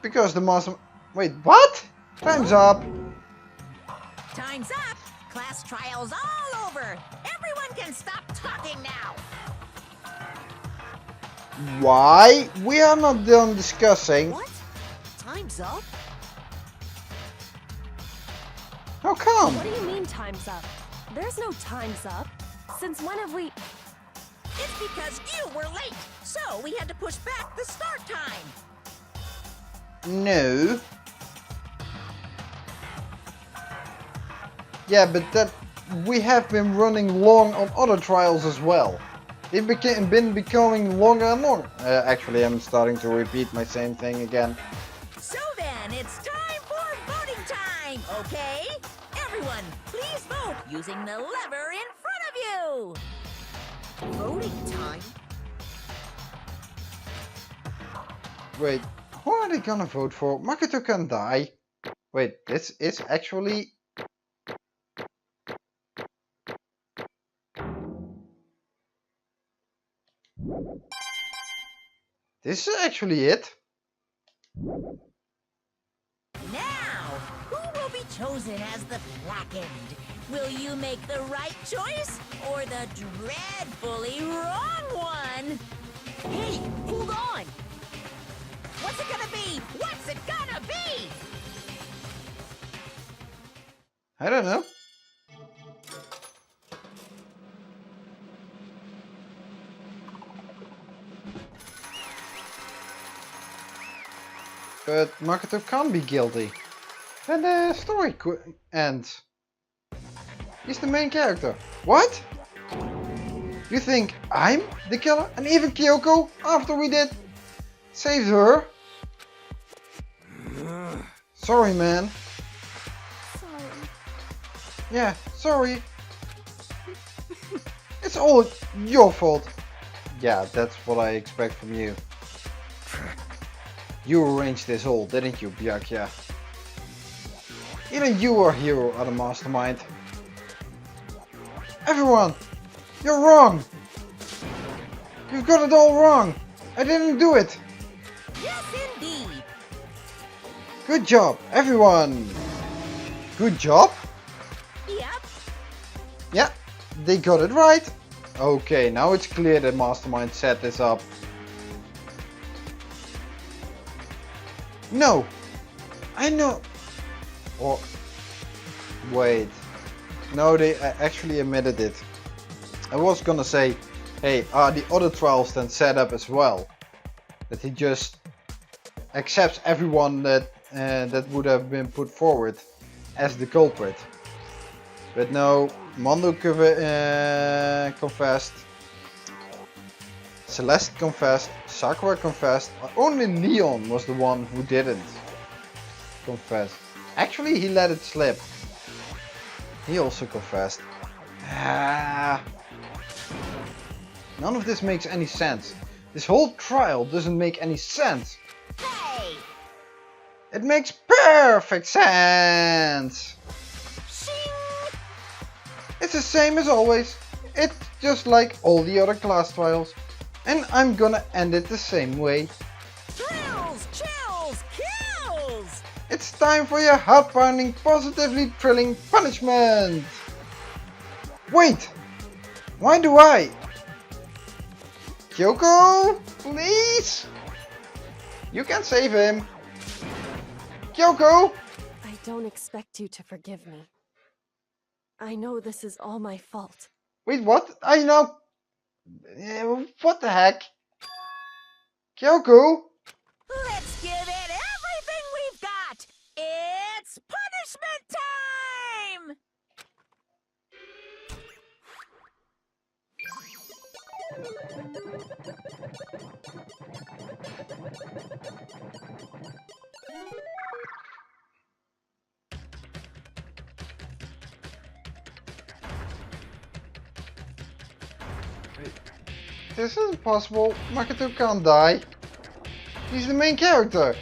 S1: Because the master... Wait, what? Time's up.
S3: Time's up! Class trials all over! Everyone can stop talking now!
S1: Why? We are not done discussing.
S6: what? Time's up?
S1: How come?
S8: What do you mean time's up? There's no time's up. Since when have we...
S3: It's because you were late, so we had to push back the start time.
S1: No. Yeah, but that we have been running long on other trials as well. They've been becoming longer and longer. Actually, I'm starting to repeat my same thing again.
S3: So then, it's time for voting time, okay? Everyone, please vote using the lever in front of you.
S6: Voting time?
S1: Wait, who are they gonna vote for? Makoto can die. Wait, this is actually... This is actually it.
S3: Now, who will be chosen as the blackened? Will you make the right choice or the dreadfully wrong one?
S6: Hey, hold on!
S3: What's it gonna be? What's it gonna be?
S1: I don't know. But Makoto can't be guilty. Then the story ends. He's the main character. What? You think I'm the killer? And even Kyoko, after we did saved her? Sorry, man.
S4: Sorry.
S1: Yeah, sorry. It's all your fault. Yeah, that's what I expect from you. You arranged this all, didn't you, Byakuya? Either you are hero or the mastermind. Everyone! You're wrong! You've got it all wrong! I didn't do it!
S3: Yes, indeed.
S1: Good job, everyone! Good job?
S3: Yep.
S1: Yeah, they got it right. Okay, now it's clear that Mastermind set this up. No! I know... Or... Wait. No, they actually admitted it. I was gonna say, hey, are the other trials then set up as well? That he just accepts everyone that that would have been put forward as the culprit. But no, Mondo confessed, Celeste confessed, Sakura confessed, only Leon was the one who didn't confess. Actually, he let it slip. He also confessed. None of this makes any sense. This whole trial doesn't make any sense.
S3: Hey!
S1: It makes perfect sense.
S3: Shing!
S1: It's the same as always. It's just like all the other class trials. And I'm gonna end it the same way.
S3: Thrills, chills, kills!
S1: It's time for your heart-pounding, positively thrilling punishment. Wait! Why do I? Kyoko, please? You can save him. Kyoko!
S8: I don't expect you to forgive me. I know this is all my fault.
S1: Wait, what? I know. What the heck? Kyoko?
S3: Let's give it everything we've got! It's punishment time!
S1: This isn't possible. Makoto can't die. He's the main character.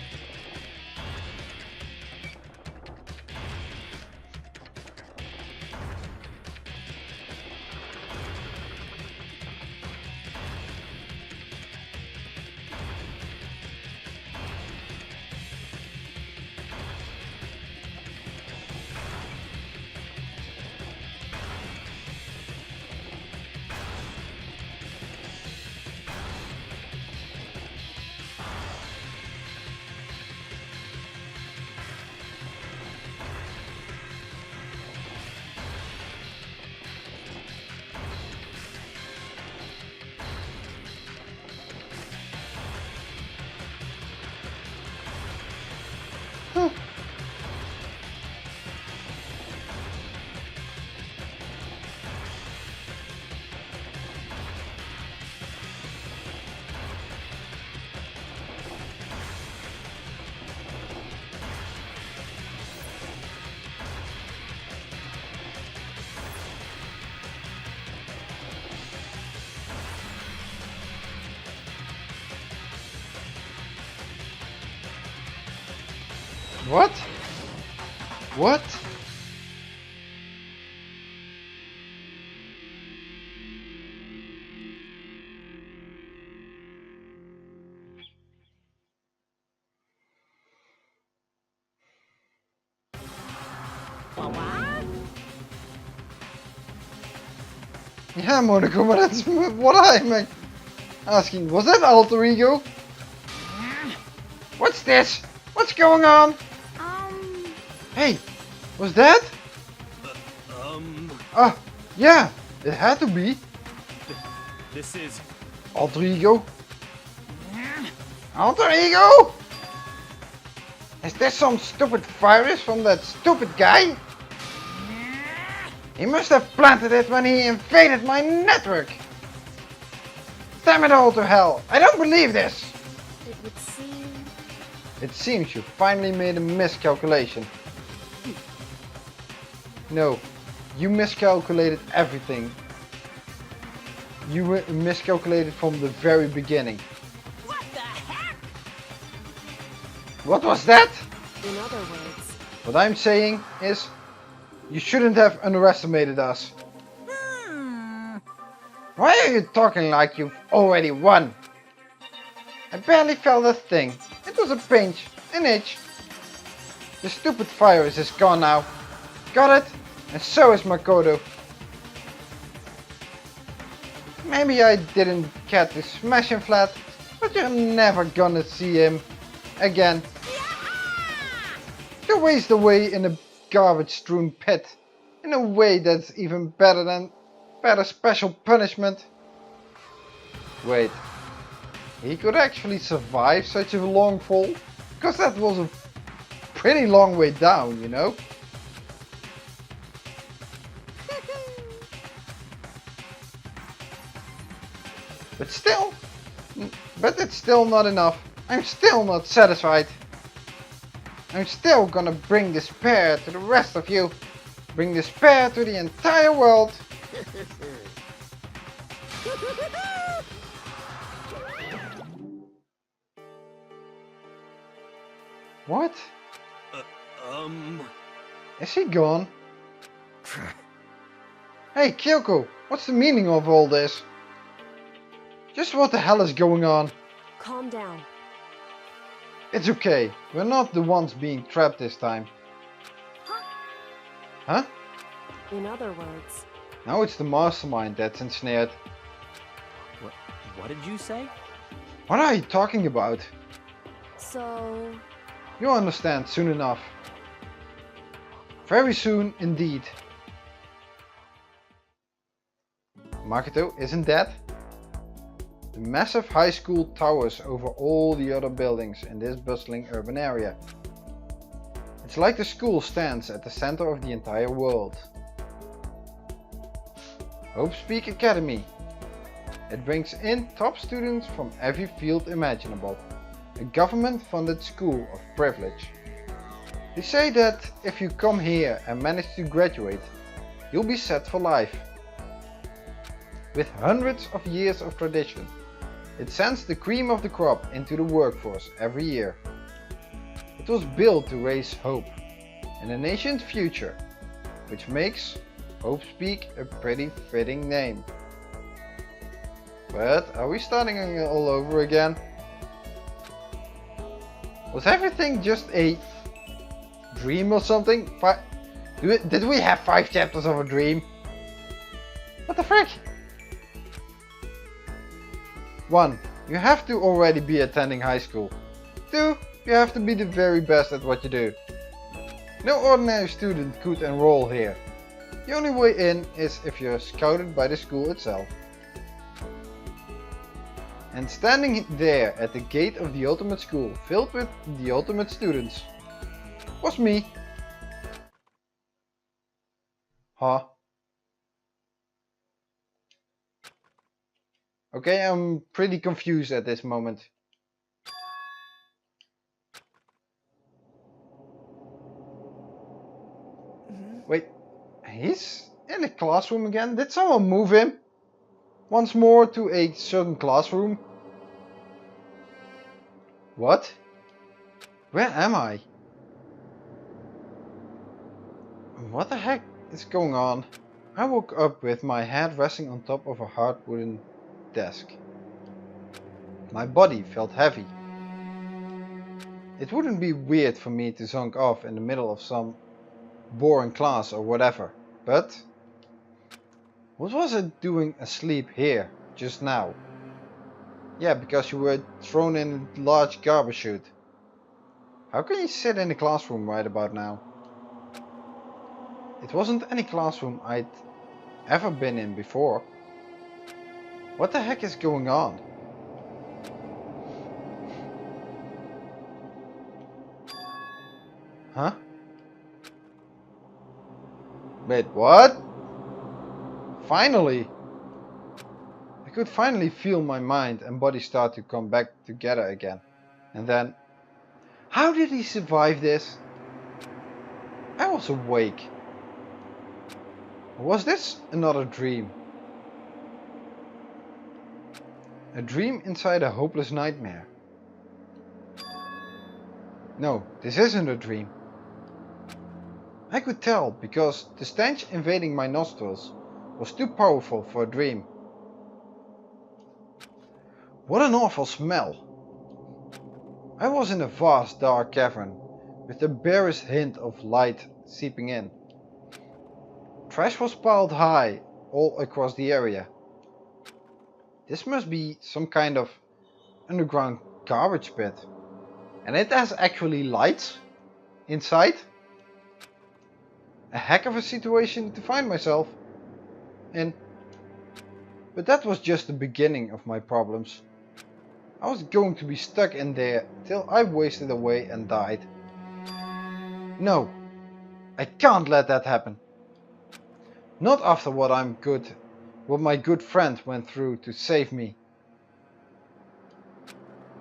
S1: What? What? Yeah, Monaco, but that's what I'm asking. Was that alter ego? What's this? What's going on? Hey, was that? Yeah, it had to be.
S2: This is...
S1: Alter ego? Alter ego? Is this some stupid virus from that stupid guy? He must have planted it when he invaded my network. Damn it all to hell, I don't believe this.
S8: It would seem...
S1: It seems you finally made a miscalculation. No, you miscalculated everything. You miscalculated from the very beginning.
S3: What the heck?
S1: What was that?
S8: In other words,
S1: What I'm saying is, you shouldn't have underestimated us. Why are you talking like you've already won? I barely felt a thing. It was a pinch, an itch. The stupid virus is gone now. Got it? And so is Makoto. Maybe I didn't get to smash him flat, but you're never gonna see him again. To waste away in a garbage-strewn pit, in a way that's even better than better special punishment. Wait, he could actually survive such a long fall? Because that was a pretty long way down, you know? But it's still not enough. I'm still not satisfied. I'm still gonna bring despair to the rest of you. Bring despair to the entire world. What? Is he gone? Hey Kyoko, what's the meaning of all this? Just what the hell is going on?
S8: calm down.
S1: It's okay, we're not the ones being trapped this time. Huh?
S8: In other words,
S1: Now it's the mastermind that's ensnared.
S2: What did you say?
S1: What are you talking about?
S8: so...
S1: You'll understand soon enough. Very soon indeed. Makoto isn't dead? The massive high school towers over all the other buildings in this bustling urban area. It's like the school stands at the center of the entire world. Hope Speak Academy. It brings in top students from every field imaginable. A government-funded school of privilege. They say that if you come here and manage to graduate, you'll be set for life. With hundreds of years of tradition, it sends the cream of the crop into the workforce every year. It was built to raise hope in a nation's future, which makes Hope Speak a pretty fitting name. But are we starting all over again? Was everything just a dream or something? Did we have 5 chapters of a dream? What the frick? 1. You have to already be attending high school. 2. You have to be the very best at what you do. No ordinary student could enroll here. The only way in is if you're scouted by the school itself. And standing there at the gate of the ultimate school, filled with the ultimate students, was me. Huh? Okay, I'm pretty confused at this moment. Wait, he's in the classroom again? Did someone move him once more to a certain classroom? What? Where am I? What the heck is going on? I woke up with my head resting on top of a hard wooden desk. My body felt heavy. It wouldn't be weird for me to zonk off in the middle of some boring class or whatever, but what was I doing asleep here just now? Yeah, because you were thrown in a large garbage chute. How can you sit in the classroom right about now? It wasn't any classroom I'd ever been in before. What the heck is going on? Huh? Wait, what? Finally! I could finally feel my mind and body start to come back together again. And then... How did he survive this? I was awake. Or was this another dream? A dream inside a hopeless nightmare. No, this isn't a dream. I could tell because the stench invading my nostrils was too powerful for a dream. What an awful smell! I was in a vast dark cavern with the barest hint of light seeping in. Trash was piled high all across the area. This must be some kind of underground garbage pit. And it has actually lights inside. A heck of a situation to find myself in. But that was just the beginning of my problems. I was going to be stuck in there till I wasted away and died. No, I can't let that happen. Not after what my good friend went through to save me.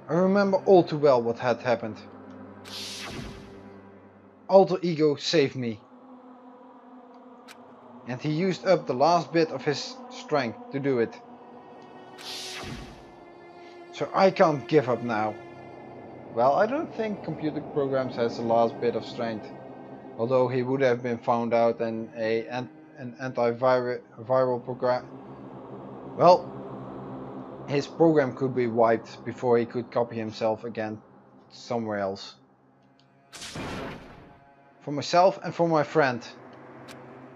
S1: I remember all too well what had happened. Alter Ego saved me. And he used up the last bit of his strength to do it. So I can't give up now. Well, I don't think computer programs has the last bit of strength. Although he would have been found out and an antiviral program. Well, his program could be wiped before he could copy himself again somewhere else. For myself and for my friend.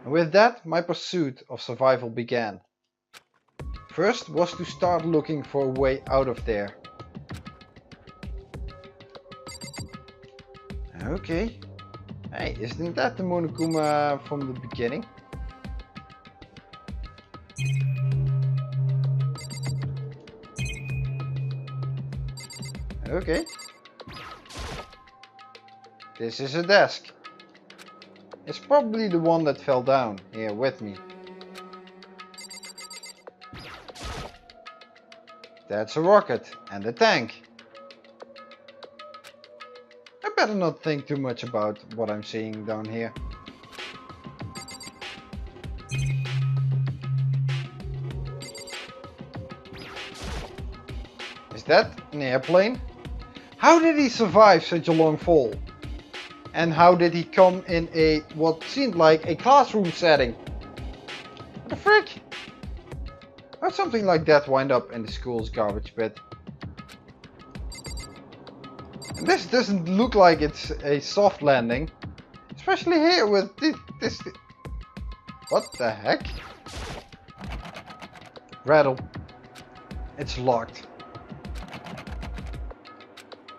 S1: And with that, my pursuit of survival began. First was to start looking for a way out of there. Okay. Hey, isn't that the Monokuma from the beginning? Okay. This is a desk. It's probably the one that fell down here with me. That's a rocket and a tank. I better not think too much about what I'm seeing down here. Is that an airplane? How did he survive such a long fall? And how did he come in a what seemed like a classroom setting? What the frick? How'd something like that wind up in the school's garbage pit? And this doesn't look like it's a soft landing. Especially here with this. What the heck? Rattle. It's locked.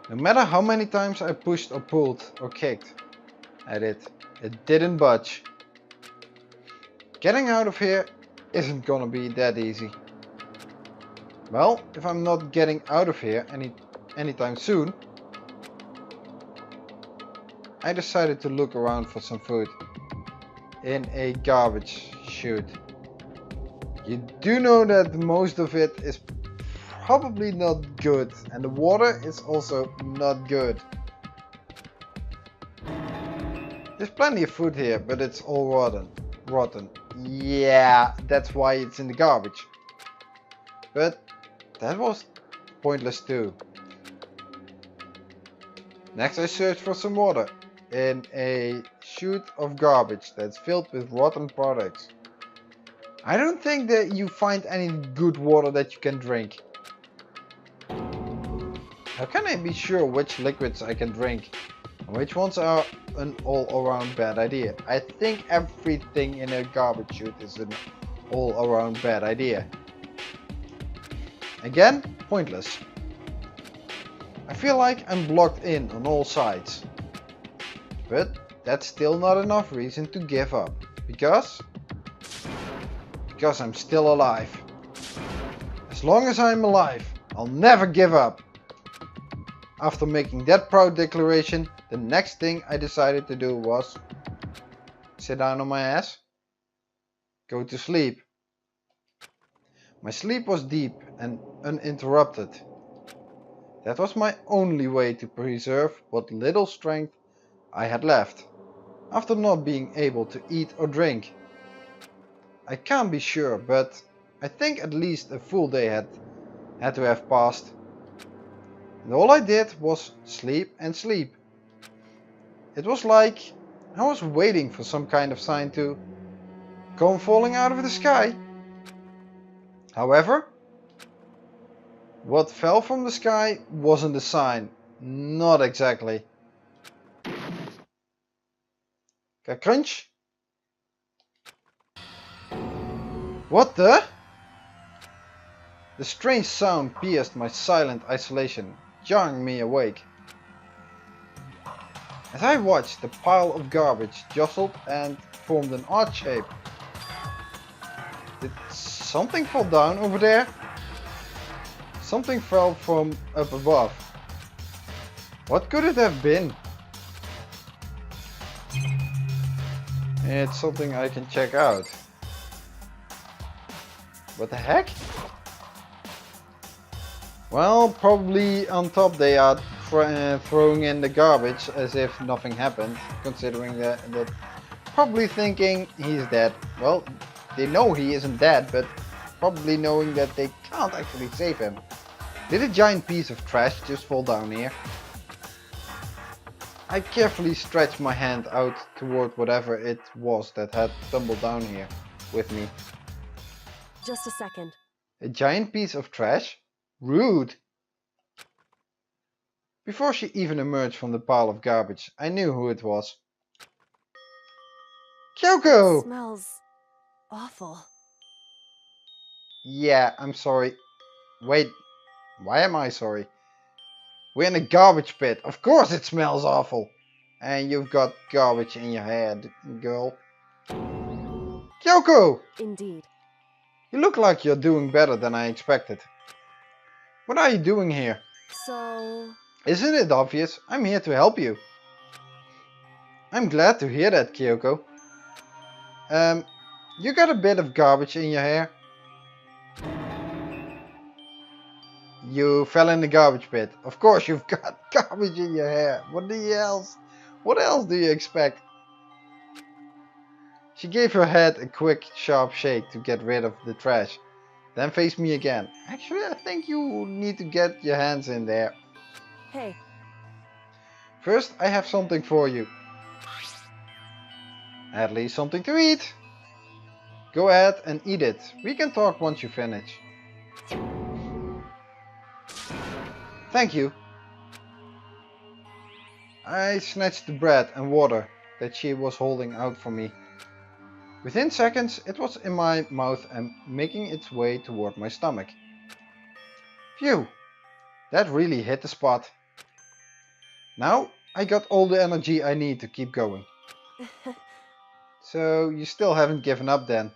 S1: No matter how many times I pushed or pulled or kicked at it, it didn't budge. Getting out of here isn't gonna be that easy. Well, if I'm not getting out of here anytime soon, I decided to look around for some food in a garbage chute. You do know that most of it is probably not good, and the water is also not good. There's plenty of food here, but it's all rotten. Yeah, that's why it's in the garbage. But that was pointless too. Next I searched for some water in a chute of garbage that's filled with rotten products. I don't think that you find any good water that you can drink. How can I be sure which liquids I can drink and which ones are an all-around bad idea? I think everything in a garbage chute is an all-around bad idea. Again, pointless. I feel like I'm blocked in on all sides. But that's still not enough reason to give up. Because I'm still alive. As long as I'm alive, I'll never give up. After making that proud declaration, the next thing I decided to do was sit down on my ass, go to sleep. My sleep was deep and uninterrupted. That was my only way to preserve what little strength I had left, after not being able to eat or drink. I can't be sure, but I think at least a full day had to have passed. And all I did was sleep and sleep. It was like I was waiting for some kind of sign to come falling out of the sky. However, what fell from the sky wasn't a sign. Not exactly. Crunch. What the? The strange sound pierced my silent isolation, jarring me awake. As I watched, the pile of garbage jostled and formed an odd shape. Did something fall down over there? Something fell from up above. What could it have been? It's something I can check out. What the heck? Well, probably on top they are throwing in the garbage as if nothing happened, considering that probably thinking he's dead. Well, they know he isn't dead, but probably knowing that they can't actually save him. Did a giant piece of trash just fall down here? I carefully stretched my hand out toward whatever it was that had tumbled down here with me.
S8: Just a second.
S1: A giant piece of trash? Rude! Before she even emerged from the pile of garbage, I knew who it was. Kyoko!
S8: It smells awful.
S1: Yeah, I'm sorry. Wait, why am I sorry? We're in a garbage pit. Of course it smells awful. And you've got garbage in your head, girl. Kyoko!
S8: Indeed.
S1: You look like you're doing better than I expected. What are you doing here?
S8: So...
S1: Isn't it obvious? I'm here to help you. I'm glad to hear that, Kyoko. You got a bit of garbage in your hair. You fell in the garbage pit. Of course you've got garbage in your hair. What else do you expect? She gave her head a quick, sharp shake to get rid of the trash. Then faced me again. Actually, I think you need to get your hands in there.
S8: Hey.
S1: First, I have something for you. At least something to eat. Go ahead and eat it. We can talk once you finish. Thank you. I snatched the bread and water that she was holding out for me. Within seconds, it was in my mouth and making its way toward my stomach. Phew! That really hit the spot. Now I got all the energy I need to keep going. So you still haven't given up then?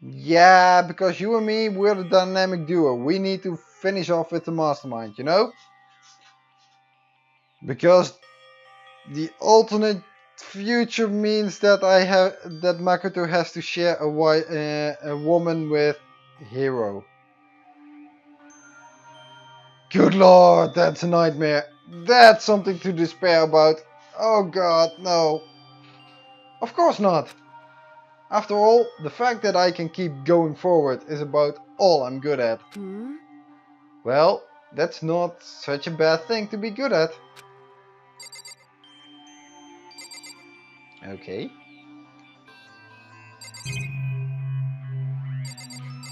S1: Yeah, because you and me, we're the dynamic duo. We need to finish off with the mastermind, you know? Because the alternate future means that Makoto has to share a woman with Hero. Good lord, that's a nightmare. That's something to despair about. Oh god, no. Of course not. After all, the fact that I can keep going forward is about all I'm good at.
S8: Hmm?
S1: Well, that's not such a bad thing to be good at. Okay.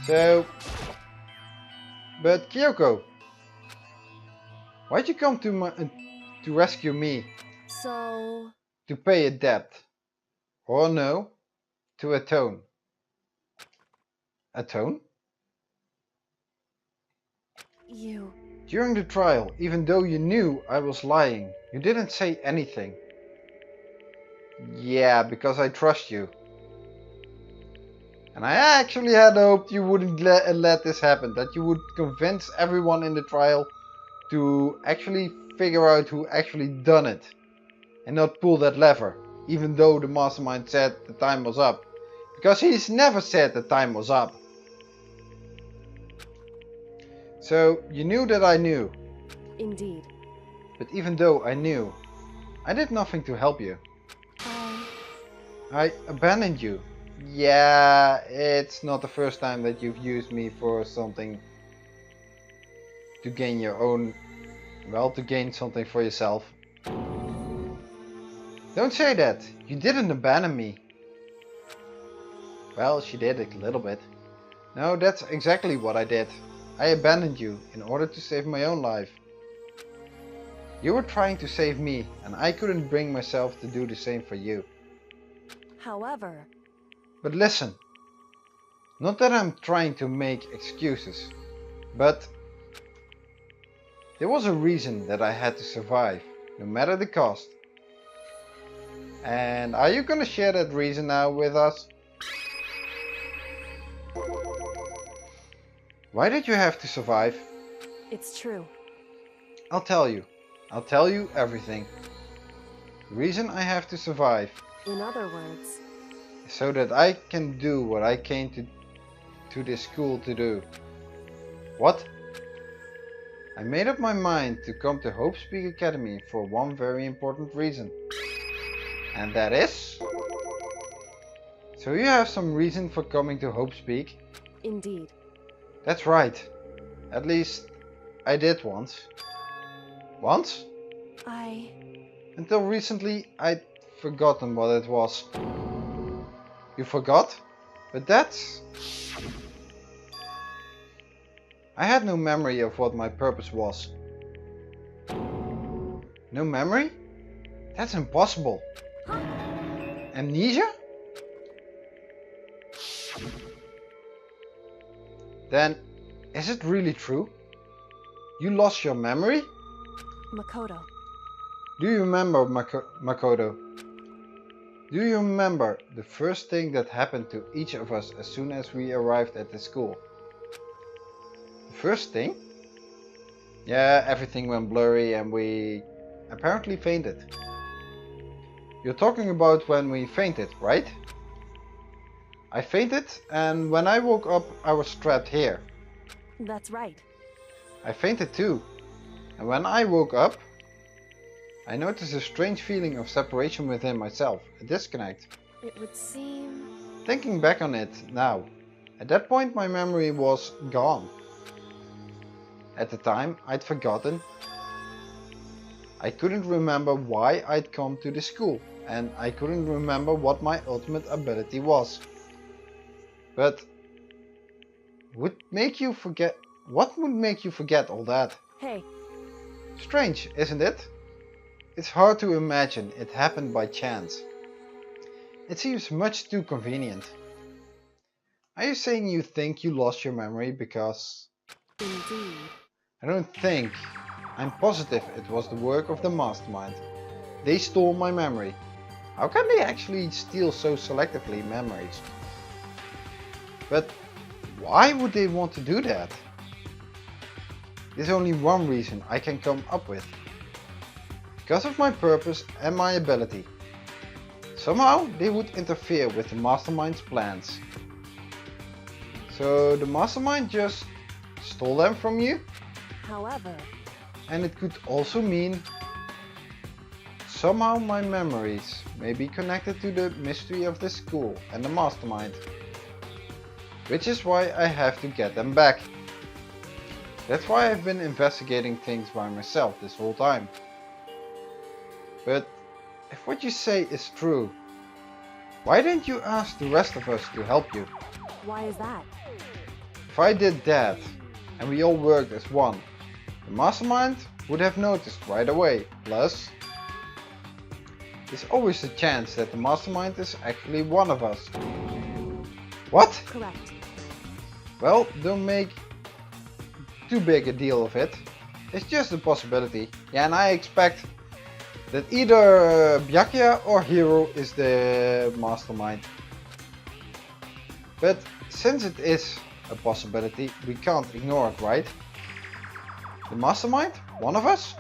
S1: So, but Kyoko, why'd you come to rescue me?
S8: So...
S1: To pay a debt? Or no, to atone. Atone?
S8: You...
S1: During the trial, even though you knew I was lying, you didn't say anything. Yeah, because I trust you. And I actually had hoped you wouldn't let this happen, that you would convince everyone in the trial to actually figure out who actually done it. And not pull that lever, even though the mastermind said the time was up. Because he's never said the time was up. So, you knew that I knew.
S8: Indeed.
S1: But even though I knew, I did nothing to help you. I abandoned you. Yeah, it's not the first time that you've used me for something to gain your own, well, to gain something for yourself. Don't say that. You didn't abandon me. Well, she did a little bit. No, that's exactly what I did. I abandoned you in order to save my own life. You were trying to save me, and I couldn't bring myself to do the same for you.
S8: However...
S1: But listen, not that I'm trying to make excuses, but there was a reason that I had to survive, no matter the cost. And are you gonna share that reason now with us? Why did you have to survive?
S8: It's true.
S1: I'll tell you. I'll tell you everything. The reason I have to survive.
S8: In other words...
S1: So that I can do what I came to this school to do. What? I made up my mind to come to Hope Speak Academy for one very important reason. And that is... So you have some reason for coming to Hope Speak?
S8: Indeed.
S1: That's right. At least I did once. Once? Until recently I'd forgotten what it was. You forgot? But that's... I had no memory of what my purpose was. No memory? That's impossible. Amnesia? Then, is it really true? You lost your memory?
S8: Makoto.
S1: Do you remember, Makoto? Do you remember the first thing that happened to each of us as soon as we arrived at the school? The first thing? Yeah, everything went blurry and we apparently fainted. You're talking about when we fainted, right? I fainted, and when I woke up I was trapped here.
S8: That's right.
S1: I fainted too, and when I woke up I noticed a strange feeling of separation within myself, a disconnect.
S8: It would seem...
S1: Thinking back on it now, at that point my memory was gone. At the time I'd forgotten. I couldn't remember why I'd come to the school, and I couldn't remember what my ultimate ability was. But what would make you forget all that?
S8: Hey.
S1: Strange, isn't it? It's hard to imagine it happened by chance. It seems much too convenient. Are you saying you think you lost your memory because...
S8: Indeed.
S1: I don't think. I'm positive it was the work of the mastermind. They stole my memory. How can they actually steal so selectively memories? But why would they want to do that? There's only one reason I can come up with. Because of my purpose and my ability. Somehow they would interfere with the mastermind's plans. So the mastermind just stole them from you?
S8: However...
S1: And it could also mean somehow my memories may be connected to the mystery of the school and the mastermind. Which is why I have to get them back. That's why I've been investigating things by myself this whole time. But if what you say is true, why didn't you ask the rest of us to help you?
S8: Why is that?
S1: If I did that, and we all worked as one, the mastermind would have noticed right away. Plus, there's always a chance that the mastermind is actually one of us. What?
S8: Correct.
S1: Well, don't make too big a deal of it. It's just a possibility. Yeah, and I expect that either Byakuya or Hiro is the mastermind. But since it is a possibility, we can't ignore it, right? The mastermind? One of us?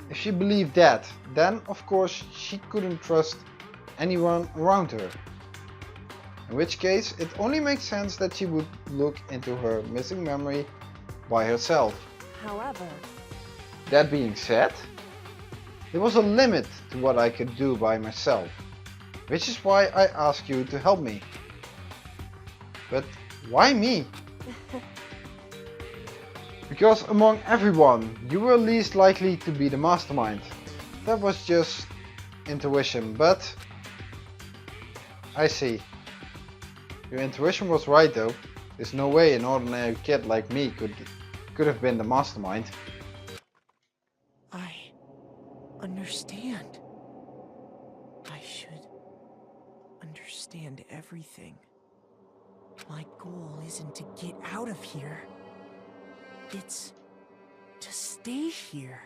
S1: If she believed that, then of course she couldn't trust anyone around her. In which case it only makes sense that she would look into her missing memory by herself.
S8: However...
S1: That being said, there was a limit to what I could do by myself, which is why I asked you to help me. But why me? Because among everyone, you were least likely to be the mastermind. That was just intuition, but I see. Your intuition was right though. There's no way an ordinary kid like me could have been the mastermind.
S6: I understand. I should understand everything. My goal isn't to get out of here. It's to stay here.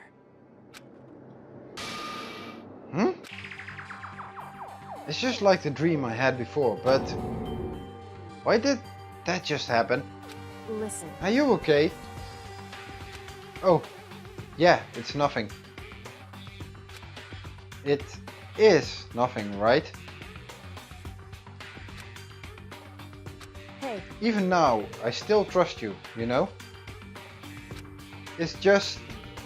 S1: It's just like the dream I had before, but why did that just happen?
S8: Listen.
S1: Are you okay? Oh, yeah, it's nothing. It is nothing, right?
S8: Hey.
S1: Even now, I still trust you, you know? It's just,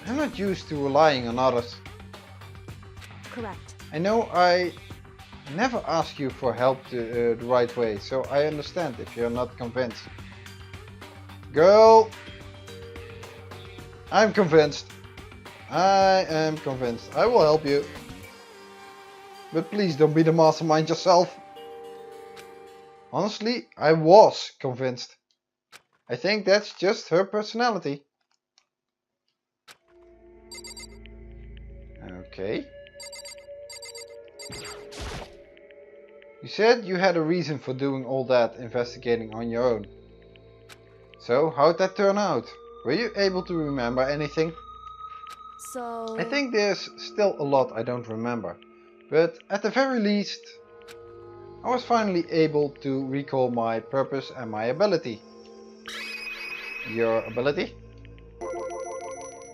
S1: I'm not used to relying on others.
S8: Correct.
S1: I know I never ask you for help the right way, so I understand if you're not convinced. Girl! I'm convinced. I am convinced. I will help you. But please don't be the mastermind yourself. Honestly, I was convinced. I think that's just her personality. Okay. You said you had a reason for doing all that investigating on your own. So, how'd that turn out? Were you able to remember anything?
S8: So...
S1: I think there's still a lot I don't remember, but at the very least, I was finally able to recall my purpose and my ability. Your ability?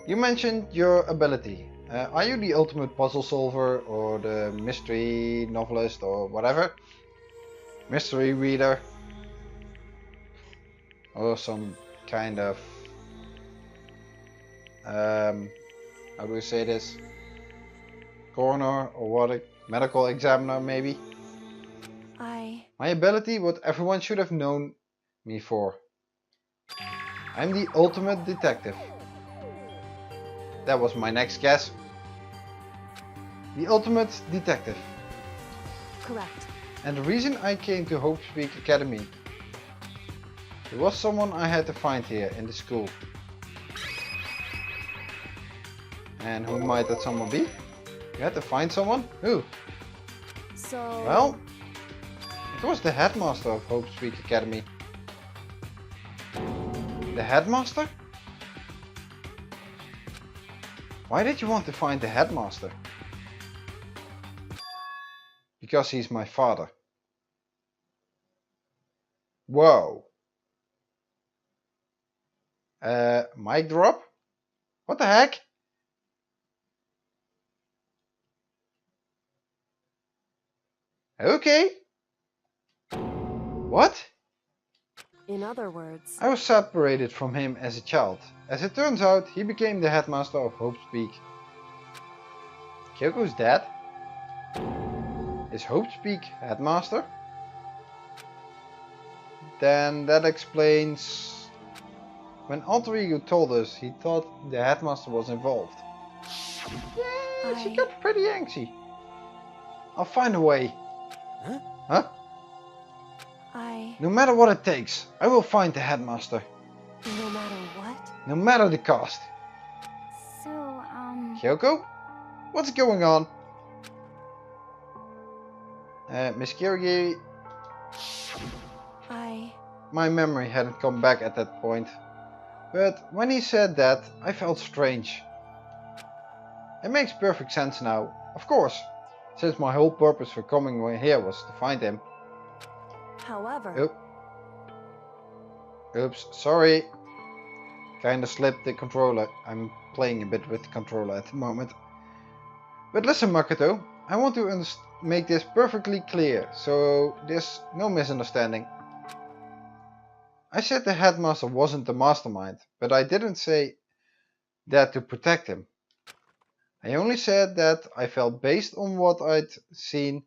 S1: You mentioned your ability. Are you the ultimate puzzle solver or the mystery novelist or whatever? Mystery reader? Or some kind of... how do we say this? Coroner or what? Medical examiner maybe? My ability, what everyone should have known me for. I'm the ultimate detective. That was my next guess. The ultimate detective.
S8: Correct.
S1: And the reason I came to Hope Speak Academy, there was someone I had to find here in the school. And who might that someone be? You had to find someone? Who?
S8: So...
S1: Well, it was the headmaster of Hope Speak Academy. The headmaster? Why did you want to find the headmaster? Because he's my father. Whoa. Mic drop? What the heck? Okay. What?
S8: In other words...
S1: I was separated from him as a child. As it turns out, he became the headmaster of Hope Speak. Kyoko's dad? Is Hope Speak headmaster? Then that explains... When Alter Ego told us, he thought the headmaster was involved. Yeah, she got pretty antsy. I'll find a way.
S5: Huh?
S1: Huh? No matter what it takes, I will find the headmaster.
S8: No matter what?
S1: No matter the cost.
S7: So,
S1: Kyoko? What's going on? Miss Kirigi... My memory hadn't come back at that point. But when he said that, I felt strange. It makes perfect sense now, of course, since my whole purpose for coming here was to find him.
S8: However...
S1: Oops, sorry. Kinda slipped the controller. I'm playing a bit with the controller at the moment. But listen, Makoto, I want to make this perfectly clear, so there's no misunderstanding. I said the headmaster wasn't the mastermind, but I didn't say that to protect him. I only said that I felt based on what I'd seen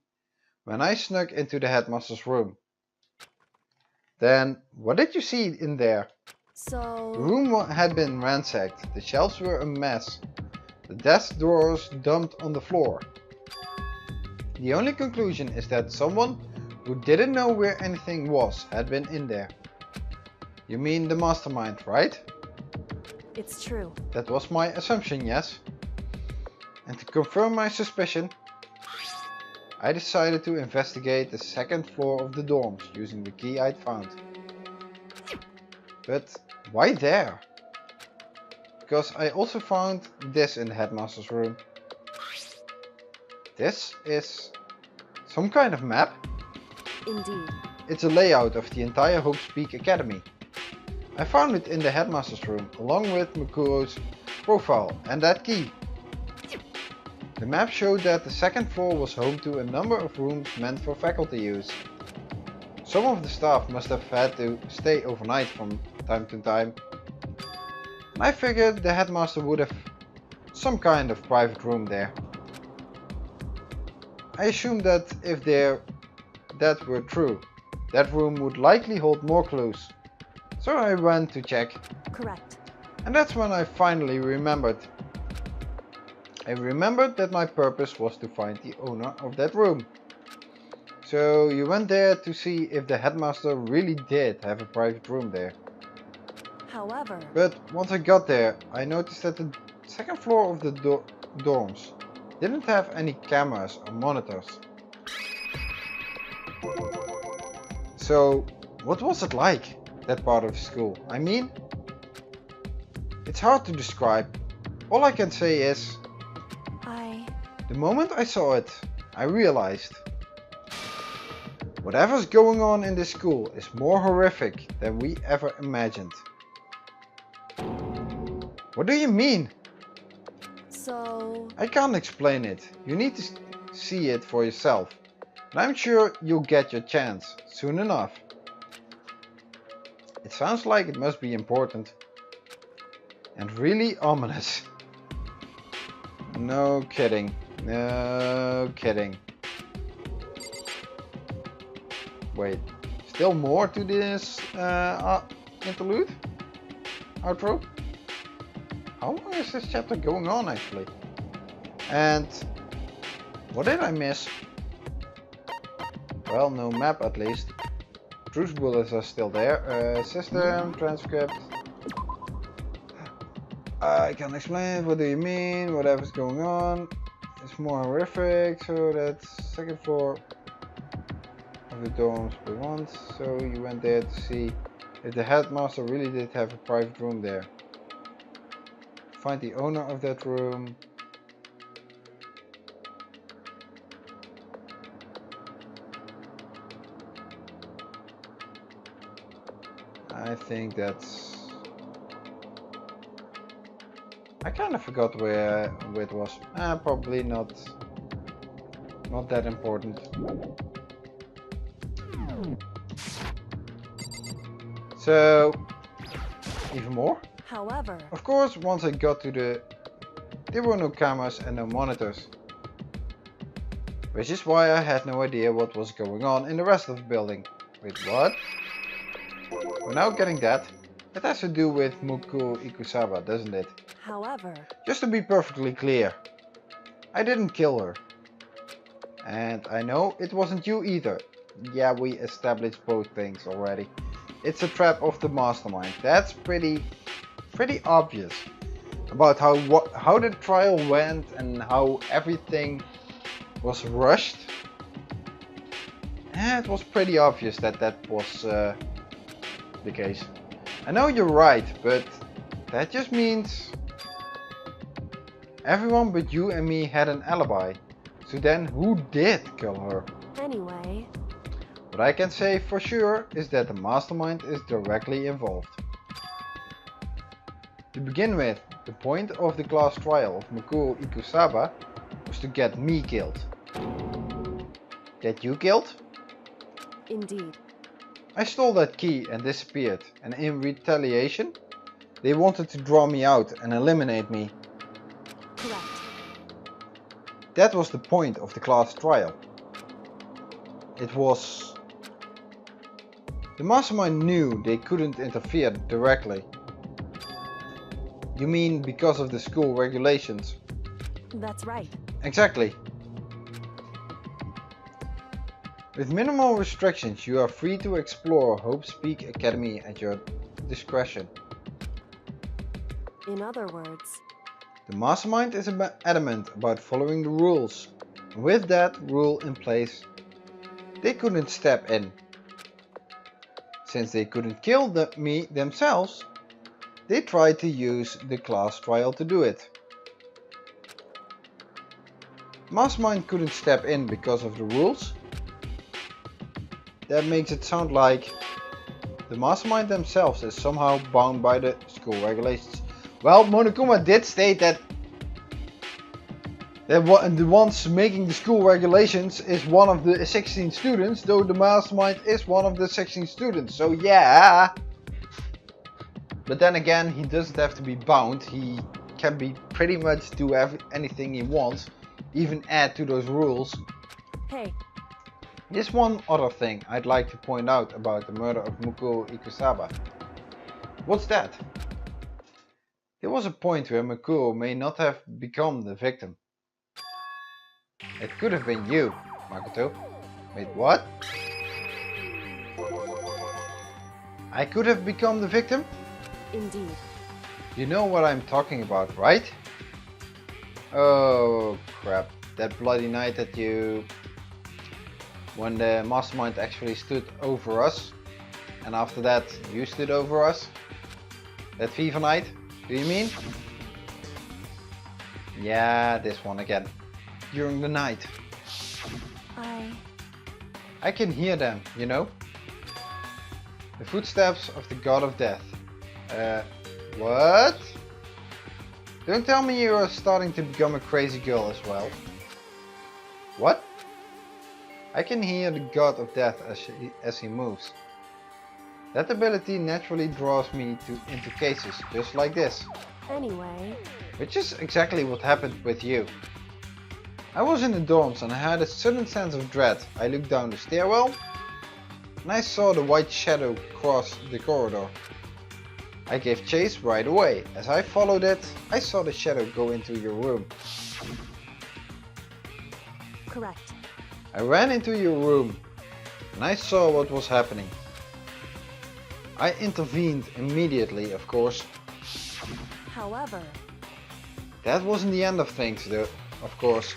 S1: when I snuck into the headmaster's room. Then, what did you see in there?
S8: So...
S1: The room had been ransacked, the shelves were a mess, the desk drawers dumped on the floor. The only conclusion is that someone who didn't know where anything was had been in there. You mean the mastermind, right?
S8: It's true.
S1: That was my assumption, yes. And to confirm my suspicion, I decided to investigate the second floor of the dorms using the key I'd found. But why there? Because I also found this in the headmaster's room. This is some kind of map?
S8: Indeed.
S1: It's a layout of the entire Hope Speak Academy. I found it in the headmaster's room along with Makoto's profile and that key. The map showed that the second floor was home to a number of rooms meant for faculty use. Some of the staff must have had to stay overnight from time to time. And I figured the headmaster would have some kind of private room there. I assumed that if that were true, that room would likely hold more clues. So I went to check.
S8: Correct.
S1: And that's when I finally remembered. I remembered that my purpose was to find the owner of that room. So you went there to see if the headmaster really did have a private room there.
S8: However...
S1: But once I got there, I noticed that the second floor of the dorms didn't have any cameras or monitors. So what was it like, that part of the school? I mean, it's hard to describe. All I can say is, the moment I saw it, I realized whatever's going on in this school is more horrific than we ever imagined. What do you mean?
S8: So...
S1: I can't explain it. You need to see it for yourself. And I'm sure you'll get your chance soon enough. It sounds like it must be important. And really ominous. No kidding. No kidding. Wait. Still more to this interlude? Outro? How long is this chapter going on actually? And what did I miss? Well, no map at least. Truth bullets are still there. System, transcript. I can't explain. What do you mean? Whatever's going on. It's more horrific. So that's second floor of the dorms but once. So you went there to see if the headmaster really did have a private room there. Find the owner of that room. I think that's... I kind of forgot where it was. Probably not that important. So, even more?
S8: However...
S1: Of course, once I got to there were no cameras and no monitors. Which is why I had no idea what was going on in the rest of the building. Wait, what? We're now getting that. It has to do with Makoto Ikusaba, doesn't it?
S8: However...
S1: Just to be perfectly clear, I didn't kill her. And I know it wasn't you either. Yeah, we established both things already. It's a trap of the mastermind. That's pretty obvious. About how the trial went and how everything was rushed. And it was pretty obvious that was the case. I know you're right, but that just means everyone but you and me had an alibi. So then who did kill her?
S8: Anyway...
S1: What I can say for sure is that the mastermind is directly involved. To begin with, the point of the class trial of Makoto Ikusaba was to get me killed. Get you killed?
S8: Indeed.
S1: I stole that key and disappeared, and in retaliation, they wanted to draw me out and eliminate me.
S8: Correct.
S1: That was the point of the class trial. It was... The mastermind knew they couldn't interfere directly. You mean because of the school regulations?
S8: That's right.
S1: Exactly. With minimal restrictions, you are free to explore Hope's Peak Academy at your discretion.
S8: In other words...
S1: The mastermind is adamant about following the rules. And with that rule in place, they couldn't step in. Since they couldn't kill me themselves, they tried to use the class trial to do it. Mastermind couldn't step in because of the rules. That makes it sound like the mastermind themselves is somehow bound by the school regulations. Well, Monokuma did state that the ones making the school regulations is one of the 16 students, though the mastermind is one of the 16 students, so yeah. But then again, he doesn't have to be bound. He can be pretty much do anything he wants, even add to those rules.
S8: Hey.
S1: There's one other thing I'd like to point out about the murder of Makoto Ikusaba. What's that? There was a point where Makoto may not have become the victim. It could have been you, Makoto. Wait, what? I could have become the victim?
S8: Indeed.
S1: You know what I'm talking about, right? Oh crap, that bloody night that when the mastermind actually stood over us, and after that you stood over us? That FIFA night, do you mean? Yeah, this one again. During the night. I can hear them, you know? The footsteps of the god of death. What? Don't tell me you are starting to become a crazy girl as well. What? I can hear the god of death as he moves. That ability naturally draws me into cases just like this.
S8: Anyway,
S1: Which is exactly what happened with you. I was in the dorms and I had a sudden sense of dread. I looked down the stairwell and I saw the white shadow cross the corridor. I gave chase right away. As I followed it, I saw the shadow go into your room.
S8: correct.
S1: I ran into your room and I saw what was happening. I intervened immediately, of course.
S8: However,
S1: That wasn't the end of things though, of course.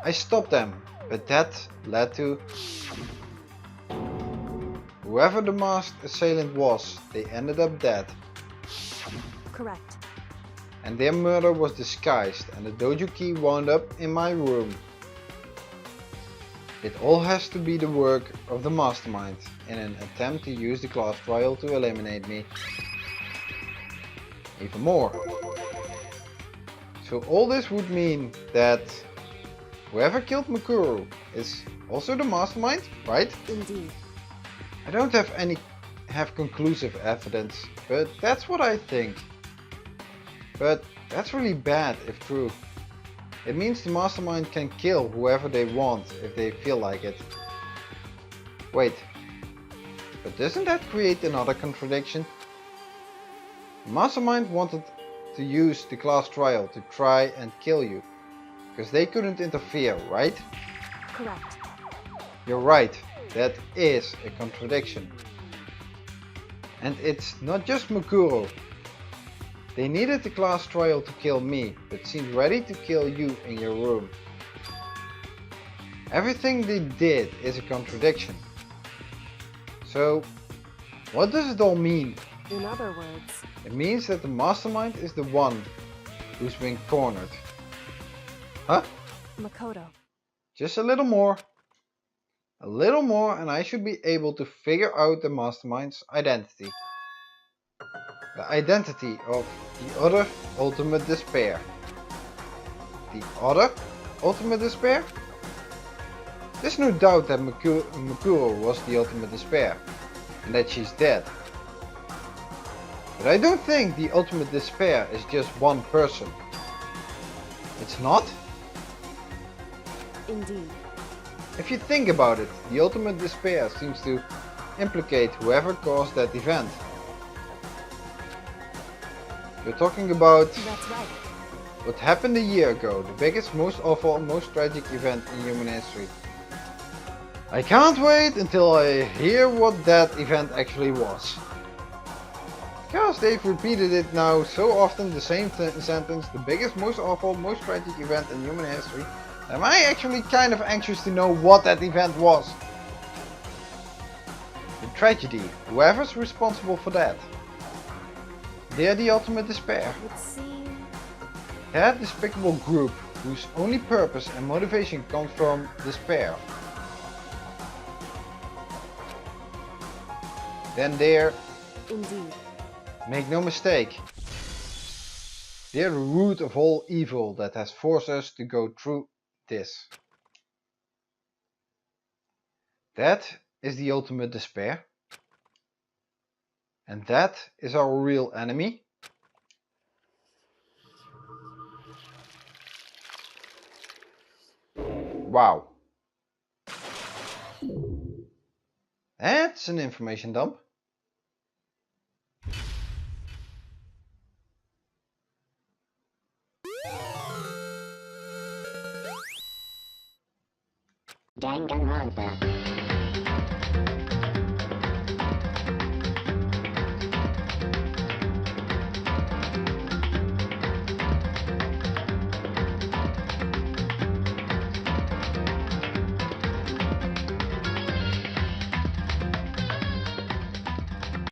S1: I stopped them, but that led to... Whoever the masked assailant was, they ended up dead.
S8: correct.
S1: And their murder was disguised and the dojo key wound up in my room. It all has to be the work of the mastermind in an attempt to use the class trial to eliminate me. Even more. So all this would mean that whoever killed Makuru is also the mastermind, right?
S8: Indeed.
S1: I don't have conclusive evidence, but that's what I think. But that's really bad if true. It means the mastermind can kill whoever they want if they feel like it. Wait, but doesn't that create another contradiction? The mastermind wanted to use the class trial to try and kill you, because they couldn't interfere, right?
S8: Correct.
S1: You're right, that is a contradiction. And it's not just Makuro. They needed the class trial to kill me, but seemed ready to kill you in your room. Everything they did is a contradiction. So, what does it all mean?
S8: In other words,
S1: It means that the mastermind is the one who's been cornered. Huh?
S8: Makoto.
S1: Just a little more. A little more and I should be able to figure out the mastermind's identity. The identity of the other ultimate despair. The other ultimate despair? There's no doubt that Makuro was the ultimate despair and that she's dead. But I don't think the ultimate despair is just one person. It's not?
S8: Indeed.
S1: If you think about it, the ultimate despair seems to implicate whoever caused that event. You're talking about
S8: That's right.
S1: what happened a year ago, the biggest, most awful, most tragic event in human history. I can't wait until I hear what that event actually was. Because they've repeated it now so often, the same sentence, the biggest, most awful, most tragic event in human history. Am I actually kind of anxious to know what that event was? The tragedy, whoever's responsible for that. They're the ultimate despair.
S8: It would seem
S1: That despicable group whose only purpose and motivation comes from despair. Then they're,
S8: indeed.
S1: make no mistake, they're the root of all evil that has forced us to go through this. That is the ultimate despair. And that is our real enemy. Wow. That's an information dump.
S9: Danganronpa.